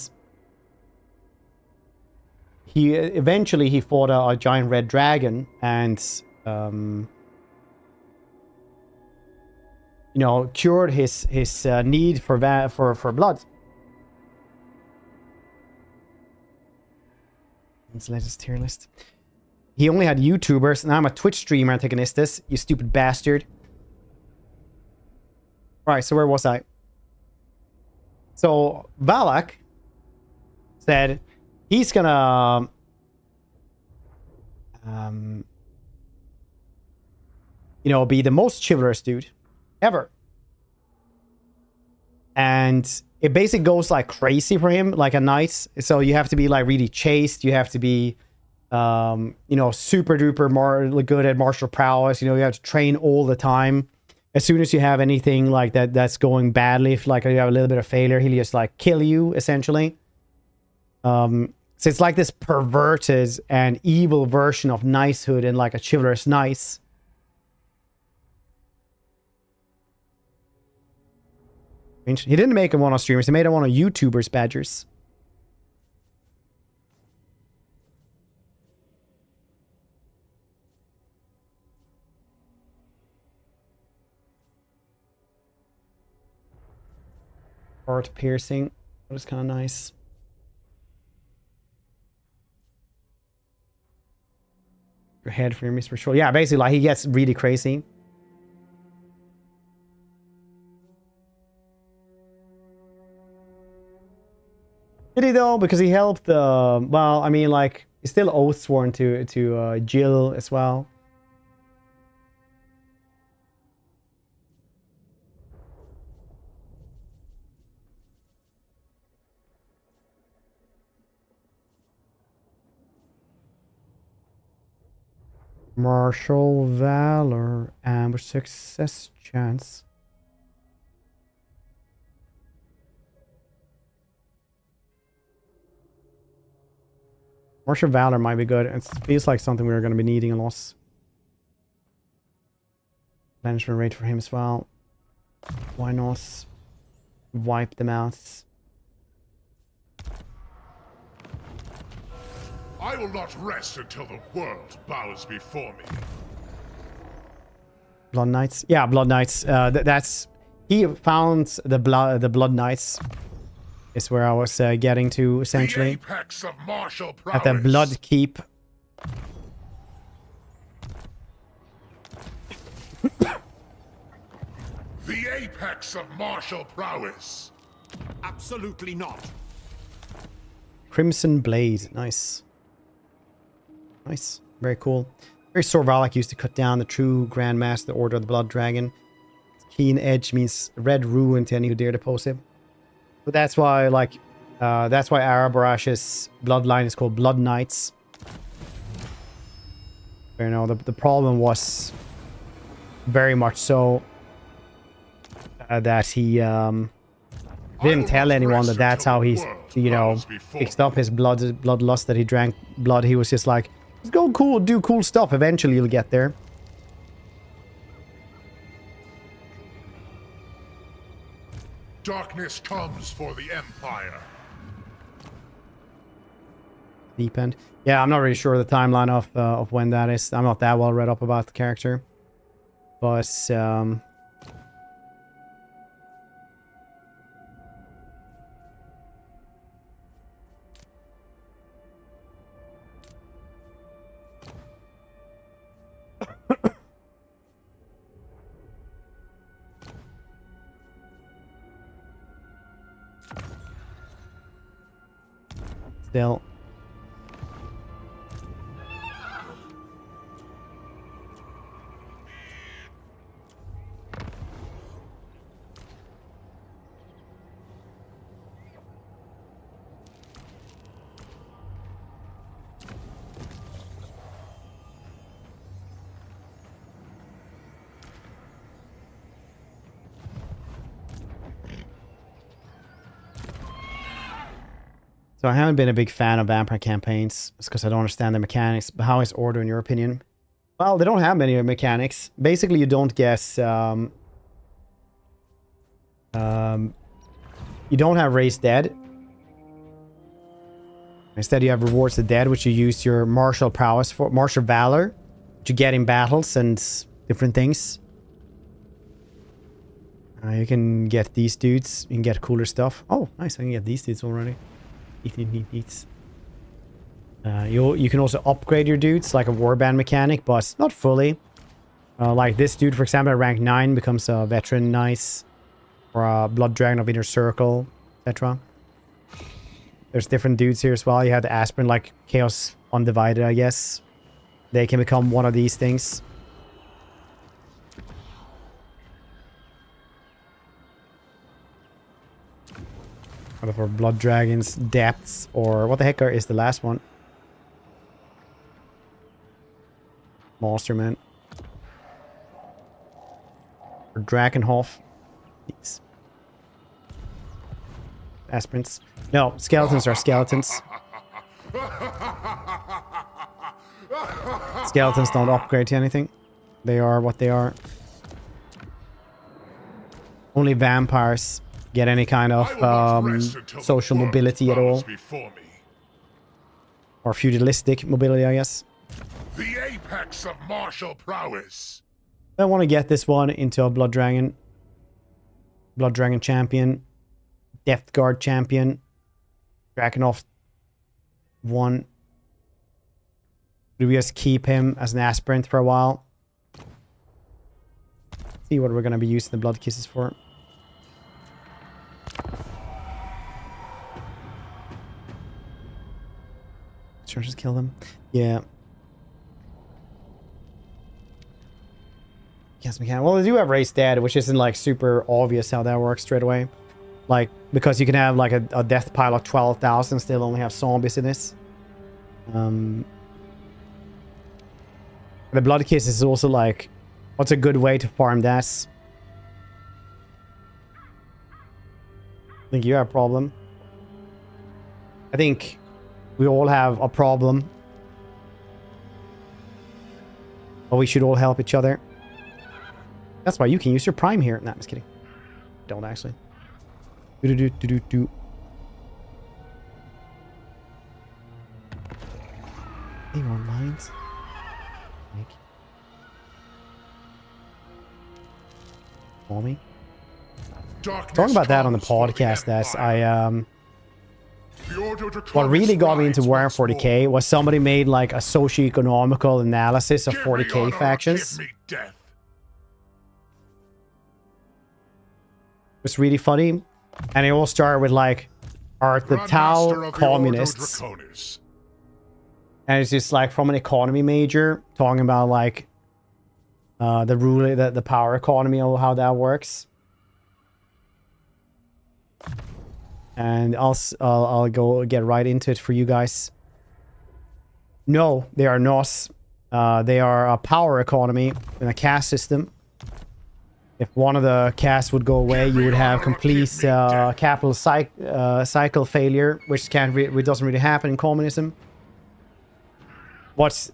he eventually fought a giant red dragon, and you know, cured his need for blood. Let's the latest tier list. He only had YouTubers, and I'm a Twitch streamer, Antagonistus, you stupid bastard. Alright, so where was I? So, Valak said he's gonna... you know, be the most chivalrous dude ever. And it basically goes like crazy for him, like a knight. So you have to be like really chaste, you have to be... you know, super duper good at martial prowess. You know, you have to train all the time. As soon as you have anything like that that's going badly, if like you have a little bit of failure, he'll just like kill you, essentially. So it's like this perverted and evil version of knighthood and like a chivalrous knight. He didn't make him one on streamers, he made him one on YouTubers, Badgers. Heart piercing. That was kind of nice. Your head for your misfortune. Yeah, basically, like he gets really crazy. Did he though? Because he helped. Well, I mean, like he's still oath sworn to Jill as well. Martial valor, ambush success chance. Martial valor might be good. It feels like something we're going to be needing a lot. Banishment rate for him as well. Why not wipe them out? I will not rest until the world bows before me. Blood Knights? Yeah, Blood Knights. That's... He found the Blood Knights. Is where I was getting to, essentially. The apex of martial prowess. At the Blood Keep. The apex of martial prowess. Absolutely not. Crimson Blade. Nice. Nice. Very cool. Very Sorvalak used to cut down the true Grandmaster, the Order of the Blood Dragon. Keen Edge means red ruin to any who dare to oppose him. But that's why, like, that's why Arabarash's bloodline is called Blood Knights. You know, the problem was very much so that he didn't tell anyone that that's how he's, you know, fixed up his bloodlust, that he drank blood. He was just like, let's go cool, do cool stuff. Eventually you'll get there. Darkness comes for the Empire. Deep end. Yeah, I'm not really sure the timeline of when that is. I'm not that well read up about the character. But, still. So I haven't been a big fan of vampire campaigns. It's because I don't understand the mechanics. But how is Order in your opinion? Well, they don't have many mechanics. Basically, you don't guess. You don't have Raise Dead. Instead, you have Rewards the Dead, which you use your martial prowess for. Martial valor, which you get in battles and different things. You can get these dudes. You can get cooler stuff. Oh, nice. I can get these dudes already. You can also upgrade your dudes like a warband mechanic, but not fully. Like this dude, for example, at rank 9 becomes a veteran, nice, or a blood dragon of inner circle, etc. There's different dudes here as well. You have the aspirant, like Chaos Undivided, I guess. They can become one of these things. For blood dragons, depths, or what the heck is the last one? Monster man. Or Drakenhof. These. Aspirants. No, skeletons are skeletons. Skeletons don't upgrade to anything. They are what they are. Only vampires get any kind of social mobility at all. Or feudalistic mobility, I guess. The apex of martial prowess. I want to get this one into a Blood Dragon. Blood Dragon champion. Death Guard champion. Drakenhof 1. Do we just keep him as an aspirant for a while? See what we're going to be using the Blood Kisses for. Sure, just kill them. Yeah. Yes, we can. Well, they do have Race Dead, which isn't like super obvious how that works straight away. Like, because you can have like a death pile of 12,000 and still only have zombies in this. The Blood Kiss is also like, what's a good way to farm that? I think you have a problem. I think we all have a problem. But we should all help each other. That's why you can use your prime here. Nah, I'm just kidding. Don't actually. Do. Any more lines? Call me. Talking about that on the podcast, that's what really got me into Warhammer 40k was somebody made like a socio-economical analysis of 40k factions. It was really funny, and it all started with like, are the Tau communists? And it's just like from an economy major talking about like the power economy or how that works. And I'll go get right into it for you guys. No, they are not. They are a power economy in a caste system. If one of the castes would go away, you would have complete capital cycle failure, which doesn't really happen in communism. What's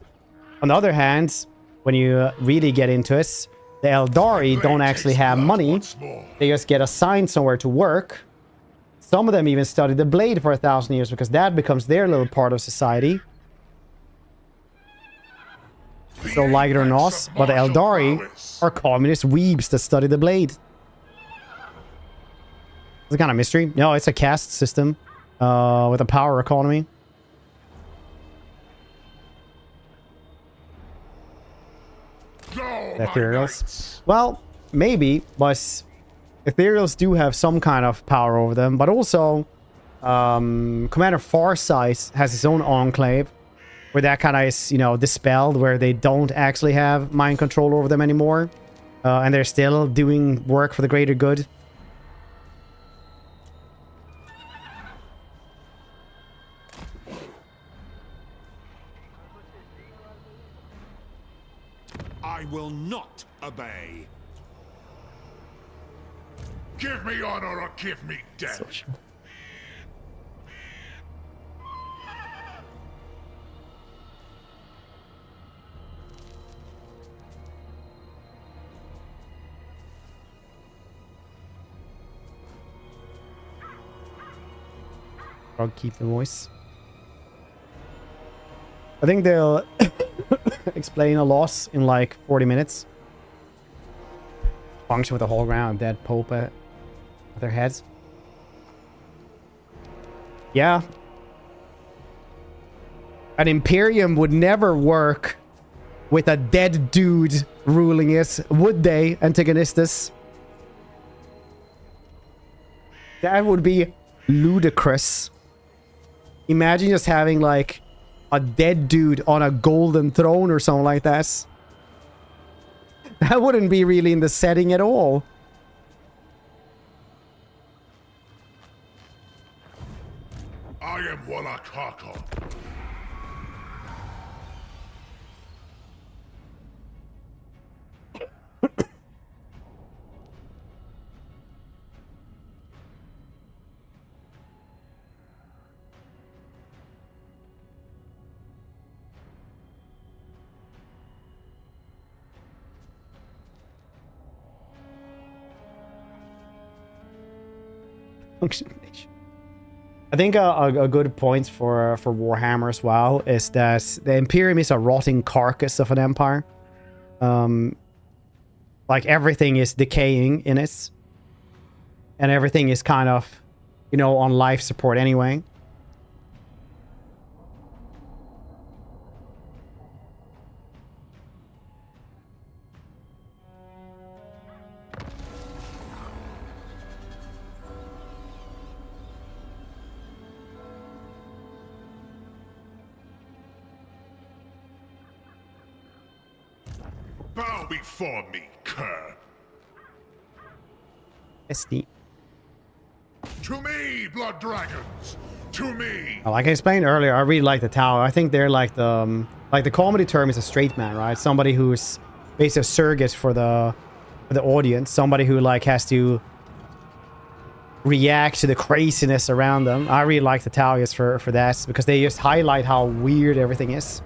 on the other hand, when you really get into it, the Eldari don't actually have money. They just get assigned somewhere to work. Some of them even study the blade for 1,000 years because that becomes their little part of society. So like it or not, but the Eldari are communist weebs that study the blade. It's a kind of mystery. No, it's a caste system with a power economy. Ethereals. Well, maybe, but Ethereals do have some kind of power over them. But also, Commander Farsight has his own enclave, where that kind of is, you know, dispelled, where they don't actually have mind control over them anymore. And they're still doing work for the greater good. I will not obey. Give me honor or give me death. Social. I'll keep the voice. I think they'll explain a loss in like 40 minutes. Function with a whole round dead Pope at their heads. Yeah. An Imperium would never work with a dead dude ruling it, would they, Antagonistus? That would be ludicrous. Imagine just having like a dead dude on a golden throne or something like that. That wouldn't be really in the setting at all. I am Walakaka. I think a good point for Warhammer as well is that the Imperium is a rotting carcass of an empire. Like everything is decaying in it, and everything is kind of, you know, on life support anyway. Bow before me, cur. SD. To me, blood dragons. To me. Like I explained earlier, I really like the Tower. I think they're like the comedy term is a straight man, right? Somebody who's basically a surrogate for the audience. Somebody who like has to react to the craziness around them. I really like the Talias for that because they just highlight how weird everything is.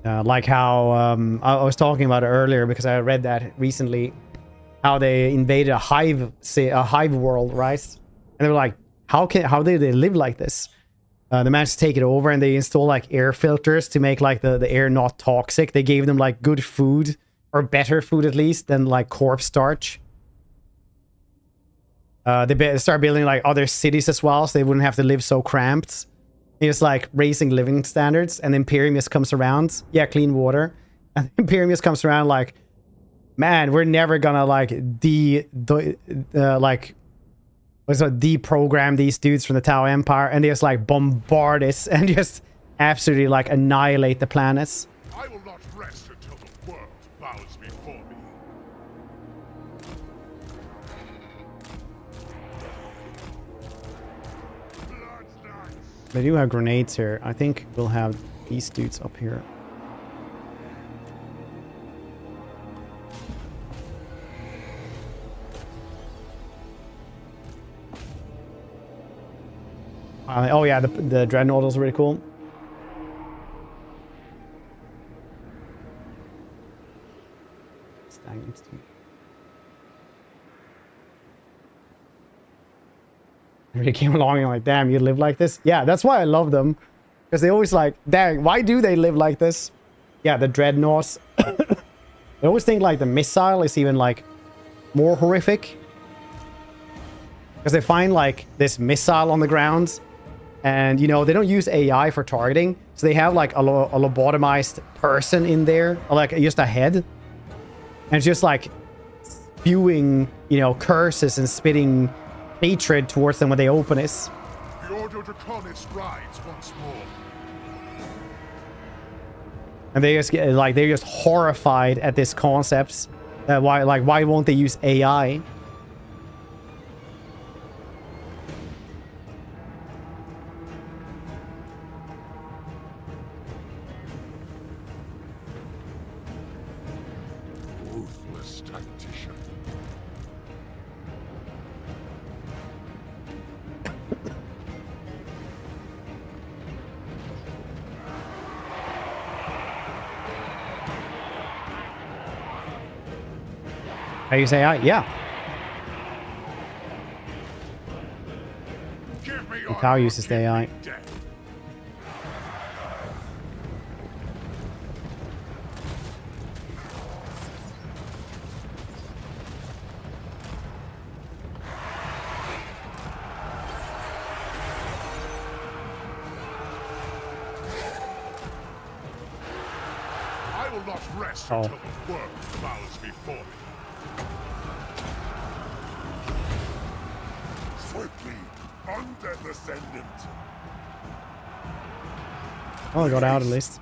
Like how I was talking about it earlier because I read that recently, how they invaded a hive world, right? And they were like, how did they live like this? They managed to take it over and they install like air filters to make like the air not toxic. They gave them like good food, or better food at least, than like corpse starch. They start building like other cities as well, so they wouldn't have to live so cramped. It's like raising living standards, and Imperium just comes around. Yeah, clean water. And Imperium just comes around like, man, we're never gonna like was deprogram these dudes from the Tau Empire, and they just like bombard us and just absolutely like annihilate the planets. I will not rest until the world bows before me. They do have grenades here. I think we'll have these dudes up here. Oh yeah, the dreadnought is really cool. They came along and like, damn, you live like this? Yeah, that's why I love them. Because they always like, dang, why do they live like this? Yeah, the dreadnoughts. I always think like the missile is even like more horrific. Because they find like this missile on the ground. And, you know, they don't use AI for targeting. So they have like a lobotomized person in there. Or like just a head. And it's just like spewing, you know, curses and spitting hatred towards them when they open it. The Ordo Draconis rides once more. And they just get like, they're just horrified at this concept. Why won't they use AI? Ruthless tactician. How you say AI? Yeah. Give me The Tau uses the AI. death. I will not rest until the world bows before me. Swiftly, Undeath Ascendant. Oh, I got out at least.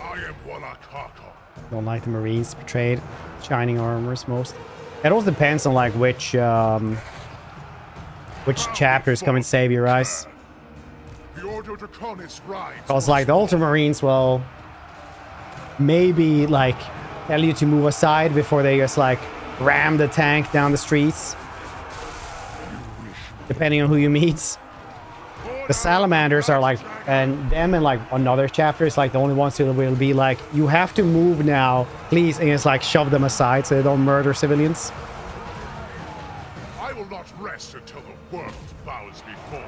I am Wallachaka. Don't like the Marines portrayed. Shining armors most. It also depends on like which chapters come and save your eyes. The Ordo Draconis rides. Because like the Ultramarines will maybe like tell you to move aside before they just like ram the tank down the streets. Depending on who you meet. The Salamanders are like, and them in like another chapter is like the only ones who will be like, you have to move now, please, and it's like shove them aside so they don't murder civilians. I will not rest until the world bows before me.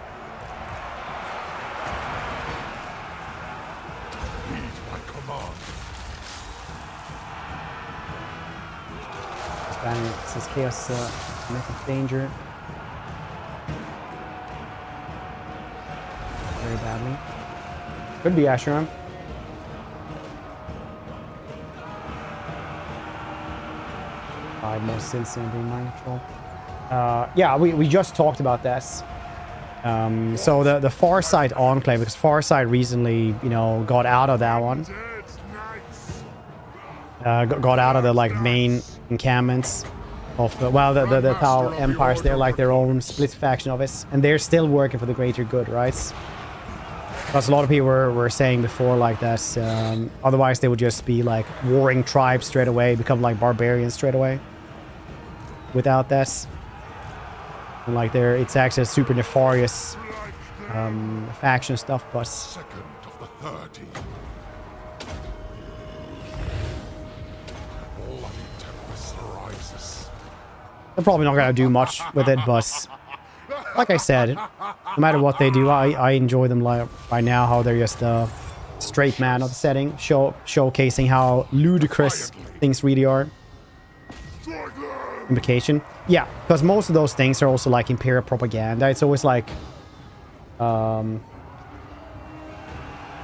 Heed my command. It says chaos method danger. Very badly. Could be Asheram. More since in being mind control. Yeah, we just talked about this. So the Farsight Enclave, because Farsight recently, you know, got out of that one. Got out of the like main encampments of the, well, the Tau Empires. They're like their own split faction of it, and they're still working for the greater good, right? Because a lot of people were saying before like that, otherwise they would just be like warring tribes straight away, become like barbarians straight away. Without this, and like it's actually a super nefarious faction stuff, but Second of the 30. Bloody tempest arises. they're probably not gonna do much with it. But like I said, no matter what they do, I enjoy them like right now, how they're just a straight man of the setting, showcasing how ludicrous things really are. Implication. Yeah, because most of those things are also like Imperial propaganda. It's always like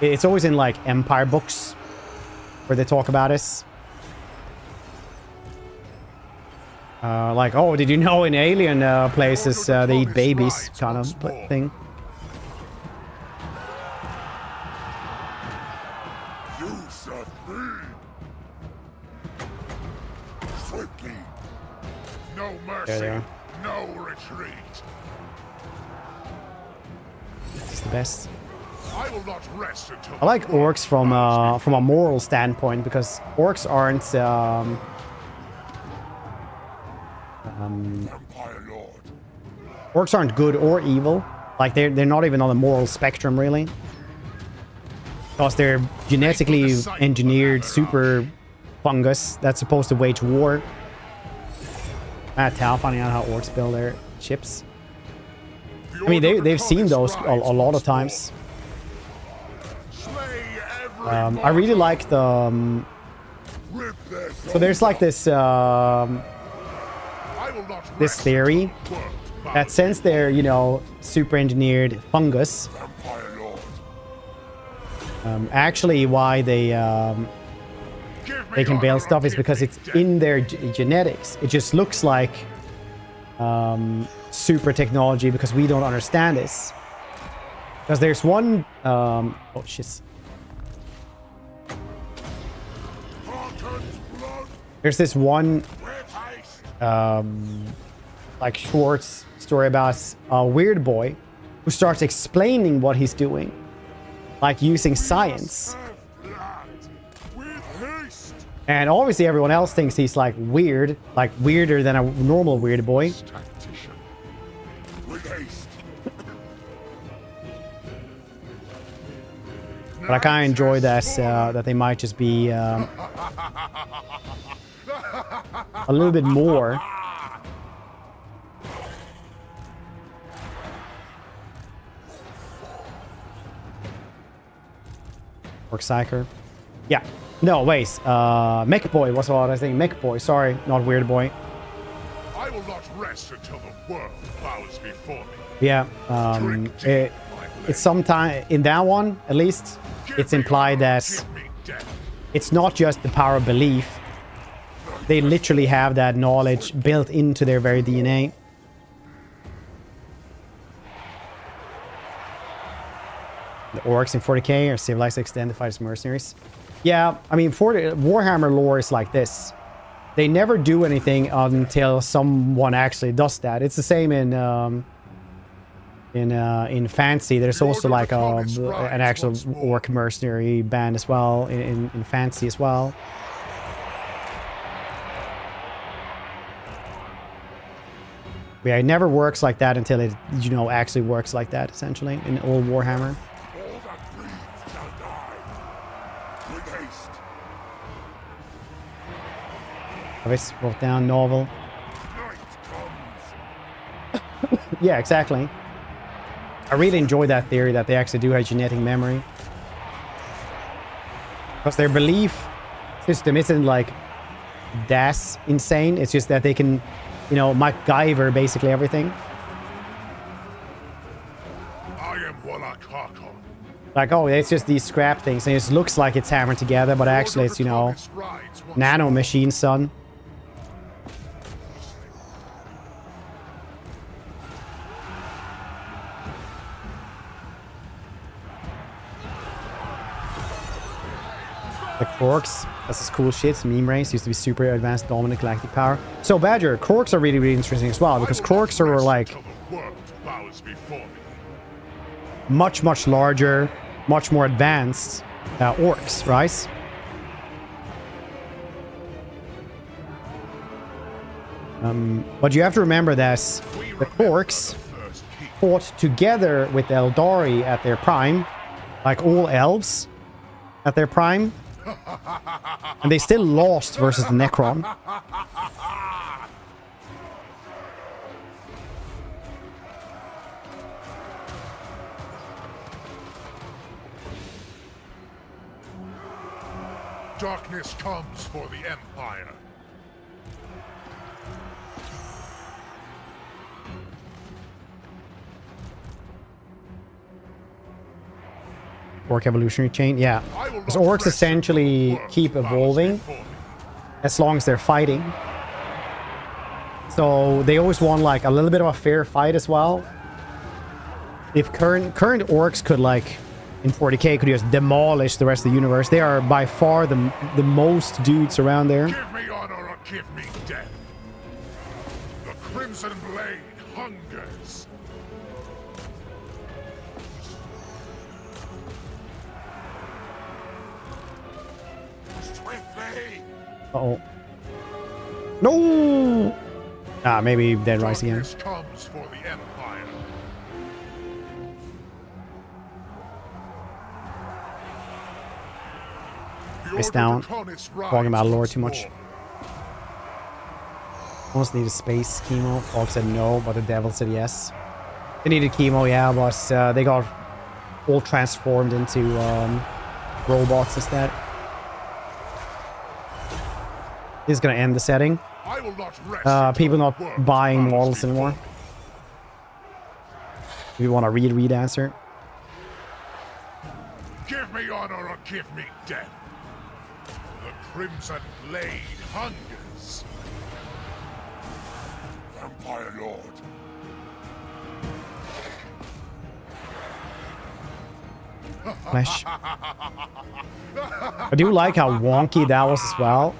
it's always in like Empire books where they talk about us. Like, oh, did you know in alien places they eat babies kind of thing. You serve me. Swiftly. No There mercy. they are. No retreat. It's the best. I will not rest until I like orcs from a moral standpoint because orcs aren't Empire Lord. orcs aren't good or evil. Like they're not even on the moral spectrum really. Because they're genetically engineered super fungus that's supposed to wage war. Tao finding out how orcs build their ships. I mean they've seen those a lot of times. Slay every I really like the rip their so there's like this I will not this rest theory until the world that since they're, you know, super engineered fungus, Empire Lord. actually why they Give me they can honor build or stuff is give because me it's death. in their genetics. It just looks like super technology because we don't understand this. Because there's one oh shit. Hearken's blood There's this one with haste. like short story about a weird boy who starts explaining what he's doing, like using science. Serve blood with haste. And obviously everyone else thinks he's like weird, like weirder than a normal weird boy. Tactician with haste. But I kind of enjoy that that they might just be a little bit more. Orc Psyker. Yeah. No, wait. Mech Boy was what I was thinking. Mech Boy. Sorry, not Weird Boy. I will not rest until the world bows before me. Yeah. It's sometime in that one, at least, it's implied that Give me death. it's not just the power of belief. They literally have that knowledge built into their very DNA. The orcs in 40k are civilized extended fighters mercenaries. Yeah, I mean, Warhammer lore is like this. They never do anything until someone actually does that. It's the same in fantasy. There's also like an actual orc mercenary band as well in fantasy as well. But yeah, it never works like that until it, you know, actually works like that, essentially, in old Warhammer. All that breathe shall die. With haste. I just wrote down novel. Night comes. Yeah, exactly. I really enjoy that theory that they actually do have genetic memory. Because their belief system isn't like that's insane. It's just that they can, you know, MacGyver basically everything. I am Wallach Harkon. Like, oh, it's just these scrap things. And it just looks like it's hammered together, but actually it's, you know, nano machine, son. The Korks, that's this cool shit. Meme race used to be super advanced, dominant galactic power. So Badger, Korks are really, really interesting as well because Korks are like much, much larger, much more advanced orcs, right? But you have to remember that the Korks fought together with the Eldari at their prime, like all elves at their prime. And they still lost versus the Necron. Darkness comes for the Empire. Orc evolutionary chain, yeah. Because orcs essentially keep evolving as long as they're fighting. So they always want like a little bit of a fair fight as well. If current orcs could like in 40k could just demolish the rest of the universe, they are by far the most dudes around there. Give me honor or give me death. The crimson blade hungers. Swiftly. Uh-oh. No! Ah, maybe Dead Rise again. Darkness comes for the Empire. The Face Order down. Draconis Talking about rides lore once too much. more. Almost needed space chemo. Fog said no, but the devil said yes. They needed chemo, yeah, but they got all transformed into robots instead. This is gonna end the setting. I will not rest People until the not world buying bows models before anymore. me. If you want to read answer. Give me honor or give me death. The crimson blade hungers. Vampire Lord. Flesh. I do like how wonky that was as well.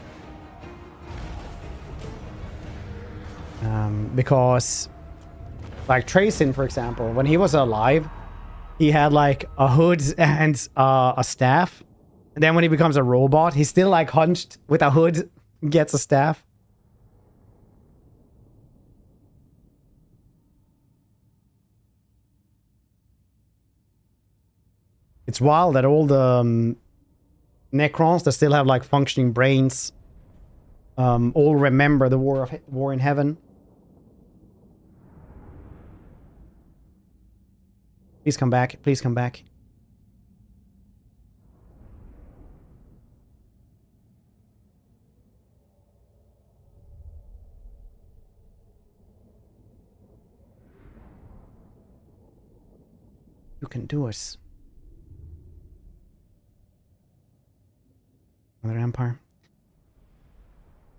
Because like Tracin, for example, when he was alive, he had like a hood and a staff. And then when he becomes a robot, he's still like hunched with a hood, gets a staff. It's wild that all the Necrons that still have like functioning brains all remember the war in heaven. Please come back. Please come back. You can do it. Another empire.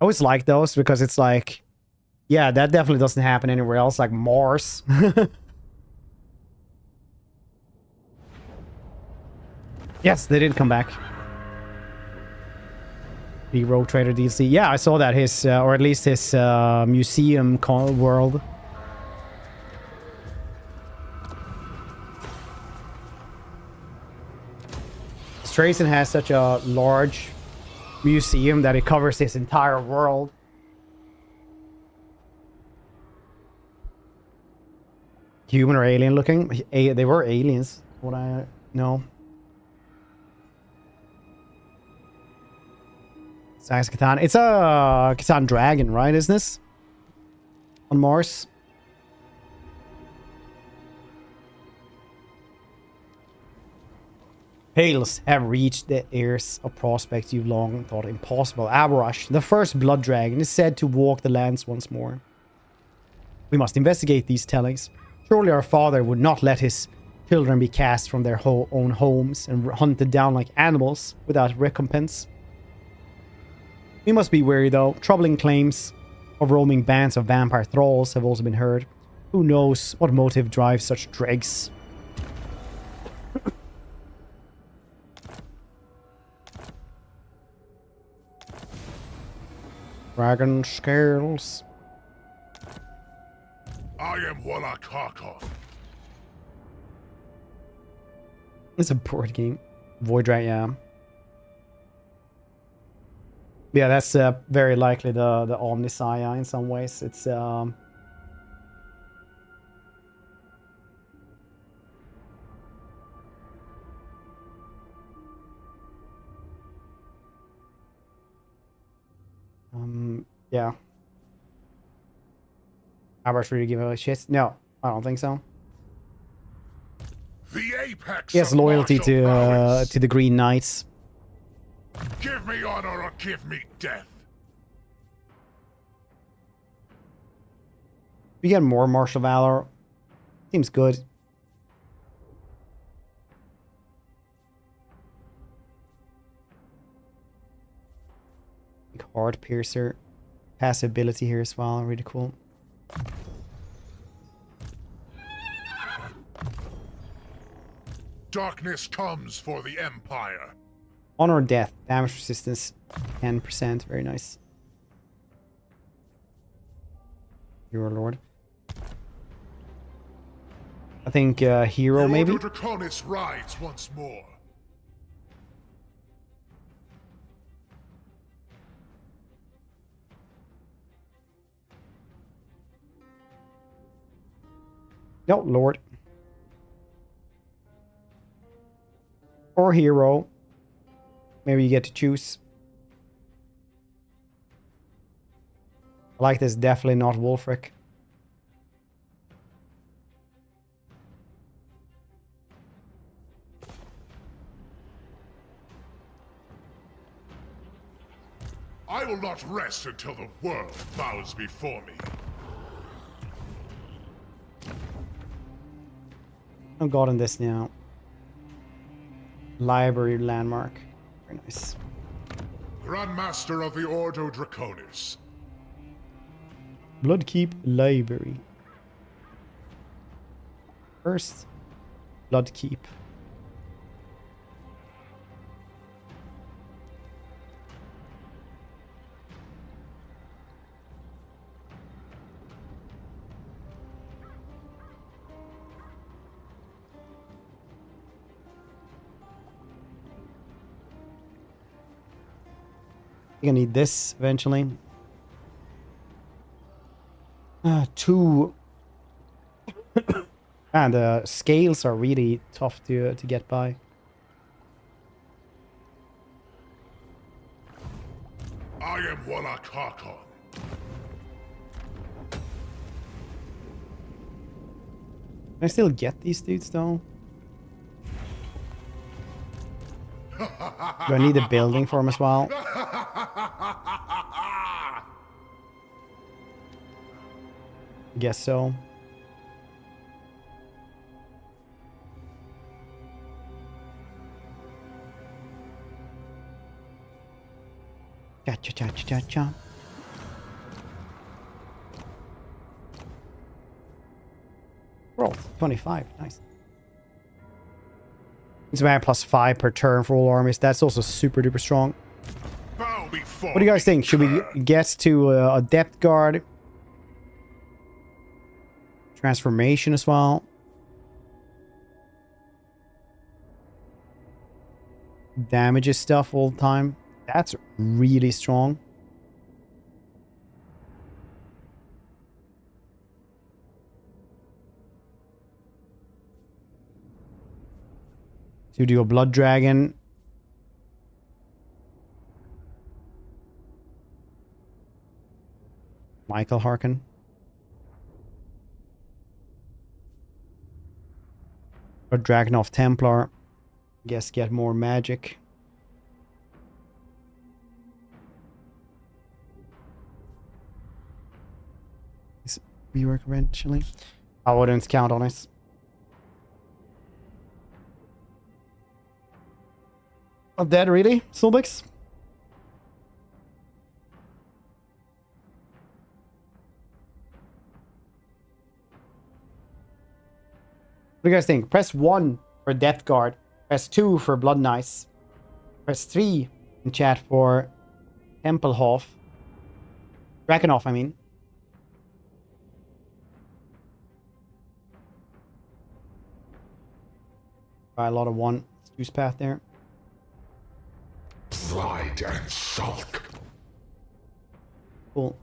I always like those because it's like, yeah, that definitely doesn't happen anywhere else, like Mars. Yes, they did come back. The Rogue Trader DLC. Yeah, I saw that. His, or at least his museum world. Tracin has such a large museum that it covers his entire world. Human or alien looking? They were aliens. What I know. Size Catan. It's a Catan dragon, right? Isn't this? On Mars. Hails have reached the ears of prospects you've long thought impossible. Abrash, the first blood dragon, is said to walk the lands once more. We must investigate these tellings. Surely our father would not let his children be cast from their own homes and hunted down like animals without recompense. We must be wary though. Troubling claims of roaming bands of vampire thralls have also been heard. Who knows what motive drives such dregs? Dragon scales. I am Wallakaka. It's a board game. Void Dragon, yeah. Yeah, that's very likely the Omnissiah in some ways. It's yeah. Abrash really give a shit? No, I don't think so. The apex. He has of loyalty martial prowess. to the Green Knights. Give me honor or give me death. We get more martial valor. Seems good. Heart piercer. passive ability here as well. Really cool. Darkness comes for the Empire. Honor or death. Damage resistance 10%. Very nice. Hero Lord. I think hero maybe. The Draconis rides once more. No, Lord. Or hero. Maybe you get to choose. I like this. Definitely not Wolfric. I will not rest until the world bows before me. I'm god in this now. Library landmark. Very nice. Grandmaster of the Ordo Draconis. Bloodkeep Library. First, Bloodkeep. You're gonna need this eventually. Two. And the scales are really tough to get by. I am Wallach Harkon. Can I still get these dudes though? Do I need a building for them as well? Guess so. Cha-cha-cha-cha-cha. Roll 25. Nice. It's about +5 per turn for all armies. That's also super duper strong. What do you guys think? Should we get to a depth guard? Transformation as well. Damages stuff all the time. That's really strong. So do a blood dragon. Michael Harkin. A dragon of Templar. Guess get more magic. Rework eventually. I wouldn't count on it. Not dead really, Solbix? What do you guys think? Press 1 for Depth Guard. Press 2 for Blood Knights. Press 3 in chat for Templehof. Drakenhof, I mean. Try a lot of 1. Use path there. Slide and sulk. Cool.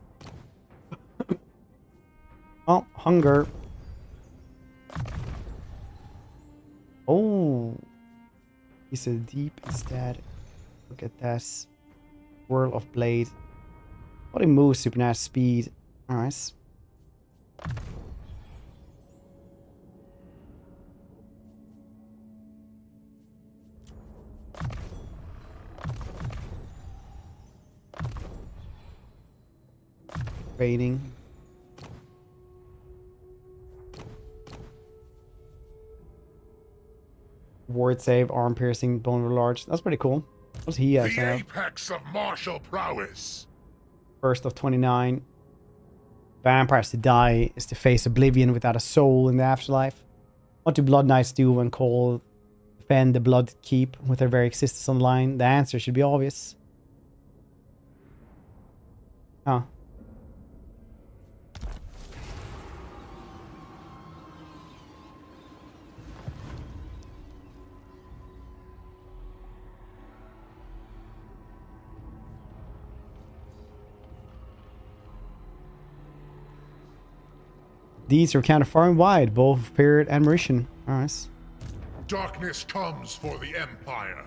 Oh, hunger. Oh. He's a deep instead. Look at this. Whirl of Blade. Body moves, supernatural speed. Nice. Raiding. Ward save, arm piercing, bone large. That's pretty cool. What's he The actually have? apex of martial prowess. First of 29. Vampires to die is to face oblivion without a soul in the afterlife. What do Blood Knights do when called defend the Blood Keep with their very existence on the line? The answer should be obvious. Huh. These are kind of far and wide, both period and Mauritian. Alright. Darkness comes for the Empire.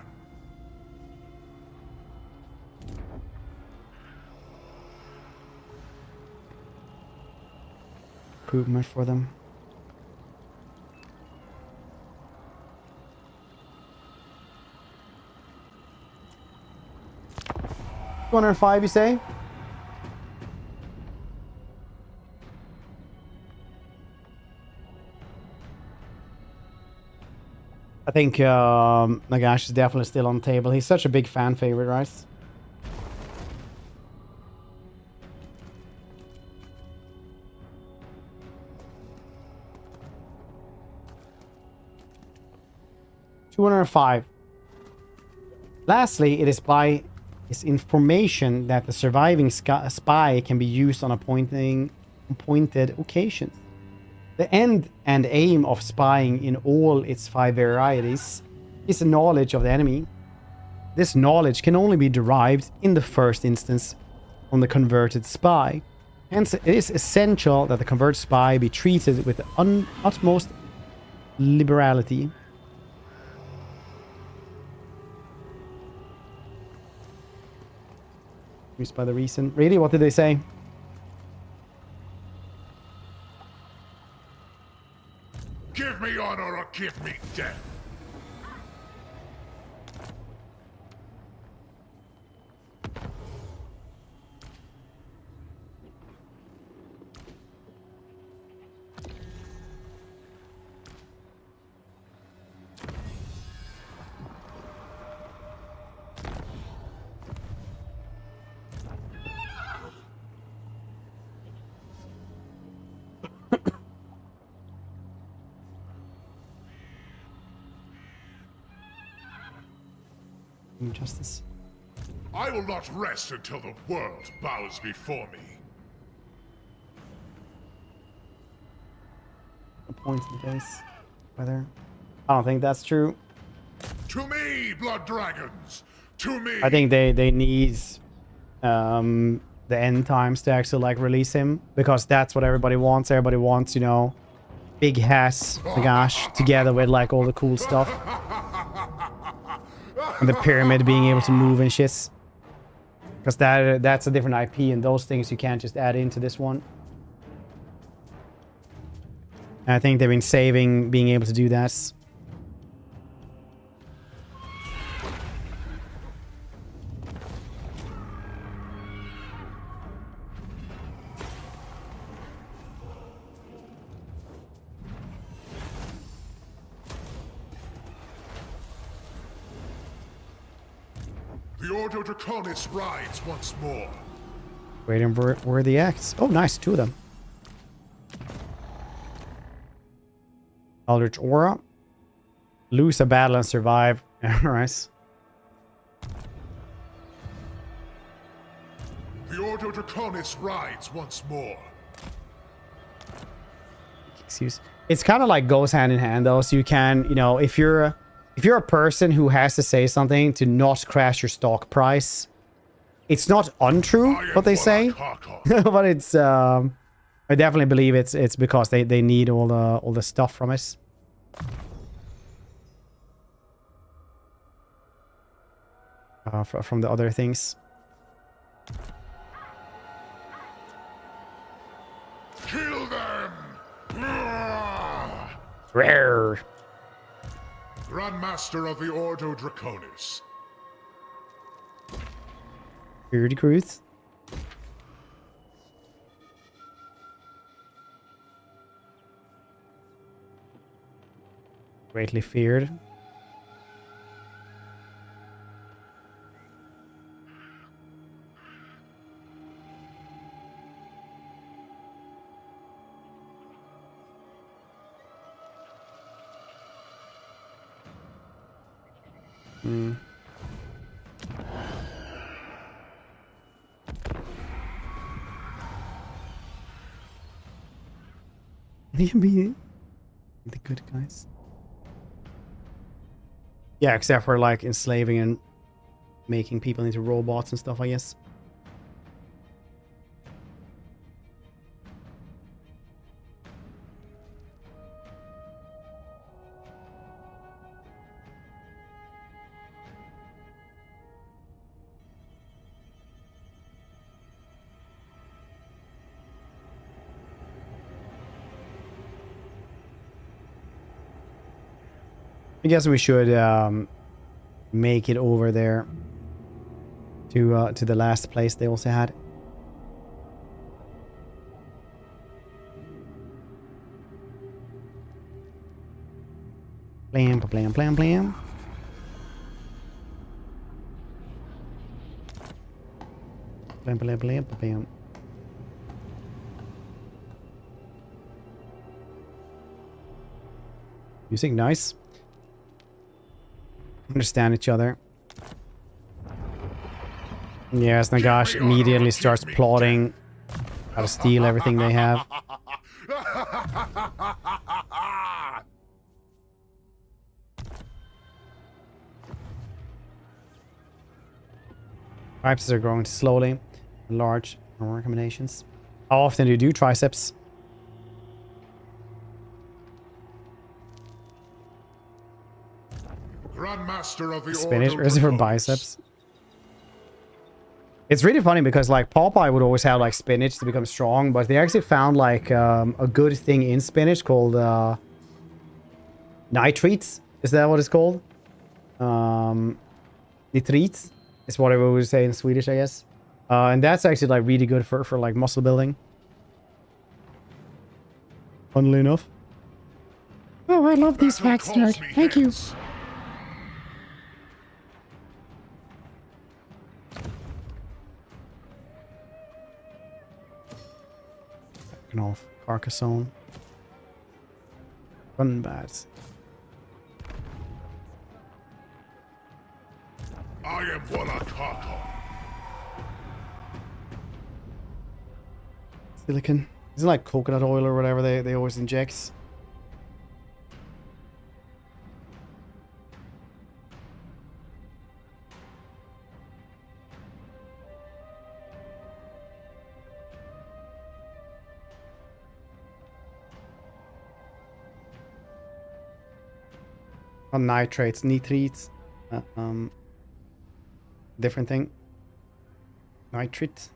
Improvement for them. 205, you say? I think Nagash is definitely still on the table. He's such a big fan favorite, right? $205. Lastly, it is by his information that the surviving spy can be used on appointed occasions. The end and aim of spying in all its 5 varieties is the knowledge of the enemy. This knowledge can only be derived in the first instance from the converted spy. Hence, it is essential that the converted spy be treated with the utmost liberality. Used by the reason. Really? What did they say? Give me honor or give me death. Justice. I will not rest until the world bows before me. A point in the base. Whether I don't think that's true. To me, blood dragons. To me. I think they need the end times to actually like release him, because that's what everybody wants. Everybody wants, you know, big Hess, Nagash, together with like all the cool stuff. And the pyramid being able to move and shit. Because that's a different IP, and those things you can't just add into this one. And I think they've been saving being able to do that. The Ordo Draconis rides once more. Waiting for where the acts. Oh, nice. 2 of them. Eldritch Aura. Lose a battle and survive. Nice. The Ordo Draconis rides once more. Excuse. It's kind of like goes hand in hand though. So you can, you know, if you're a person who has to say something to not crash your stock price, it's not untrue what they say, but it's I definitely believe it's because they need all the stuff from us. From the other things. Kill them! Rare. Grandmaster of the Ordo Draconis. Purity Cruise. Greatly feared. You be the good guys. Yeah, except for like enslaving and making people into robots and stuff, I guess. I guess we should make it over there to the last place they also had. Blam, blam, blam, blam. Blam, blam, blam, blam. Music, nice. Understand each other. Yes, Nagash immediately starts plotting how to steal everything they have. Triceps are growing slowly. Large recommendations. How often do you do triceps? Grandmaster of the Spinach Order or is it for biceps? It's really funny because like Popeye would always have like spinach to become strong, but they actually found like a good thing in spinach called nitrates. Is that what it's called? Nitrates is what I would say in Swedish, I guess. And that's actually like really good for like muscle building. Funnily enough. Oh, I love these facts, nerd. Thank you. Off Carcassonne. Run bats. I am Wallakata. Silicon. Is it like coconut oil or whatever they always inject? Not nitrates, nitrates. Different thing. Nitrate.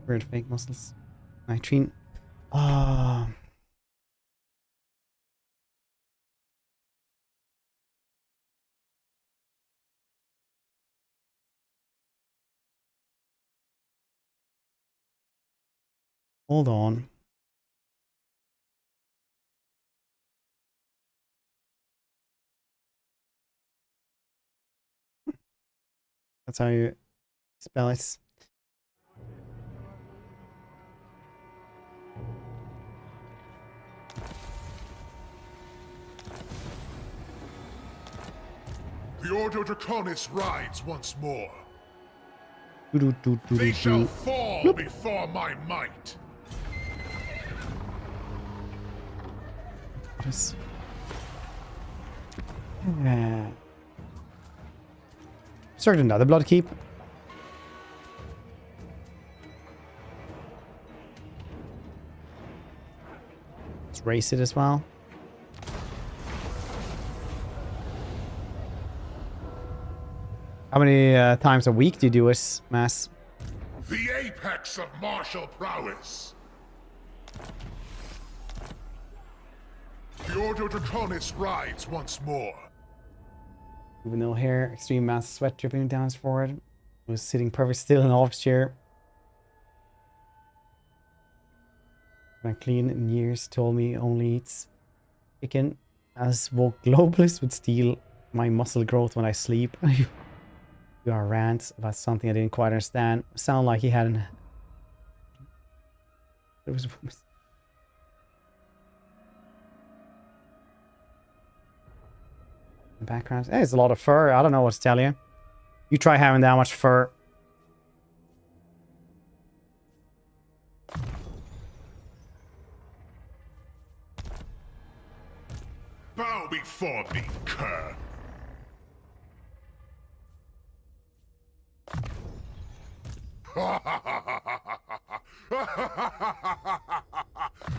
Weird fake muscles. Nitrine. Ah. Hold on. That's how you spell it. The Order Draconis rides once more. Do. They shall fall before my might. What is... Start another blood keep. Let's race it as well. How many times a week do you do this, Mass? The apex of martial prowess. The Order Draconis rides once more. With no hair, extreme amounts of sweat dripping down his forehead. Was sitting perfect still in the office chair. When clean in years, told me only eats chicken. As woke globalist would steal my muscle growth when I sleep. You are rants about something I didn't quite understand. Sound like he had an... It was... backgrounds. Hey, it's a lot of fur. I don't know what to tell you. You try having that much fur. Bow before me, cur.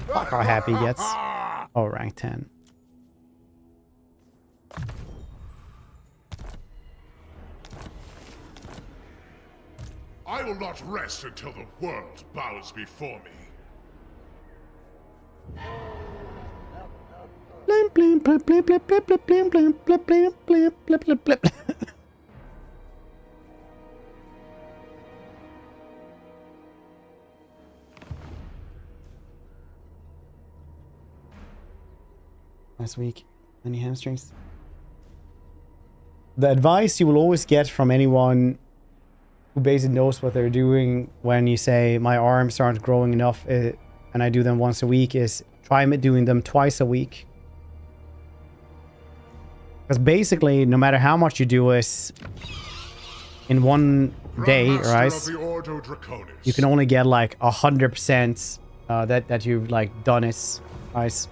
Fuck how happy he gets. Oh, rank 10. I will not rest until the world bows before me. Blim, blim, blim, blim, blim, blim, blim, blim, blim, blim, blim, blim, blim, blim, blim. Last week, any hamstrings? The advice you will always get from anyone who basically knows what they're doing when you say my arms aren't growing enough and I do them once a week is try doing them twice a week. Because basically, no matter how much you do is in one day, right? You can only get like 100% that you've like done it, right?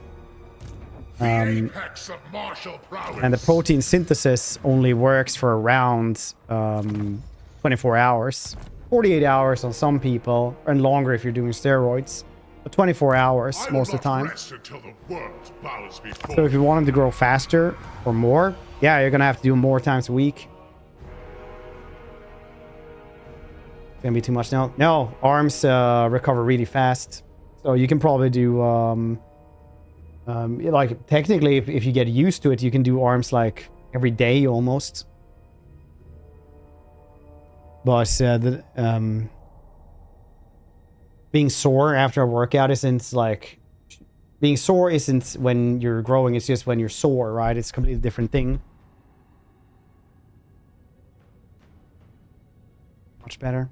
And the protein synthesis only works for around 24 hours. 48 hours on some people, and longer if you're doing steroids. But 24 hours most of the time. So if you want them to grow faster or more, yeah, you're gonna have to do more times a week. It's gonna be too much now. No, arms recover really fast. So you can probably do like technically if you get used to it, you can do arms like every day almost. But being sore after a workout isn't like being sore isn't when you're growing, it's just when you're sore, right? It's a completely different thing. Much better.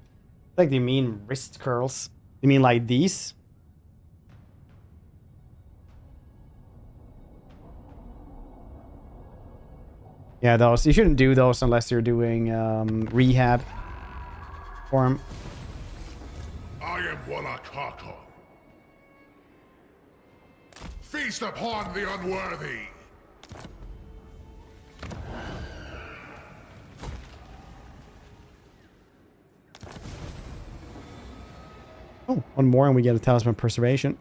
Like, do you mean wrist curls? You mean like these? Yeah, those. You shouldn't do those unless you're doing rehab for them. I am Wallachakon. Feast upon the unworthy. Oh, one more and we get a talisman of preservation.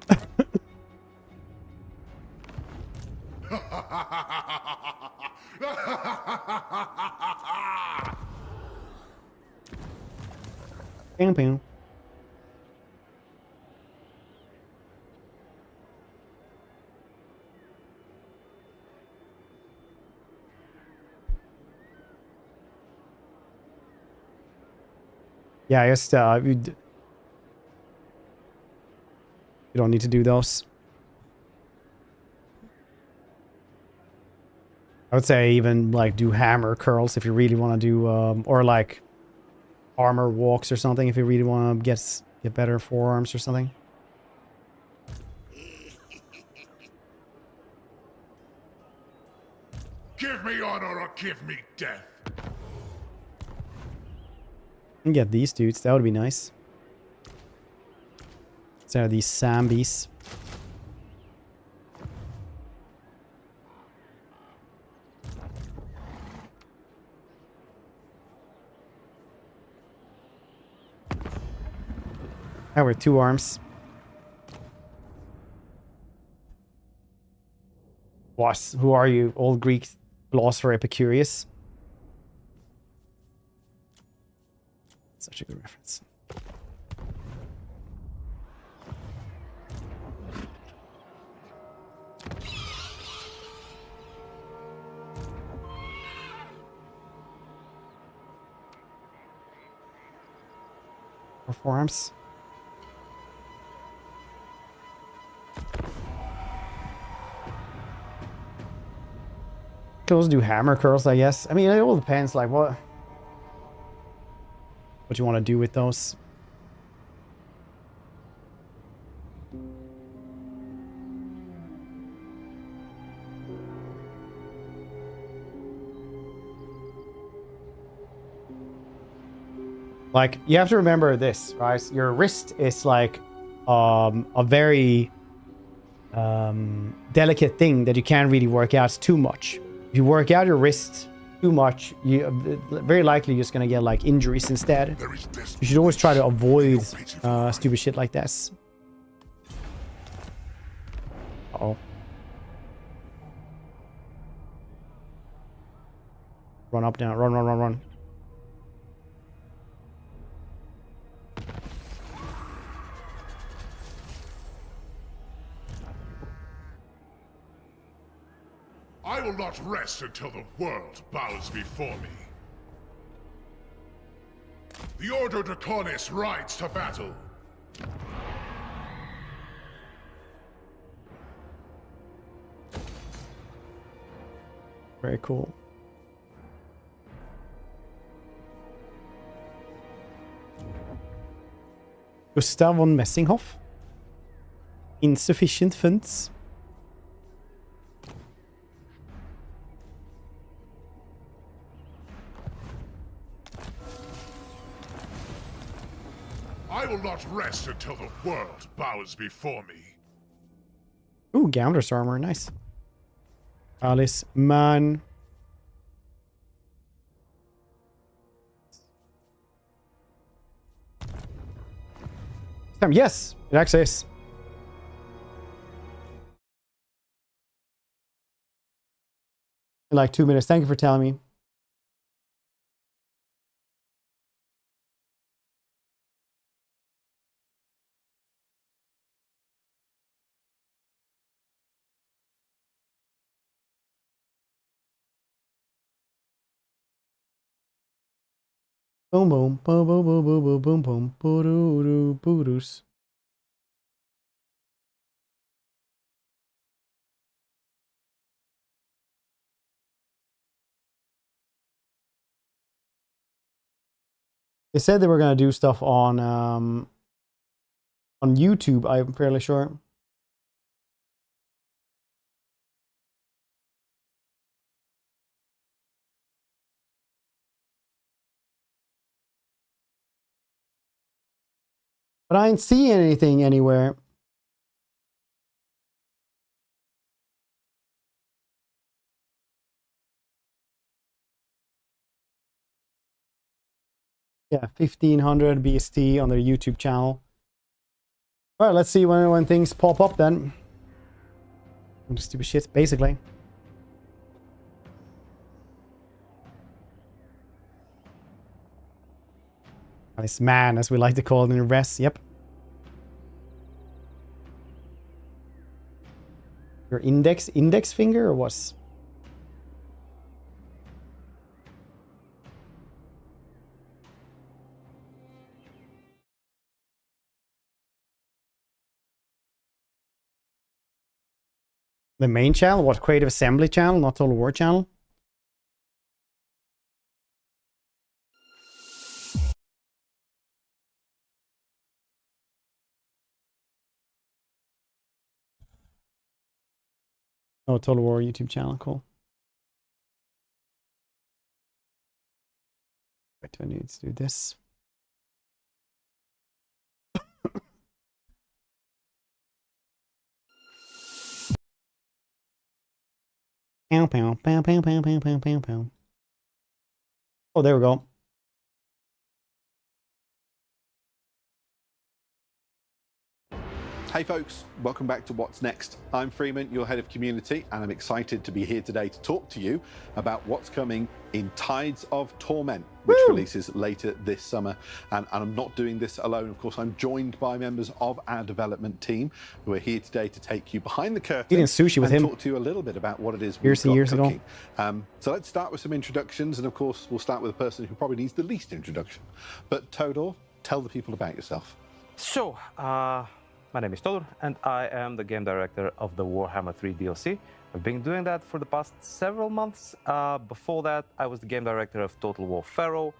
Bing, bing. Yeah, I guess you don't need to do those. I would say even like do hammer curls if you really want to do, or like armor walks or something if you really want to get better forearms or something. Give me honor or give me death. And get these dudes, that would be nice. So these zombies. Now we're 2 arms. What? Who are you? Old Greek philosopher Epicurus? Such a good reference. Performs. Can also do hammer curls, I guess. I mean, it all depends, like what you want to do with those. Like, you have to remember this, right? Your wrist is like a very delicate thing that you can't really work out too much. If you work out your wrist too much, you very likely just gonna get like injuries instead. You should always try to avoid stupid shit like this. Uh-oh. Run up now. Run, run, run, run. I will not rest until the world bows before me. The Order Draconis rides to battle. Very cool. Gustav von Messinghoff. Insufficient funds. I will not rest until the world bows before me. Ooh, Gambler's armor, nice. Alice, man. Yes, it actually is. In like 2 minutes. Thank you for telling me. Boom boom boom boom boom boom boom boom boom boo boo doos. They said they were gonna do stuff on YouTube, I'm fairly sure. But I ain't seeing anything anywhere. Yeah, 1500 BST on their YouTube channel. All right, let's see when things pop up then. Stupid shit, basically. This man, as we like to call it in the rest. Yep. Your index finger or what? The main channel? What, Creative Assembly channel, not Total War channel? Oh, Total War YouTube channel, cool. Wait, do I need to do this? Pow, pow, pow, pow, pow, pow, pow, pow, pow. Oh, there we go. Hey folks, welcome back to What's Next. I'm Freeman, your head of community, and I'm excited to be here today to talk to you about what's coming in Tides of Torment, which releases later this summer. And I'm not doing this alone. Of course, I'm joined by members of our development team who are here today to take you behind the curtain. Eating sushi with and him. Talk to you a little bit about what it is Years we've and got years cooking. ago. So let's start with some introductions, and of course, we'll start with the person who probably needs the least introduction. But Todor, tell the people about yourself. So, my name is Todor, and I am the game director of the Warhammer 3 DLC. I've been doing that for the past several months. Before that, I was the game director of Total War Pharaoh.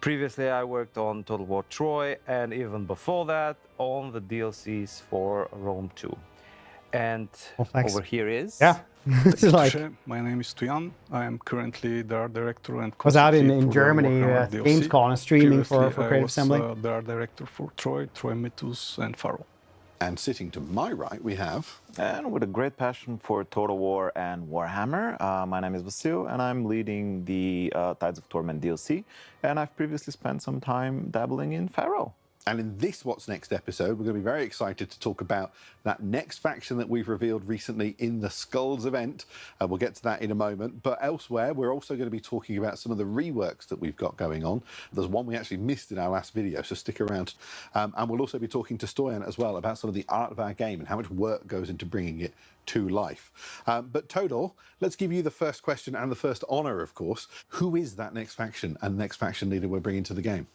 Previously, I worked on Total War Troy, and even before that, on the DLCs for Rome 2. And thanks. over here is... Yeah. It's like, My name is Tujan. I am currently the art director and was out in consultant for the Germany Warhammer at DLC. Gamescom and streaming for Previously, Creative Assembly. I was the art director for Troy Mythos, and Pharaoh. And sitting to my right, we have... And with a great passion for Total War and Warhammer, my name is Vasil, and I'm leading the Tides of Torment DLC, and I've previously spent some time dabbling in Pharaoh. And in this What's Next episode, we're going to be very excited to talk about that next faction that we've revealed recently in the Skulls event. We'll get to that in a moment. But elsewhere, we're also going to be talking about some of the reworks that we've got going on. There's one we actually missed in our last video, so stick around. And we'll also be talking to Stoyan as well about some of the art of our game and how much work goes into bringing it to life. But Todor, let's give you the first question and the first honor, of course. Who is that next faction and next faction leader we're bringing to the game?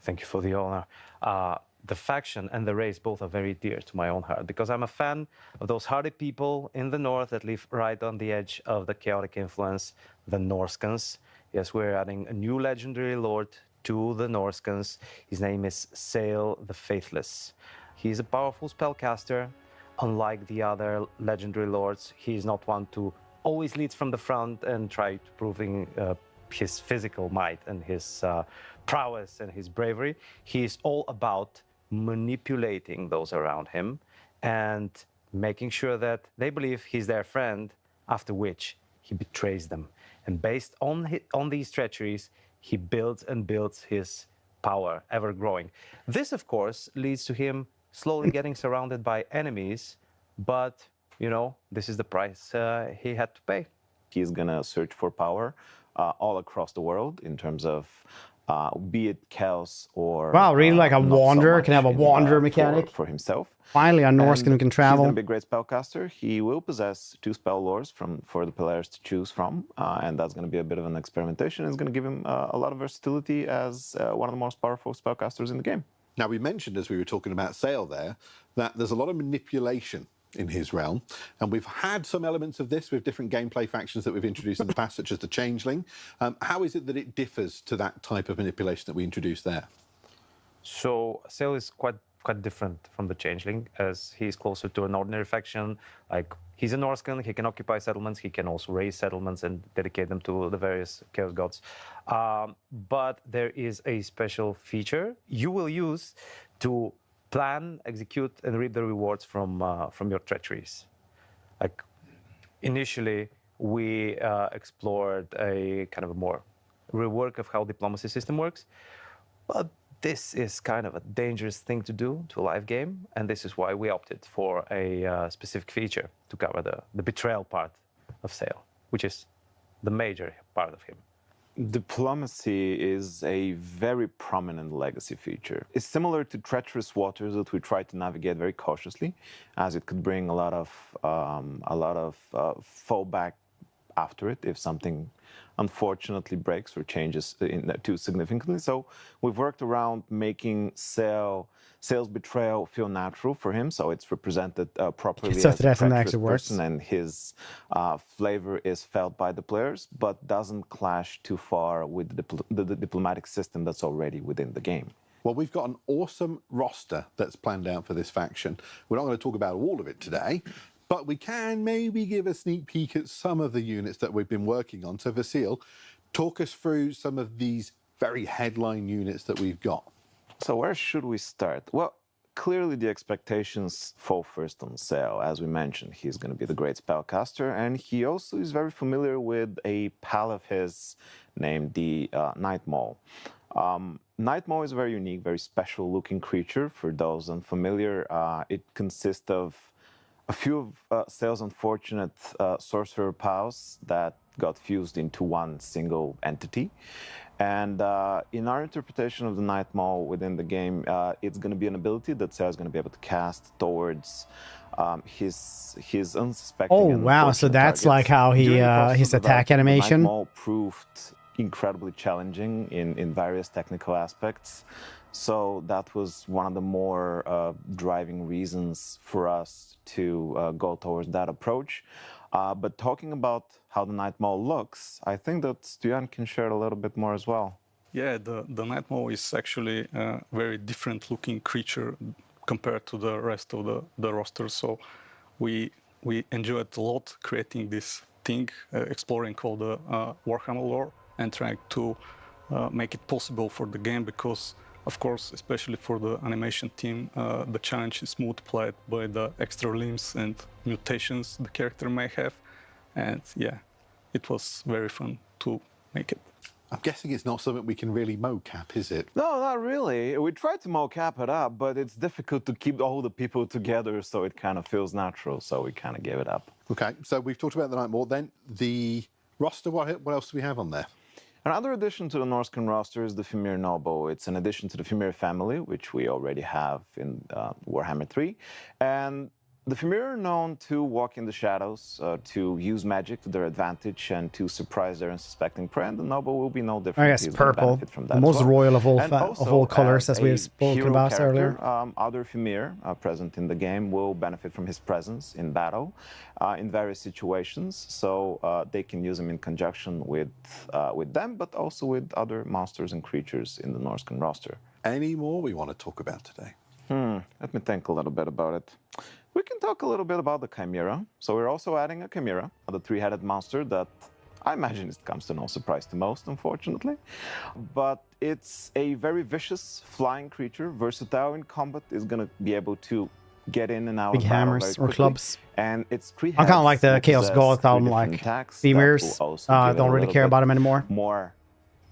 Thank you for the honor. The faction and the race both are very dear to my own heart because I'm a fan of those hardy people in the north that live right on the edge of the chaotic influence, the Norskans. Yes, we're adding a new legendary lord to the Norskans. His name is Sail the Faithless. He's a powerful spellcaster. Unlike the other legendary lords, he's not one to always lead from the front and try to proving his physical might and his prowess and his bravery. He is all about manipulating those around him and making sure that they believe he's their friend, after which he betrays them. And based on these treacheries, he builds and builds his power, ever growing. This, of course, leads to him slowly getting surrounded by enemies, but, you know, this is the price he had to pay. He's gonna search for power all across the world in terms of be it chaos or... Wow, really like a wanderer, so can have a wanderer mechanic. For himself. Finally, a Norscan who can travel. He's going to be a great spellcaster. He will possess 2 spell lores for the players to choose from, and that's going to be a bit of an experimentation. It's going to give him a lot of versatility as one of the most powerful spellcasters in the game. Now, we mentioned as we were talking about Sail there, that there's a lot of manipulation in his realm, and we've had some elements of this with different gameplay factions that we've introduced in the past, such as the Changeling. How is it that it differs to that type of manipulation that we introduced there? So Sail is quite different from the Changeling, as he's closer to an ordinary faction. Like, he's a Norscan, he can occupy settlements, he can also raise settlements and dedicate them to the various chaos gods. But there is a special feature you will use to plan, execute, and reap the rewards from your treacheries. Like, initially, we explored a kind of a more rework of how diplomacy system works, but this is kind of a dangerous thing to do to a live game, and this is why we opted for a specific feature to cover the betrayal part of Sail, which is the major part of him. Diplomacy is a very prominent legacy feature. It's similar to treacherous waters that we try to navigate very cautiously, as it could bring a lot of fallback after it if something unfortunately breaks or changes too significantly. So we've worked around making Sail's betrayal feel natural for him, so it's represented properly as a treacherous person, and his flavor is felt by the players, but doesn't clash too far with the diplomatic system that's already within the game. Well, we've got an awesome roster that's planned out for this faction. We're not going to talk about all of it today, but we can maybe give a sneak peek at some of the units that we've been working on. So Vasil, talk us through some of these very headline units that we've got. So where should we start? Well, clearly the expectations fall first on Sail. As we mentioned, he's going to be the great spellcaster, and he also is very familiar with a pal of his named the Night Maul. Night Maul is a very unique, very special looking creature. For those unfamiliar, it consists of a few of Sail's unfortunate sorcerer pals that got fused into one single entity. And in our interpretation of the Night Maul within the game, it's going to be an ability that Sail is going to be able to cast towards his unsuspecting. Oh wow! So that's like how he his attack animation. The Night Maul proved incredibly challenging in various technical aspects. So that was one of the more driving reasons for us to go towards that approach. But talking about how the Night Maul looks, I think that Stoyan can share a little bit more as well. Yeah, the Night Maul is actually a very different looking creature compared to the rest of the roster. So we enjoyed a lot creating this thing, exploring all the Warhammer lore and trying to make it possible for the game, because of course, especially for the animation team, the challenge is multiplied by the extra limbs and mutations the character may have. And yeah, it was very fun to make it. I'm guessing it's not something we can really mocap, is it? No, not really. We tried to mocap it up, but it's difficult to keep all the people together, so it kind of feels natural, so we kind of gave it up. Okay, so we've talked about the Nightmare. Then the roster, what else do we have on there? Another addition to the Norscan roster is the Fimir Noble. It's an addition to the Fimir family, which we already have in Warhammer 3. And the Fimir are known to walk in the shadows, to use magic to their advantage, and to surprise their unsuspecting prey. And the Noble will be no different. I guess He's gonna purple, benefit from that the most as well. royal of all, And of all colors, as we have spoken hero about character, earlier. Other Fimir present in the game will benefit from his presence in battle in various situations. So they can use him in conjunction with them, but also with other monsters and creatures in the Norscan roster. Any more we want to talk about today? Let me think a little bit about it. We can talk a little bit about the Chimera. So we're also adding a Chimera, the three-headed monster that I imagine it comes to no surprise to most, unfortunately. But it's a very vicious flying creature, versatile in combat, is going to be able to get in and out Big of battle hammers very or quickly. clubs. And it's three I kind of like the heads Chaos will God. possess I'm three like different attacks that femurs. will also give it a Don't really little care bit about them anymore. more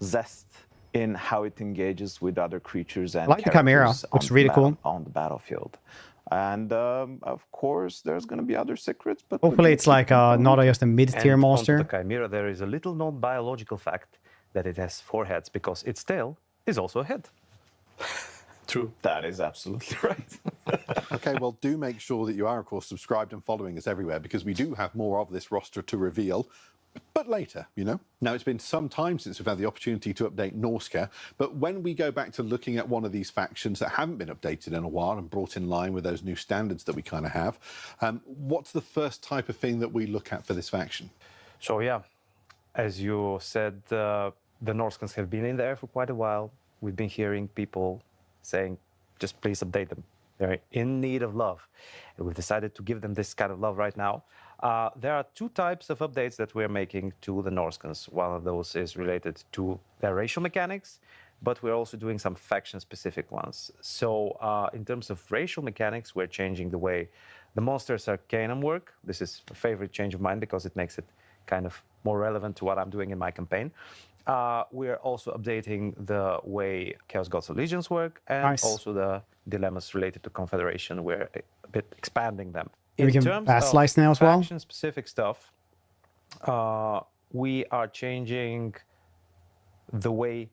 zest in how it engages with other creatures and I like the Chimera. characters Looks on really the cool. on the battlefield. And of course, there's going to be other secrets, but Hopefully it's like not just a mid-tier And monster. onto the Chimera, there is a little known biological fact that it has 4 heads because its tail is also a head. True. That is absolutely right. Okay, well, do make sure that you are, of course, subscribed and following us everywhere, because we do have more of this roster to reveal, but later, you know. Now, it's been some time since we've had the opportunity to update Norsca, but when we go back to looking at one of these factions that haven't been updated in a while and brought in line with those new standards that we kind of have, what's the first type of thing that we look at for this faction? So yeah, as you said, the Norscans have been in there for quite a while. We've been hearing people saying, just please update them. They're in need of love. And we've decided to give them this kind of love right now. There are 2 types of updates that we're making to the Norscans. One of those is related to their racial mechanics, but we're also doing some faction-specific ones. So in terms of racial mechanics, we're changing the way the Monsters Arcanum work. This is a favorite change of mine because it makes it kind of more relevant to what I'm doing in my campaign. We're also updating the way Chaos God's Allegiance work, and also the dilemmas related to Confederation. We're a bit expanding them. We can slice now as well. Faction-specific stuff, we are changing the way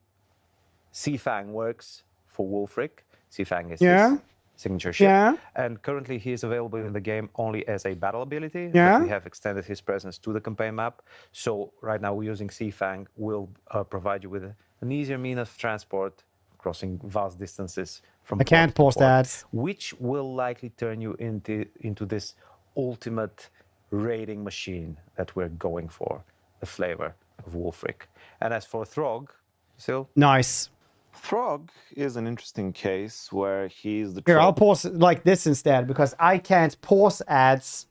Seafang works for Wulfric. Seafang is his signature ship. And currently he is available in the game only as a battle ability. But we have extended his presence to the campaign map. So right now we're using Seafang. We'll provide you with an easier means of transport, crossing vast distances from I can't post ads. Which will likely turn you into this ultimate raiding machine that we're going for, the flavor of Wulfric. And as for Throg, still nice. Throg is an interesting case where he's the... Here, I'll pause it like this instead, because I can't pause ads.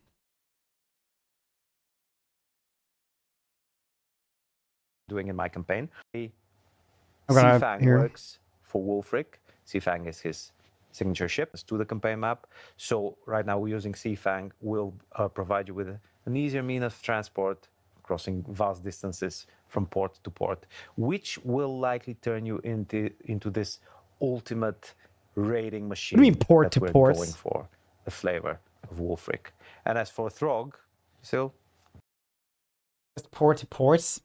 Doing in my campaign. Seafang works for Wulfric. Seafang is his signature ship to the campaign map. So right now we're using Seafang. We'll provide you with an easier means of transport, crossing vast distances from port to port, which will likely turn you into this ultimate raiding machine. What do you mean port to we're port? Going for the flavor of Wulfric. And as for Throg, still just port to ports.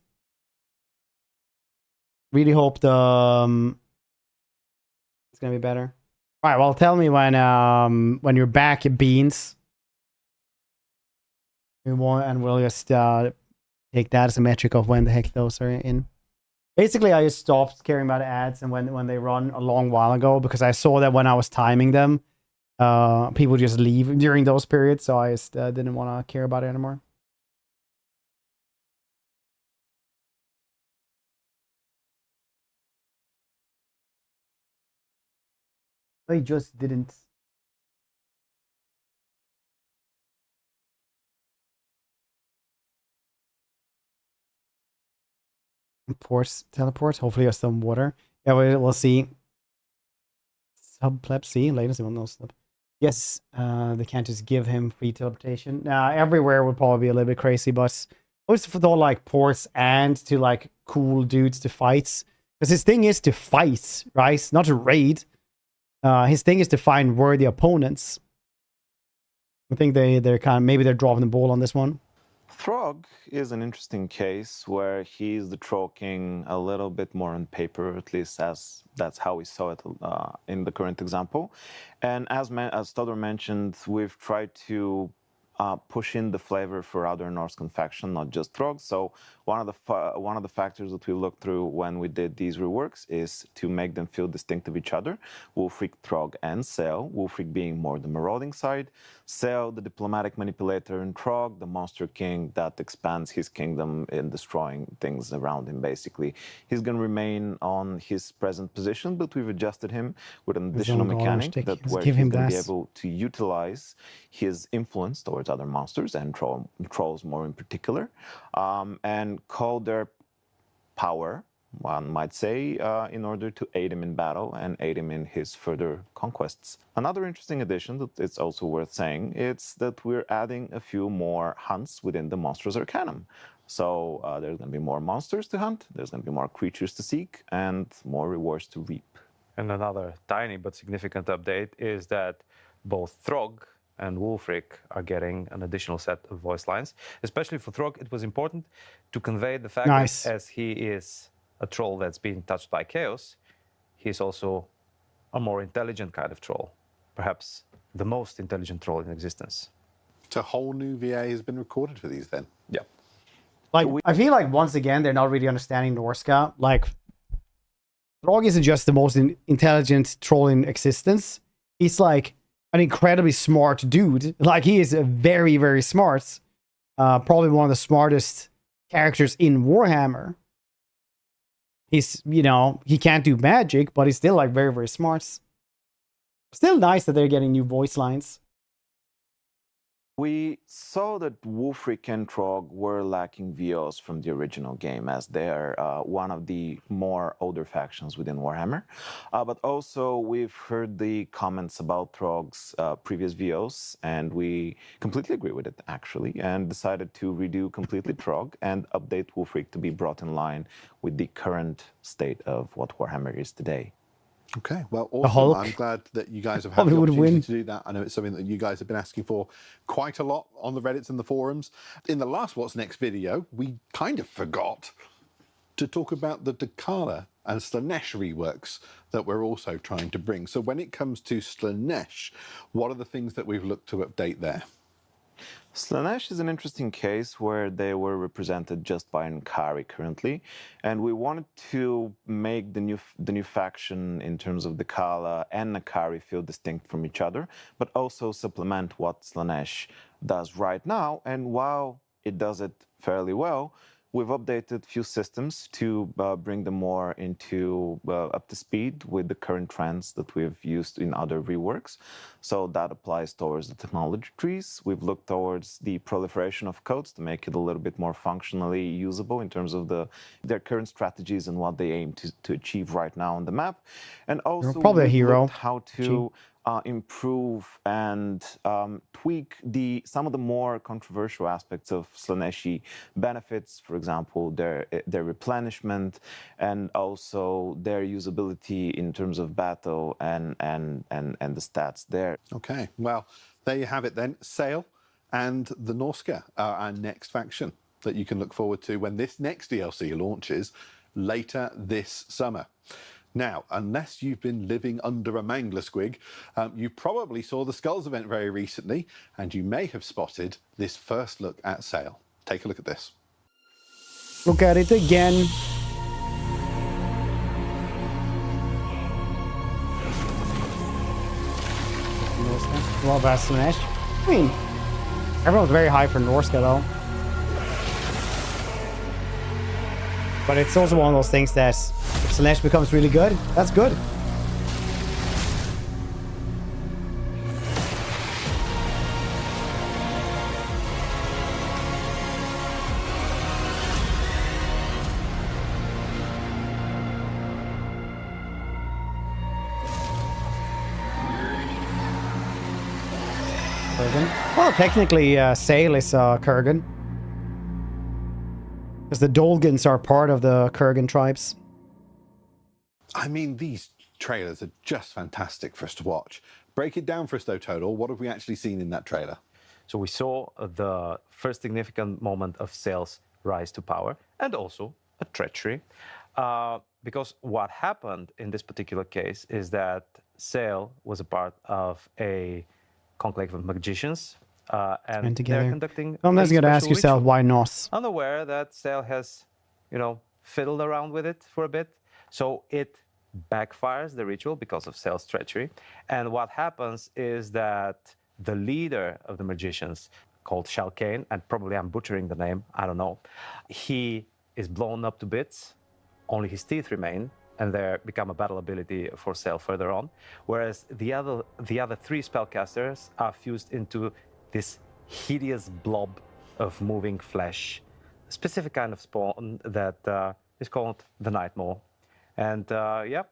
Really hope the it's gonna be better. All right, well, tell me when you're back at Beans. And we'll just take that as a metric of when the heck those are in. Basically, I just stopped caring about ads and when they run a long while ago, because I saw that when I was timing them, people just leave during those periods, so I just didn't want to care about it anymore. I just didn't. Ports, teleports. Hopefully, there's some water. Yeah, we'll see. Subpleb C. Latency will no slip. Yes, they can't just give him free teleportation. Now, everywhere would probably be a little bit crazy, but most for the like ports and to like cool dudes to fight. Because his thing is to fight, right? Not to raid. His thing is to find worthy opponents. I think they're kind of, maybe they're dropping the ball on this one. Throg is an interesting case where he's the Troll King a little bit more on paper, at least as that's how we saw it in the current example. And as Todor mentioned, we've tried to push in the flavor for other Norse faction, not just Throg. So one of the factors that we looked through when we did these reworks is to make them feel distinct of each other. Wulfric, Throg, and Sael. Wulfric being more the marauding side, Sael, the diplomatic manipulator, and Throg, the monster king that expands his kingdom in destroying things around him, basically. He's going to remain on his present position, but we've adjusted him with an additional mechanic where he's going to be able to utilize his influence towards other monsters and trolls more in particular, and call their power, one might say, in order to aid him in battle and aid him in his further conquests. Another interesting addition that it's also worth saying is that we're adding a few more hunts within the Monsters Arcanum. So there's going to be more monsters to hunt, there's going to be more creatures to seek, and more rewards to reap. And another tiny but significant update is that both Throg and Wulfric are getting an additional set of voice lines. Especially for Throg, it was important to convey the fact that as he is a troll that's being touched by chaos, he's also a more intelligent kind of troll. Perhaps the most intelligent troll in existence. So a whole new VA has been recorded for these then? Yeah. Like, I feel like once again, they're not really understanding Norska. Like, Throg isn't just the most intelligent troll in existence. He's like an incredibly smart dude. Like, he is very, very smart. Probably one of the smartest characters in Warhammer. He's, you know, he can't do magic, but he's still like very, very smart. Still nice that they're getting new voice lines. We saw that Wulfric and Throg were lacking VOs from the original game, as they are one of the more older factions within Warhammer. But also, we've heard the comments about Throg's previous VOs, and we completely agree with it, actually, and decided to redo completely Throg and update Wulfric to be brought in line with the current state of what Warhammer is today. Okay, well, awesome. I'm glad that you guys have had the opportunity to do that. I know it's something that you guys have been asking for quite a lot on the Reddits and the forums. In the last What's Next video, we kind of forgot to talk about the Tzeentch and Slaanesh reworks that we're also trying to bring. So when it comes to Slaanesh, what are the things that we've looked to update there? Slaanesh is an interesting case where they were represented just by Nkari currently, and we wanted to make the new faction in terms of the Kala and Nkari feel distinct from each other, but also supplement what Slaanesh does right now. And while it does it fairly well, we've updated a few systems to bring them more into up to speed with the current trends that we've used in other reworks. So that applies towards the technology trees. We've looked towards the proliferation of codes to make it a little bit more functionally usable in terms of their current strategies and what they aim to achieve right now on the map. And also probably a hero. How to improve and tweak some of the more controversial aspects of Slaaneshi benefits, for example, their replenishment and also their usability in terms of battle and the stats there. Okay, well, there you have it then. Sael and the Norska are our next faction that you can look forward to when this next DLC launches later this summer. Now, unless you've been living under a mangler squig, you probably saw the Skulls event very recently, and you may have spotted this first look at Sael. Take a look at this. Look at it again. Well, that's Slaanesh. I mean, everyone's very high for Norska, though. But it's also one of those things that if Slaanesh becomes really good, that's good. Well, technically, Sale is Kurgan. Because the Dolgans are part of the Kurgan tribes. I mean, these trailers are just fantastic for us to watch. Break it down for us, though, Total. What have we actually seen in that trailer? So we saw the first significant moment of Sale's rise to power, and also a treachery. Because what happened in this particular case is that Sale was a part of a conclave of magicians, and they're conducting. Sometimes you gotta ask yourself, why not? Unaware that Sale has, fiddled around with it for a bit, so it backfires the ritual because of Sale's treachery. And what happens is that the leader of the magicians, called Shalkane, and probably I'm butchering the name, I don't know, he is blown up to bits. Only his teeth remain, and they become a battle ability for Sale further on. Whereas the other three spellcasters are fused into this hideous blob of moving flesh, a specific kind of spawn that is called the Nightmare. And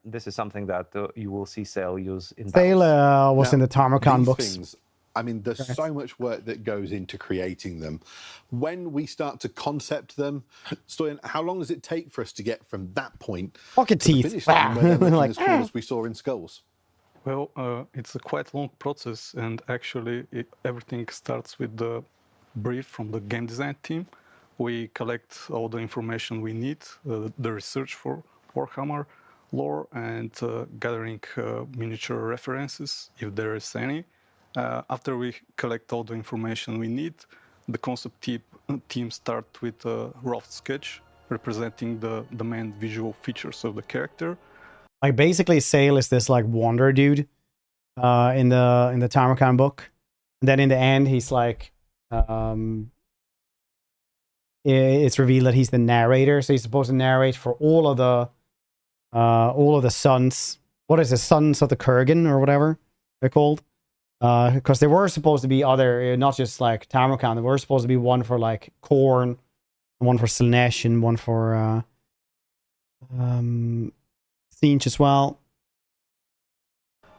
this is something that you will see Sale use in Sale was in the Tarmokan books. Things, I mean, there's so much work that goes into creating them. When we start to concept them, Stoyan, how long does it take for us to get from that point Pocket to the teeth. finish line where they're looking as cool as we saw in Skulls? Well, it's a quite long process, and actually everything starts with the brief from the game design team. We collect all the information we need, the research for Warhammer lore, and gathering miniature references, if there is any. After we collect all the information we need, the concept team start with a rough sketch representing the main visual features of the character. Like basically, Sale is this like wonder dude in the Tarmokan book, and then in the end, he's like, it's revealed that he's the narrator, so he's supposed to narrate for all of the sons. What is it, Sons of the Kurgan or whatever they're called? Because there were supposed to be other, not just like Tarmokan, there were supposed to be one for like Khorne, one for Slaanesh, and one for Tzeentch as well.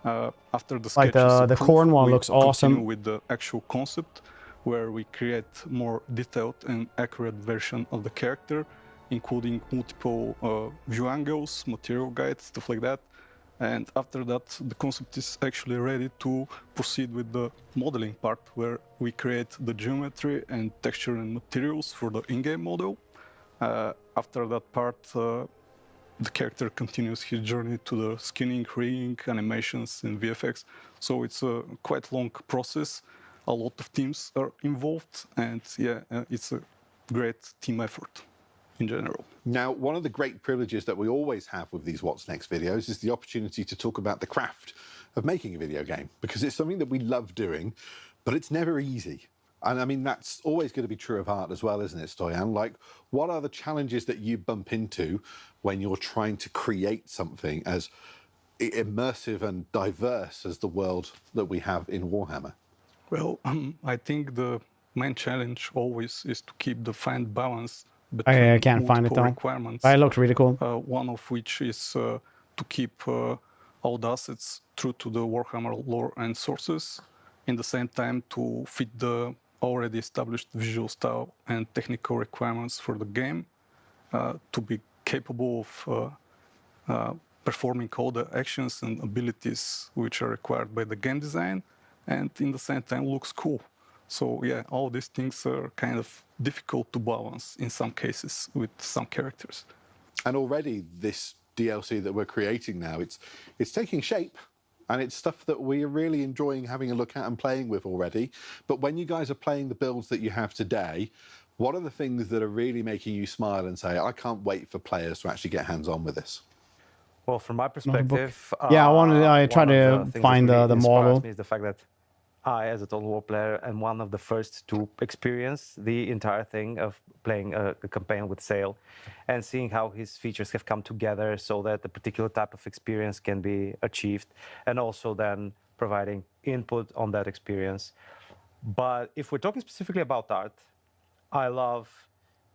After the like sketches, the Khorne one looks awesome. With the actual concept, where we create more detailed and accurate version of the character, including multiple view angles, material guides, stuff like that. And after that, the concept is actually ready to proceed with the modeling part, where we create the geometry and texture and materials for the in-game model. After that part, the character continues his journey to the skinning, rigging, animations, and VFX. So it's a quite long process. A lot of teams are involved, and it's a great team effort in general. Now, one of the great privileges that we always have with these What's Next videos is the opportunity to talk about the craft of making a video game, because it's something that we love doing, but it's never easy. And I mean, that's always going to be true of art as well, isn't it, Stoyan? Like, what are the challenges that you bump into when you're trying to create something as immersive and diverse as the world that we have in Warhammer? Well, I think the main challenge always is to keep the fine balance I can't find it though. Requirements. It looked really cool. One of which is to keep all the assets true to the Warhammer lore and sources, in the same time to fit the already established visual style and technical requirements for the game, to be capable of performing all the actions and abilities which are required by the game design, and in the same time looks cool. So yeah, all these things are kind of difficult to balance in some cases with some characters. And already this DLC that we're creating now, it's taking shape, and it's stuff that we are really enjoying having a look at and playing with already. But when you guys are playing the builds that you have today, what are the things that are really making you smile and say, I can't wait for players to actually get hands-on with this? Well, from my perspective, I try to find the model. Me is the fact that I, as a Total War player, am one of the first to experience the entire thing of playing a campaign with Sale and seeing how his features have come together so that a particular type of experience can be achieved, and also then providing input on that experience. But if we're talking specifically about art, I love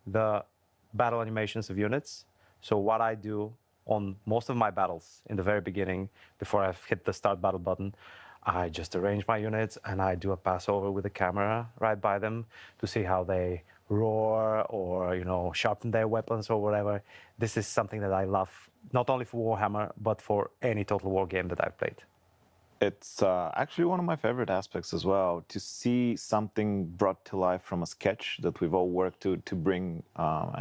the battle animations of units. So what I do on most of my battles in the very beginning, before I've hit the start battle button, I just arrange my units and I do a pass over with the camera right by them to see how they roar or, you know, sharpen their weapons or whatever. This is something that I love, not only for Warhammer, but for any Total War game that I've played. It's actually one of my favorite aspects as well, to see something brought to life from a sketch that we've all worked to bring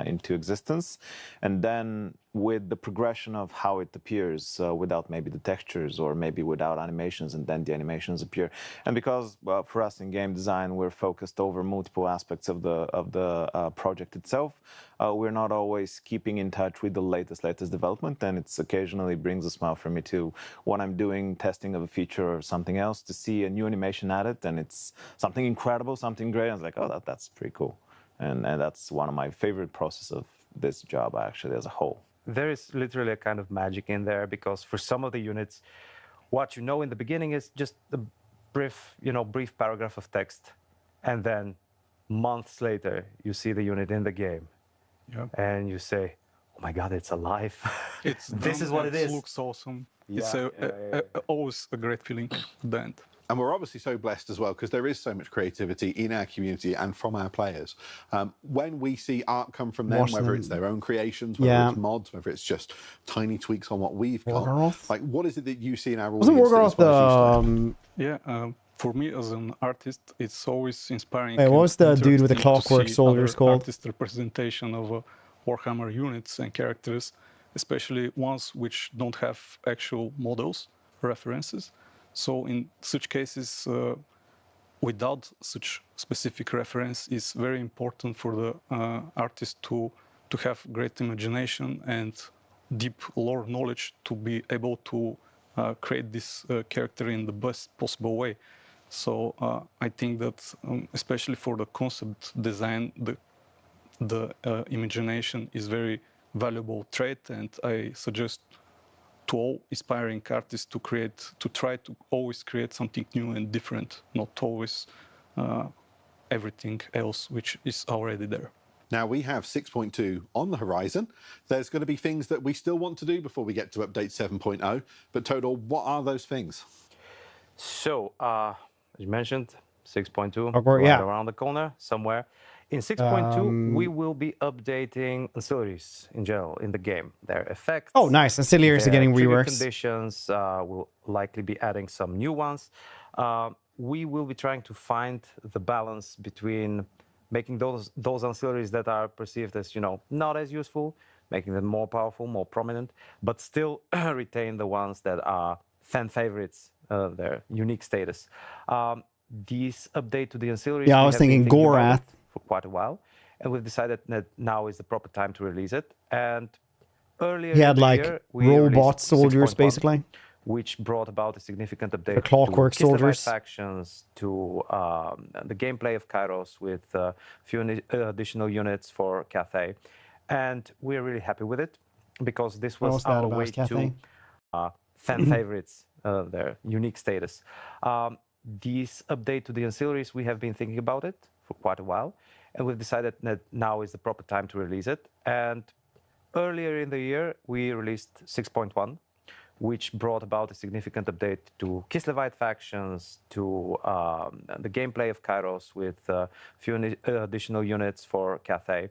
into existence, and then with the progression of how it appears without maybe the textures or maybe without animations, and then the animations appear. And because for us in game design, we're focused over multiple aspects of the project itself, we're not always keeping in touch with the latest development, and it's occasionally brings a smile for me too when I'm doing testing of a feature or something else to see a new animation added, and it's something incredible, something great. I was like, oh, that's pretty cool, and that's one of my favorite processes of this job actually as a whole. There is literally a kind of magic in there, because for some of the units, what you know in the beginning is just a brief paragraph of text, and then months later you see the unit in the game, and you say, "Oh my God, it's alive! It's this is what it is." It looks awesome. Yeah, It's always a great feeling at the end. And we're obviously so blessed as well, because there is so much creativity in our community and from our players. When we see art come from them, whether it's their own creations, whether it's mods, whether it's just tiny tweaks on what we've got, like, what is it that you see in our audience that inspires you today? For me as an artist, it's always inspiring. Hey, what was the dude with the clockwork soldiers called? Artist representation of Warhammer units and characters, especially ones which don't have actual models, references. So in such cases, without such specific reference, it's very important for the artist to have great imagination and deep lore knowledge to be able to create this character in the best possible way. So I think that especially for the concept design, the imagination is very valuable trait, and I suggest to all aspiring artists to try to always create something new and different, not always everything else which is already there. Now, we have 6.2 on the horizon. There's going to be things that we still want to do before we get to update 7.0. But Total, what are those things? So, as you mentioned, 6.2, around the corner somewhere. In 6.2, we will be updating ancillaries in general in the game. Their effects. Oh, nice. Ancillaries are getting reworks. Conditions, we'll likely be adding some new ones. We will be trying to find the balance between making those ancillaries that are perceived as, not as useful, making them more powerful, more prominent, but still retain the ones that are fan favorites, their unique status. These update to the ancillaries. Yeah, I was thinking Gorath. For quite a while, and we've decided that now is the proper time to release it. And earlier he had in the like year, we robot soldiers, basically, which brought about a significant update the clockwork to soldiers factions, to the gameplay of Kairos with a few additional units for Cathay, and we're really happy with it, because this was our way to fan favorites, their unique status. These update to the ancillaries, we have been thinking about it for quite a while, and we've decided that now is the proper time to release it. And earlier in the year, we released 6.1, which brought about a significant update to Kislevite factions, to the gameplay of Kairos with a few additional units for Cathay.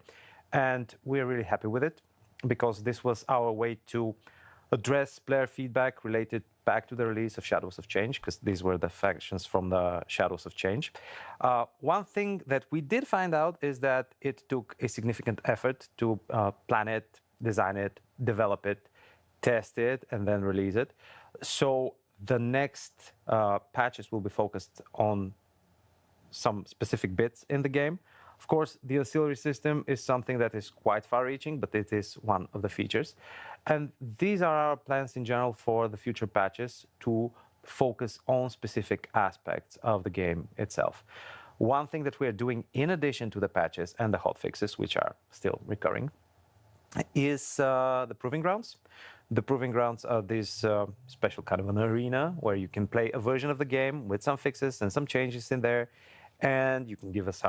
And we're really happy with it, because this was our way to address player feedback related back to the release of Shadows of Change, because these were the factions from the Shadows of Change. One thing that we did find out is that it took a significant effort to plan it, design it, develop it, test it, and then release it. So the next patches will be focused on some specific bits in the game. Of course, the ancillary system is something that is quite far-reaching, but it is one of the features. And these are our plans in general for the future patches, to focus on specific aspects of the game itself. One thing that we are doing in addition to the patches and the hotfixes, which are still recurring, is the Proving Grounds. The Proving Grounds are this special kind of an arena where you can play a version of the game with some fixes and some changes in there, and you can give us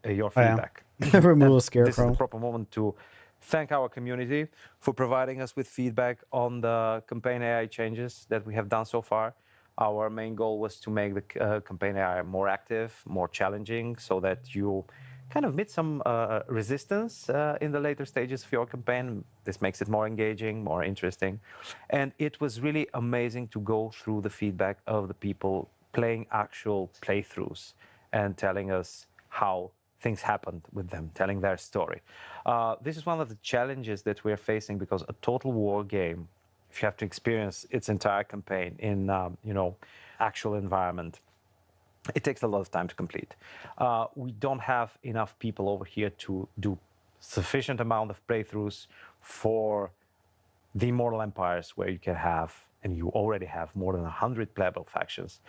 your feedback. Remove a scarecrow. This is the proper moment to thank our community for providing us with feedback on the campaign AI changes that we have done so far. Our main goal was to make the campaign AI more active, more challenging, so that you kind of meet some resistance in the later stages of your campaign. This makes it more engaging, more interesting. And it was really amazing to go through the feedback of the people playing actual playthroughs and telling us how things happened with them, telling their story. This is one of the challenges that we're facing, because a total war game, if you have to experience its entire campaign in actual environment, it takes a lot of time to complete. We don't have enough people over here to do sufficient amount of playthroughs for the Immortal Empires, where you can have, and you already have, more than 100 playable factions.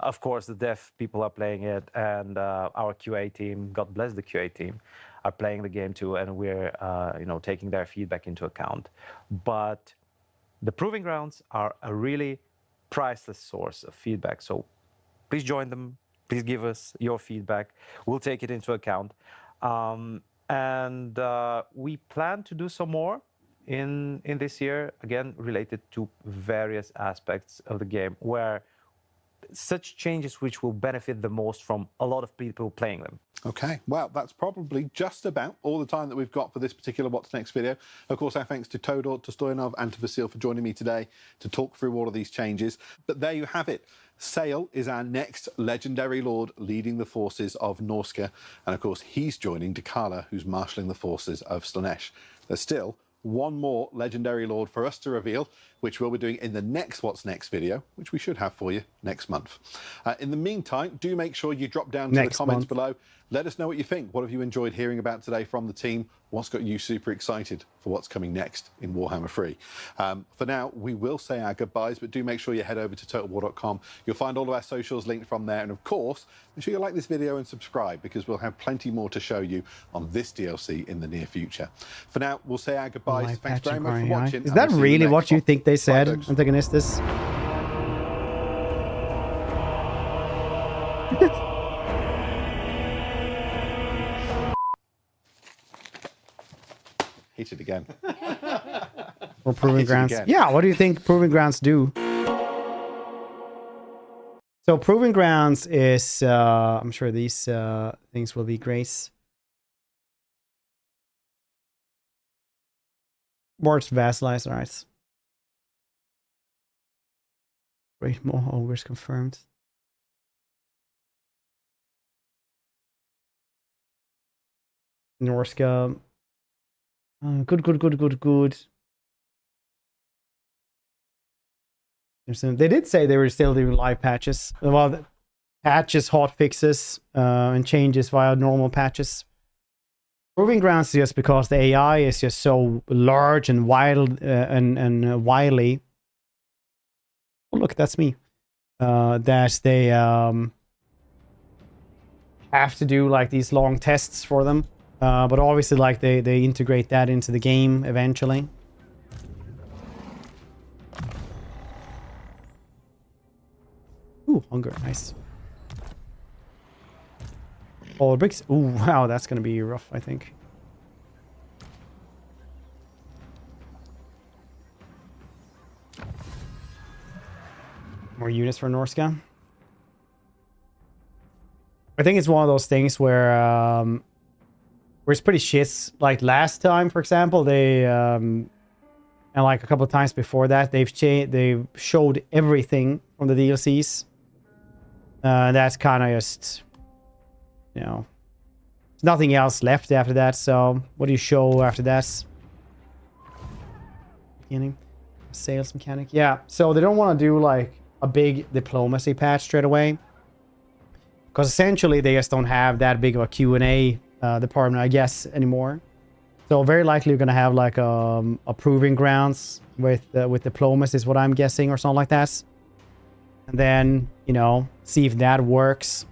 Of course, the dev people are playing it, and our QA team, God bless the QA team, are playing the game too, and we're taking their feedback into account. But the Proving Grounds are a really priceless source of feedback. So please join them. Please give us your feedback. We'll take it into account. And we plan to do some more in this year, again, related to various aspects of the game, where such changes which will benefit the most from a lot of people playing them. Okay, well, that's probably just about all the time that we've got for this particular What's Next video. Of course, our thanks to Todor, to Stoyanov, and to Vasil for joining me today to talk through all of these changes. But there you have it. Sale is our next legendary lord leading the forces of Norska. And of course, he's joining Dakala, who's marshalling the forces of Slaanesh. There's still one more legendary lord for us to reveal, which we'll be doing in the next What's Next video, which we should have for you next month. In the meantime, do make sure you drop down to the comments below. Let us know what you think. What have you enjoyed hearing about today from the team? What's got you super excited for what's coming next in Warhammer 3? For now, we will say our goodbyes, but do make sure you head over to totalwar.com. You'll find all of our socials linked from there. And of course, make sure you like this video and subscribe, because we'll have plenty more to show you on this DLC in the near future. For now, we'll say our goodbyes. Thanks very much for watching. Is that really what you think they said, Antagonistus? Hit it again. Or Proving Grounds. Yeah, what do you think Proving Grounds do? So Proving Grounds is, I'm sure these things will be great. More vassalized, alright. Great, more ogres confirmed. Norska. Good. They did say they were still doing live patches. Well, patches, hot fixes, and changes via normal patches. Proving Grounds is just because the AI is just so large and wild and wily. Oh, look, that's me. That they have to do like these long tests for them. But obviously, like, they integrate that into the game eventually. Ooh, hunger, nice. All bricks. Ooh, wow, that's gonna be rough, I think. More units for Norska. I think it's one of those things where it's pretty shit. Like last time, for example, they and like a couple of times before that, they've showed everything from the DLCs. That's kind of just, you know, there's nothing else left after that. So what do you show after that? Beginning sales mechanic. Yeah. So they don't want to do like a big diplomacy patch straight away, because essentially they just don't have that big of a Q&A department, I guess, anymore. So very likely you're gonna have like a Proving Grounds with diplomacy is what I'm guessing, or something like that. And then, you know, see if that works,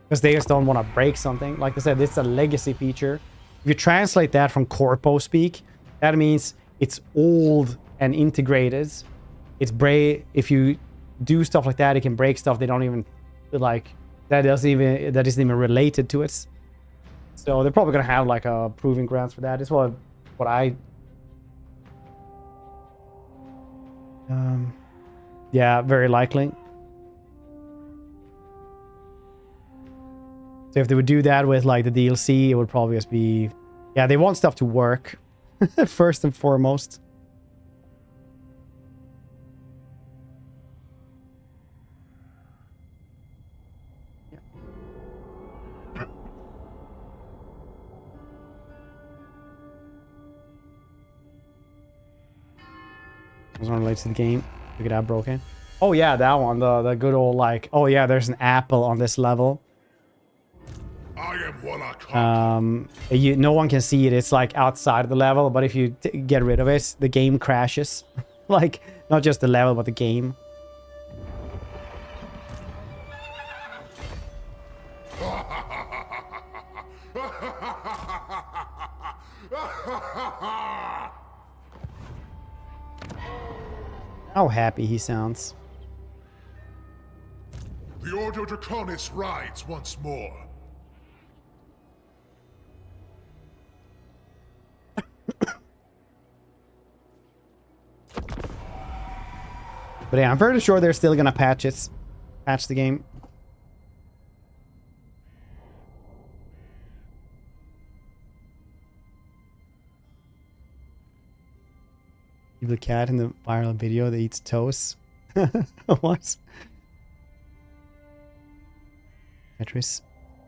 because they just don't want to break something. Like I said, it's a legacy feature. If you translate that from corpo speak, that means it's old and integrated. It's if you do stuff like that, it can break stuff they don't even like, that isn't even related to it. So they're probably gonna have like a Proving Grounds for that. Is what I yeah, very likely. So if they would do that with like the DLC, it would probably just be... Yeah, they want stuff to work. First and foremost. Doesn't relate to the game. Look at that broken. Oh yeah, that one. The good old like... Oh yeah, there's an apple on this level. I am what I can't. No one can see it. It's like outside of the level, but if you get rid of it, the game crashes. Like, not just the level, but the game. How happy he sounds. The Ordo Draconis rides once more. But yeah, I'm pretty sure they're still gonna patch the game. The cat in the viral video that eats toast. What? Tetris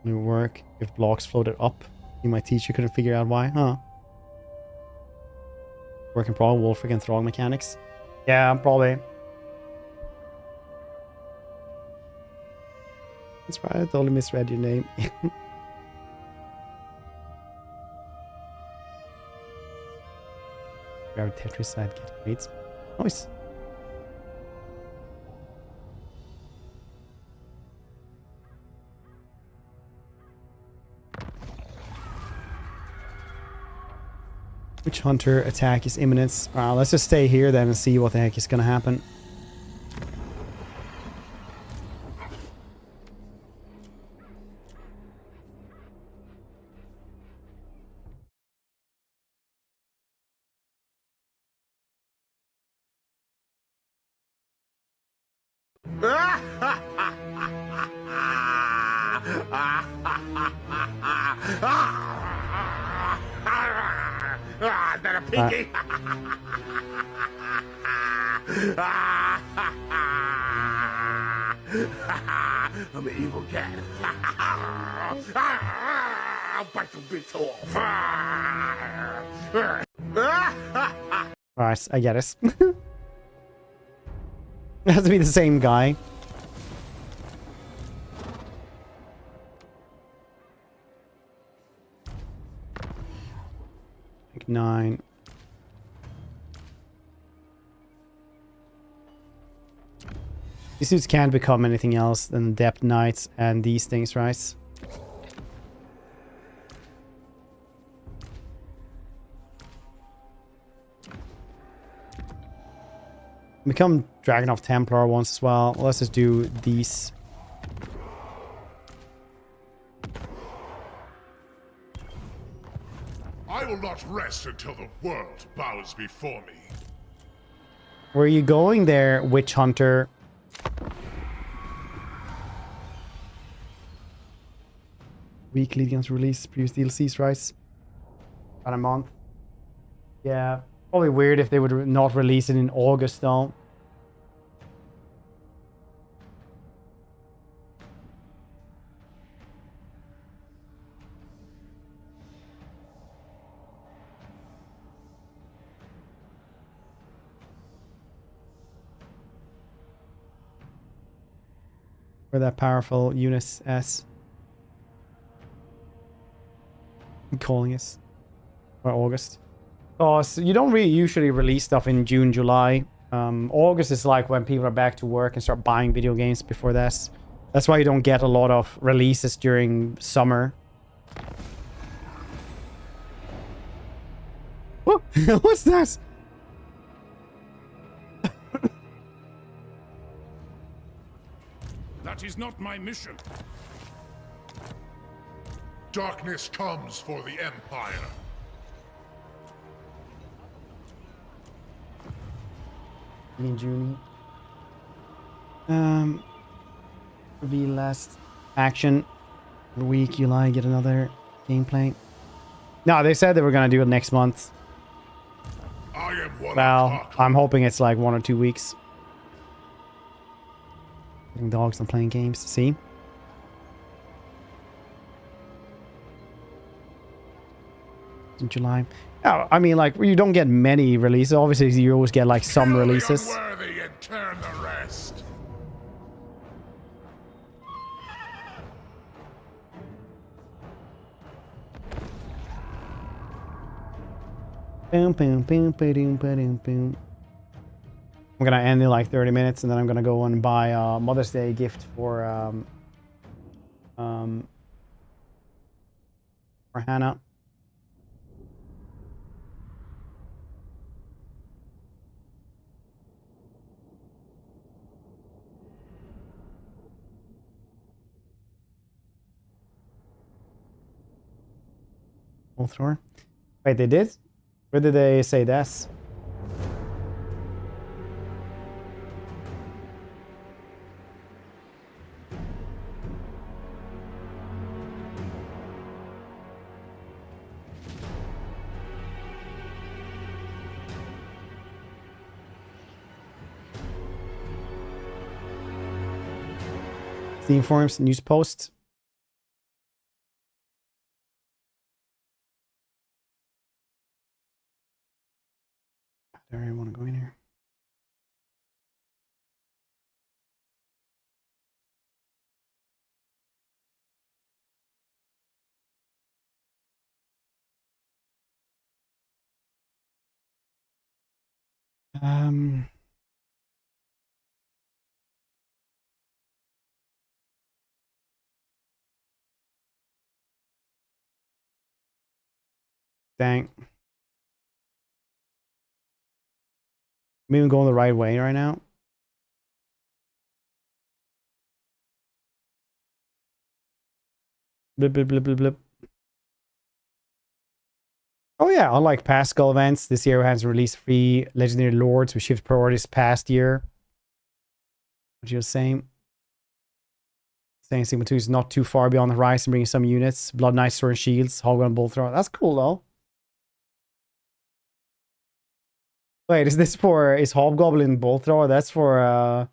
will work if blocks floated up. My teacher couldn't figure out why, huh? Working probably Wolfric and Thrall mechanics. Yeah, probably. That's right, I totally misread your name. Grab Tetris side, get rates. Nice. Witch Hunter attack is imminent. Let's just stay here then and see what the heck is gonna happen. Is that a piggy? I'm an evil cat. I'll bite your bits off. Alright, I get it. It has to be the same guy. Like 9. These suits can't become anything else than Depth Knights and these things, right? Become Dragon of Templar once as well. Let's just do these. I will not rest until the world bows before me. Where are you going there, Witch Hunter? Week leading on to release previous DLCs, right? About a month. Yeah. Probably weird if they would not release it in August, though. For that powerful Eunice S. I'm calling us. Or August. Oh, so you don't really usually release stuff in June, July. August is like when people are back to work and start buying video games before this. That's why you don't get a lot of releases during summer. Whoa, what's that? That is not my mission. Darkness comes for the Empire. June. Reveal last action. week, July, get another gameplay. No, they said they were gonna do it next month. I am one Well, I'm hoping it's like 1 or 2 weeks. Getting dogs and playing games. See? In July. Oh, I mean, like, you don't get many releases. Obviously, you always get like some releases. unworthy and turn the rest. Boom, boom, boom, boom, boom, boom. I'm gonna end in like 30 minutes, and then I'm gonna go and buy a Mother's Day gift for Hannah. Both thrower. Wait, they did? Where did they say this? Steam forums, news posts. I don't really want to go in here. Dang. I'm even going the right way right now. Blip, blip, blip, blip, blip. Oh yeah, unlike past Skull events, this year has released 3 Legendary Lords with shift priorities past year. What you were saying? Saying Sigma 2 is not too far beyond the horizon, bringing some units. Blood Knight, Sword and Shields, Hogwarts Bolt Thrower. That's cool though. Wait, is this for, is Hobgoblin Bolt Thrower? That's for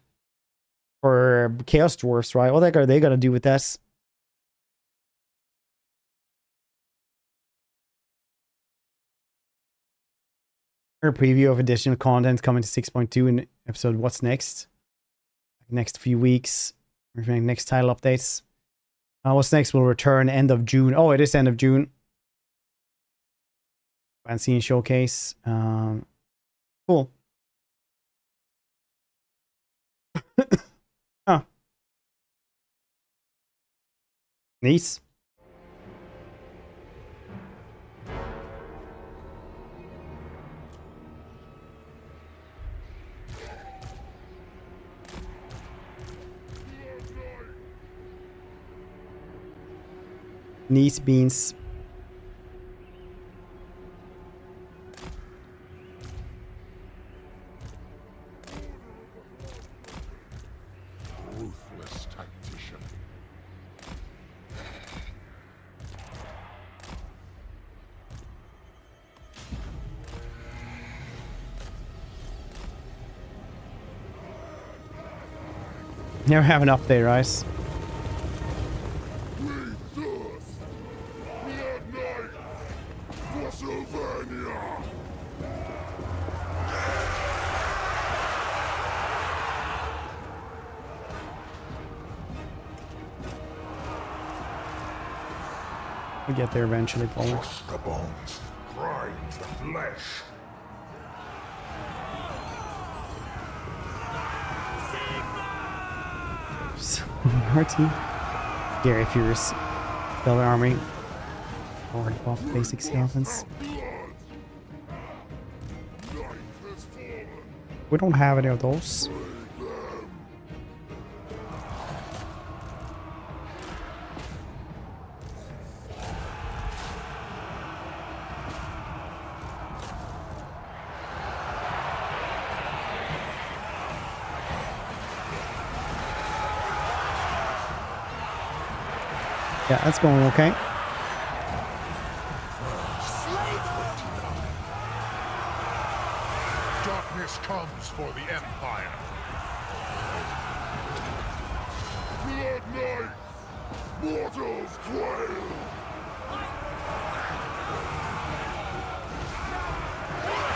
Chaos Dwarfs, right? What the heck are they gonna do with this? A preview of additional content coming to 6.2 in episode What's Next? Next few weeks. Next title updates. What's Next will return end of June. Oh, it is end of June. Fancy showcase. Cool. Oh. Nice. Nice beans. Ruthless tactician. Never have an update, right? We'll get there eventually, Paul. Crush the bones, grind the flesh. Marty. Gary Furious. Spell Army. Or buff basic skeletons. We don't have any of those. Yeah, that's going okay. Darkness comes for the Empire. Blood Knight! Mortals quail!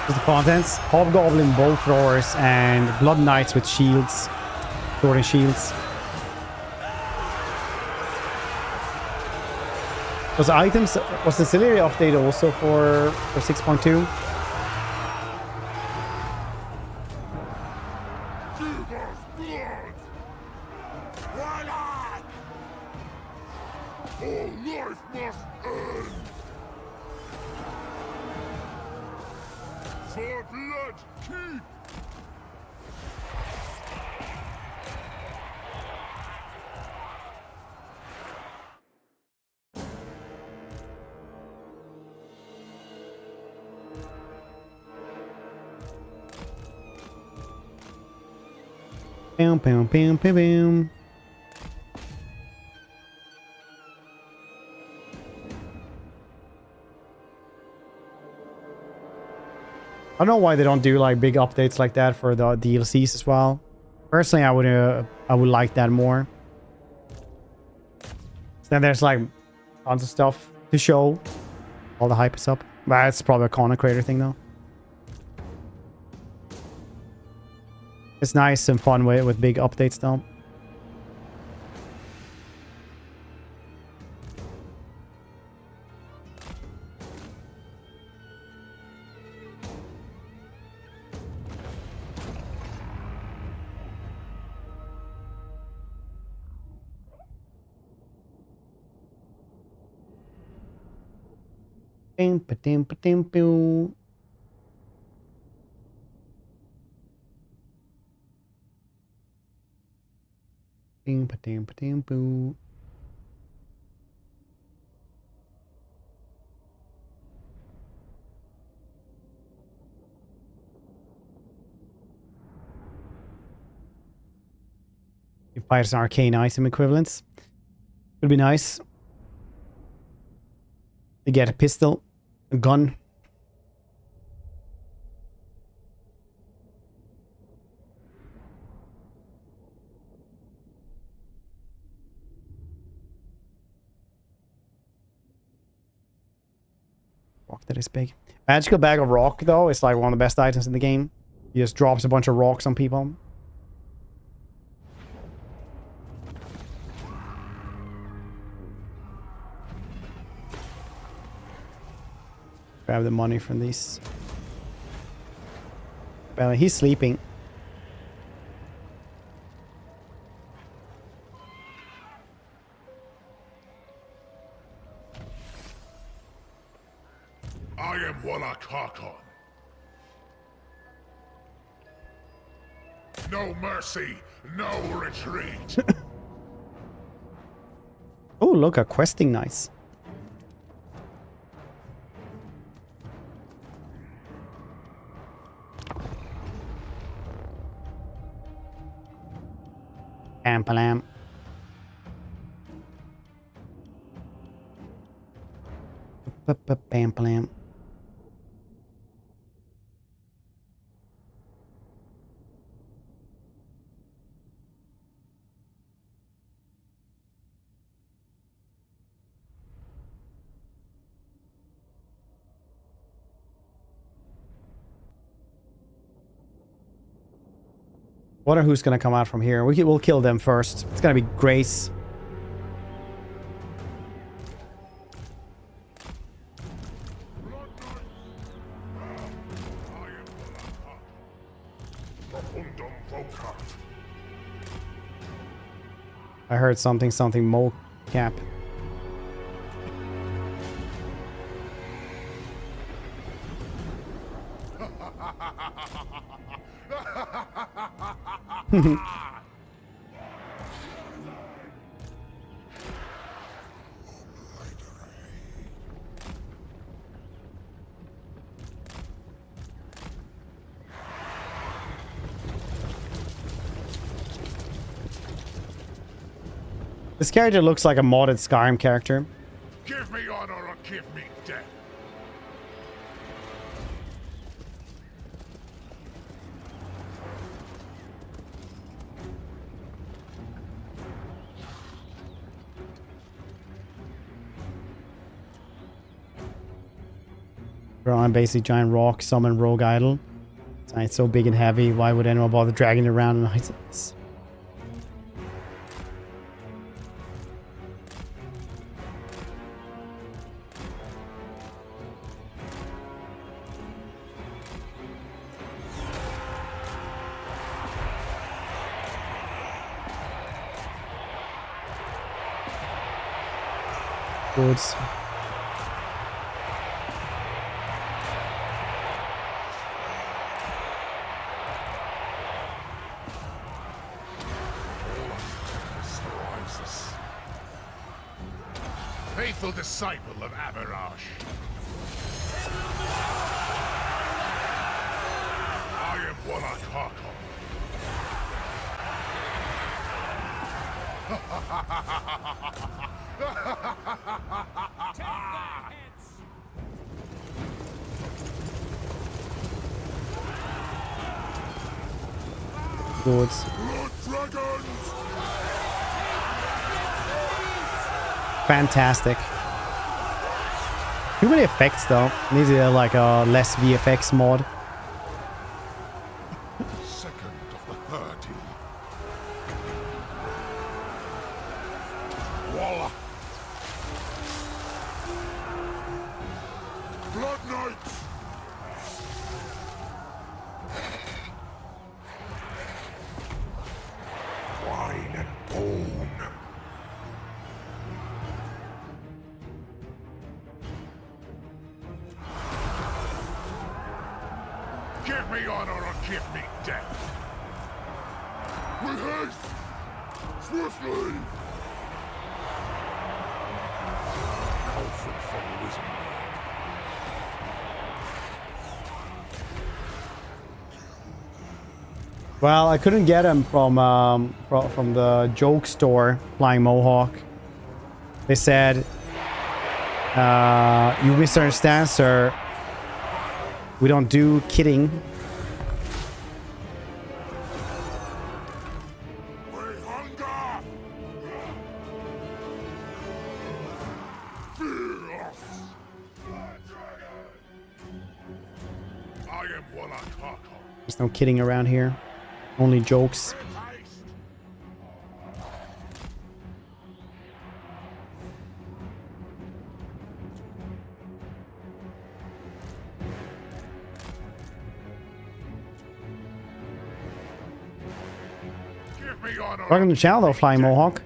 Here's the contents. Hobgoblin bolt throwers and blood knights with shields. Sword and shields. Those items, was the Celerium update also for 6.2? Give us blood! Warlock! All life must end! For blood keep! Bam, bam, bam, bam, bam. I don't know why they don't do like big updates like that for the DLCs as well. Personally, I would like that more. Then there's like tons of stuff to show. All the hype is up. But it's probably a content creator thing though. It's nice and fun with big updates though. Bing, ba-dim, ba-dim, boo. Bing, ba-dim, ba-dim, boo. You fight as an arcane item equivalents. Would be nice. You get a pistol, a gun. Rock that is big. Magical bag of rock though is like one of the best items in the game. He just drops a bunch of rocks on people. Grab the money from these. Well, he's sleeping. I am Warlock Harkon. No mercy, no retreat. Oh, look, a questing nice. Ampalam. Pampalam. Wonder who's gonna come out from here. We'll kill them first. It's gonna be Grace. I heard something mocap. This character looks like a modded Skyrim character. Give me honor or give me death. Throw on basically giant rock, summon rogue idol. It's so big and heavy. Why would anyone bother dragging it around in items? Goods. Faithful disciple of Aberash. I am Warlock Harkon. Goods. Blood dragons! Fantastic. Too many effects though. Needs like a less VFX mod. Second of the 30. Walla. Blood Knights! Wine and bone. Give me honor or give me death. With haste! Swiftly! Comfort from Wizenberg. Well, I couldn't get him from the joke store, Flying Mohawk. They said, you misunderstand, sir. We don't do kidding. We hunger! Fear us! I am Warlock Harkon. There's no kidding around here. Only jokes. Give me honor. Welcome to the channel though, Flying Mohawk.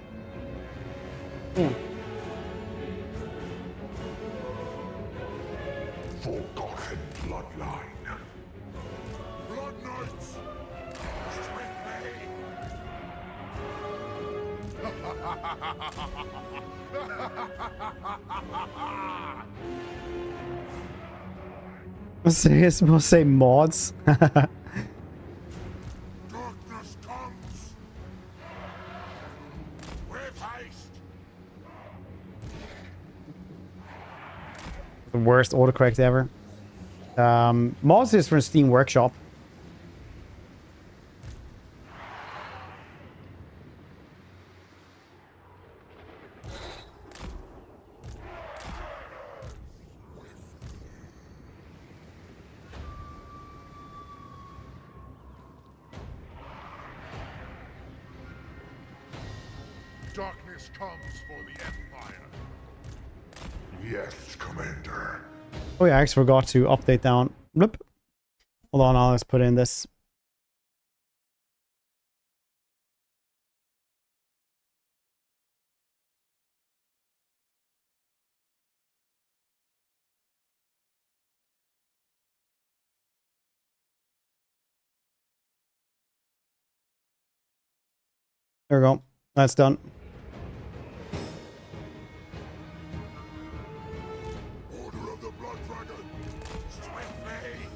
Forgotten bloodline. Blood Knights! Serious, we'll say mods. Darkness comes. With haste. The worst autocorrect ever. Mods is from Steam Workshop. Darkness comes for the Empire. Yes, Commander. Oh yeah, I actually forgot to update down. Bloop. Hold on, I'll just put in this. There we go. That's done. Order of the Blood Dragon. Swiftly.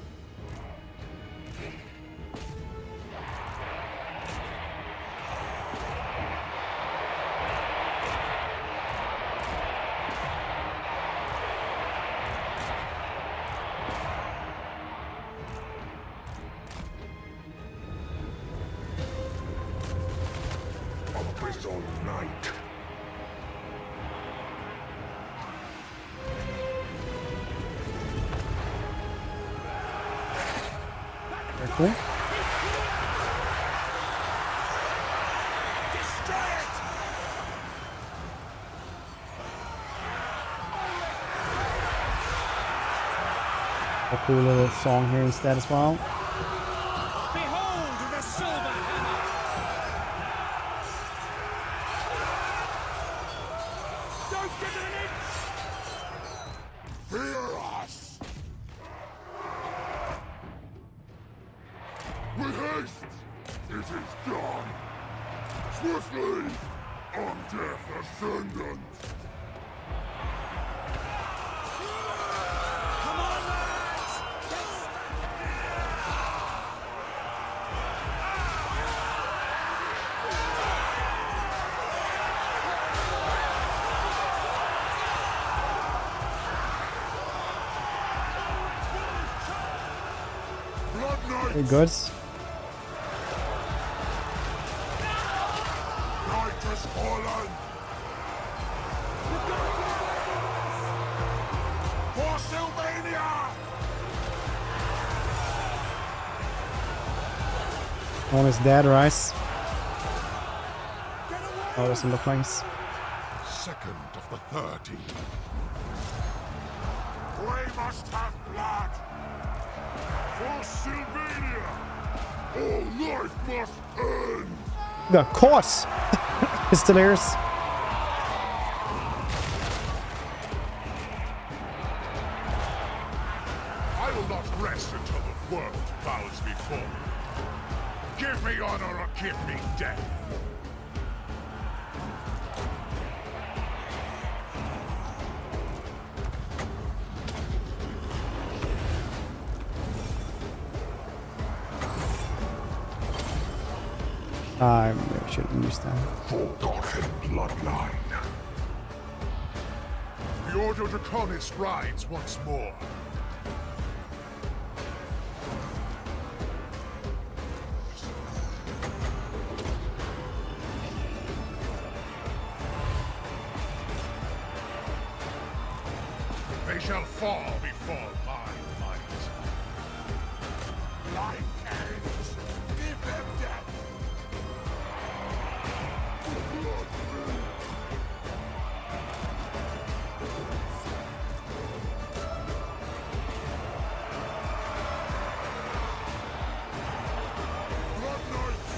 grizzled knight. Very cool. A cool little song here instead as well. Behold the silver hammer! Don't give it an inch! Fear us! With haste, it is done. Swiftly, Undeath ascendant. Come on, lads! Blood Knight! Very good. Night has fallen! For Sylvania! One is dead, right? Oh, that's in the place. Second of the 30. We must have blood! For Sylvania! All life must end! Got caught! Pistoliers. I will not rest until the world bows before me. Give me honor or give me death. I maybe shouldn't use that. Forgotten bloodline. The Ordo Draconis rides once more. They shall fall before my might. Life ends. Give them death. Blood Knights,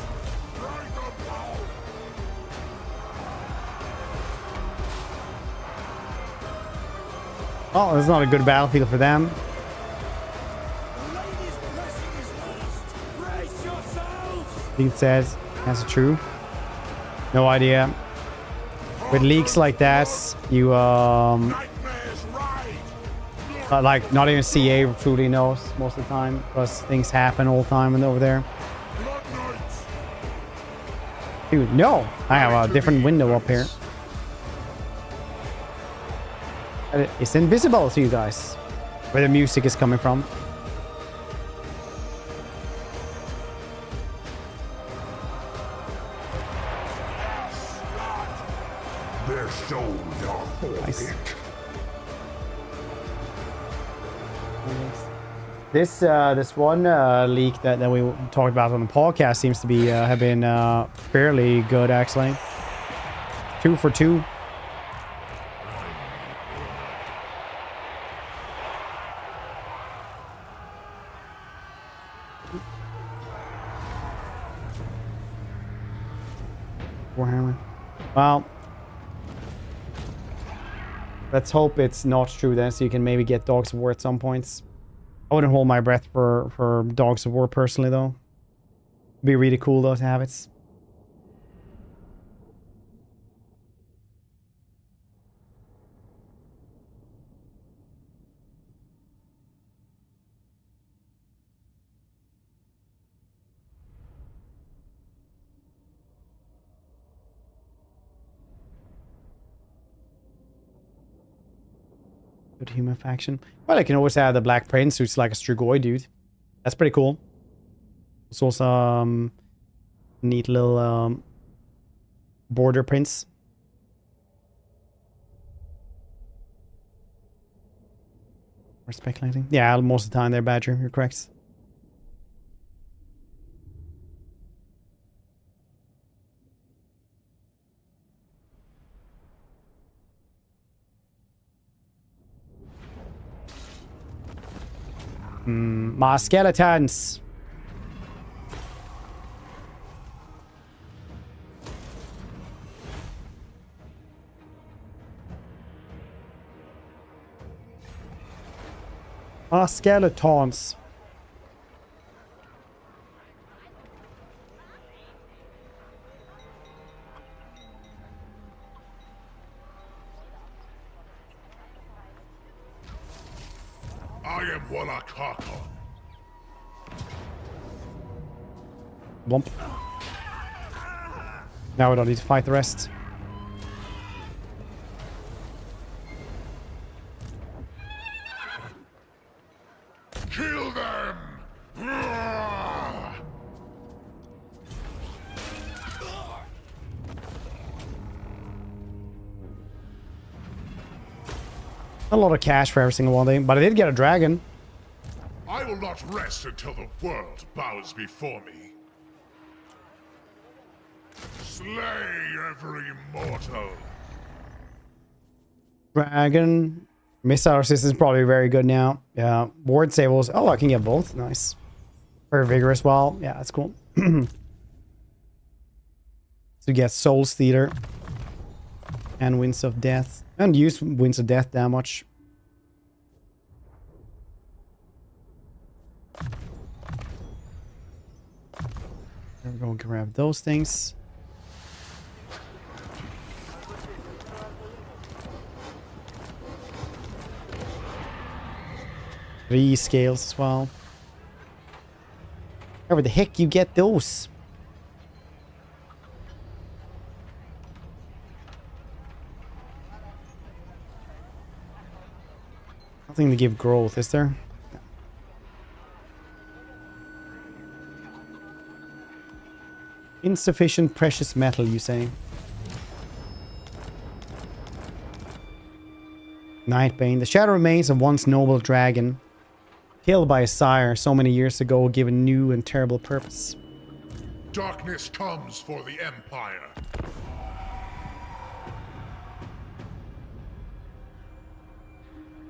rise up now. Oh, it's not a good battlefield for them. The lady's blessing is lost! Brace yourselves! I think it says that's true. No idea. With leaks like that, you Nightmares ride. like not even CA truly knows most of the time because things happen all the time over there. Blood Knights. Dude, no! I have a different window up here. It's invisible to you guys. Where the music is coming from. Their souls are forfeit. This one leak that we talked about on the podcast seems to be have been fairly good actually. 2 for 2. Warhammer. Well, let's hope it's not true then, so you can maybe get Dogs of War at some points. I wouldn't hold my breath for Dogs of War personally, though. It'd be really cool, though, to have it. Good human faction. Well, I can always add the Black Prince, who's like a Strigoi dude. That's pretty cool. It's also neat little Border Prince. We're speculating. Yeah, most of the time there, Badger. You're correct. My skeletons. My skeletons. I am Wallachaka. Bump. Now we don't need to fight the rest. Kill them! A lot of cash for every single one thing, but I did get a dragon. I will not rest until the world bows before me. Slay every mortal. Dragon. Missile resistance is probably very good now. Yeah. Ward sables. Oh, I can get both. Nice. Very vigorous. Well, yeah, that's cool. So you get Soul Stealer and Winds of Death. I don't use Winds of Death that much. There we go. Grab those things. Scales as well. Wherever the heck you get those? Nothing to give growth, is there? Insufficient precious metal, you say? Nightbane. The shadow remains of once noble dragon. Killed by a sire so many years ago, given new and terrible purpose. Darkness comes for the Empire.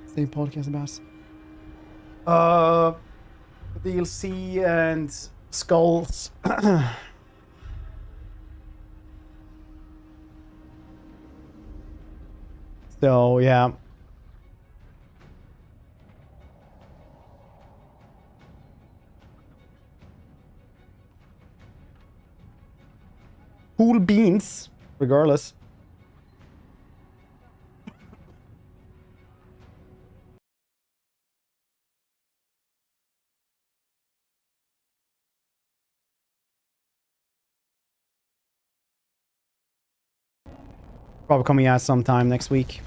Same podcast about. DLC and skulls. So yeah. Cool beans, regardless. Probably coming out sometime next week.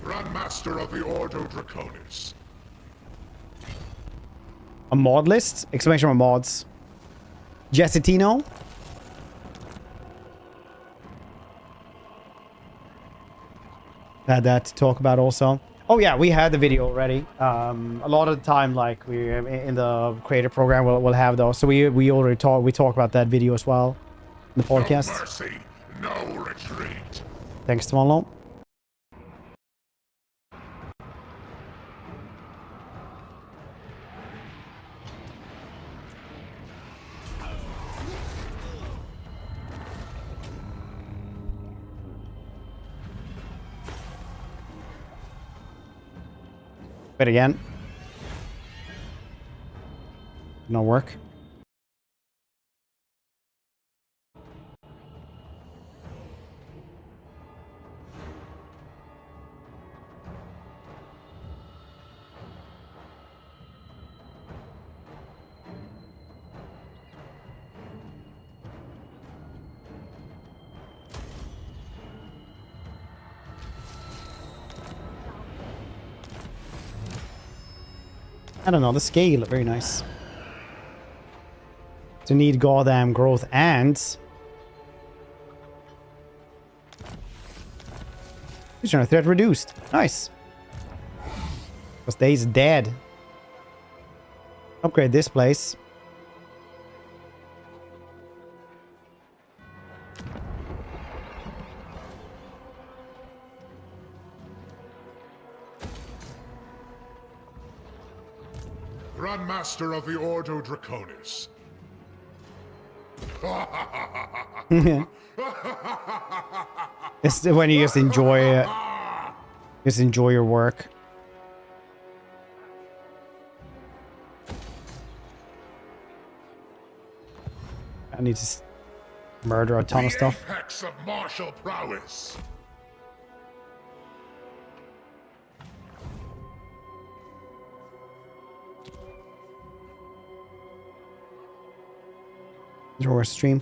Grandmaster of the Ordo Draconis. A mod list? Exclamation mark mods. Jessitino. Had that to talk about also. Oh yeah, we had the video already. A lot of the time, like we in the creator program, we'll have those. So we already talk about that video as well in the podcast. No mercy, no retreat. Thanks to Monlo. Wait again. No work. I don't know, the scale, very nice. to need goddamn growth ants. Fusion threat reduced. Nice. Because Dae's dead. Upgrade this place. Grandmaster of the Ordo Draconis. This is when you just enjoy it. Just enjoy your work. I need to murder a ton of stuff. Apex of martial prowess. Drawer stream.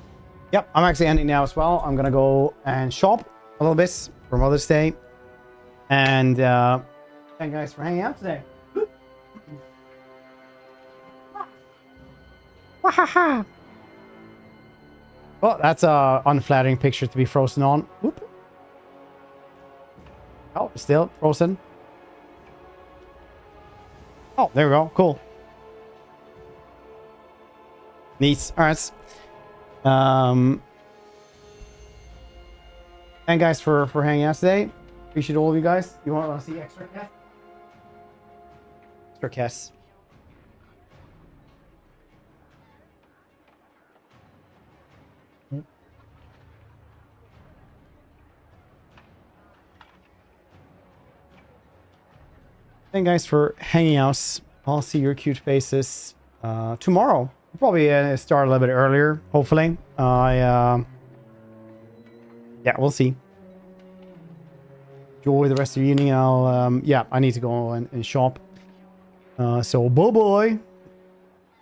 Yep, I'm actually ending now as well. I'm gonna go and shop a little bit for Mother's Day. And thank you guys for hanging out today. Wahaha! Well, that's a unflattering picture to be frozen on. Whoop. Oh, still frozen. Oh, there we go. Cool. Neat. All right. Thank guys for hanging out today. Appreciate all of you guys. You want to see extra cast? Extra cast. Thank guys for hanging out. I'll see your cute faces tomorrow. Probably start a little bit earlier, hopefully. Yeah, we'll see. Enjoy the rest of the evening. Yeah, I need to go and shop. So, bye-bye.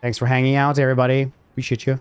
Thanks for hanging out, everybody. Appreciate you.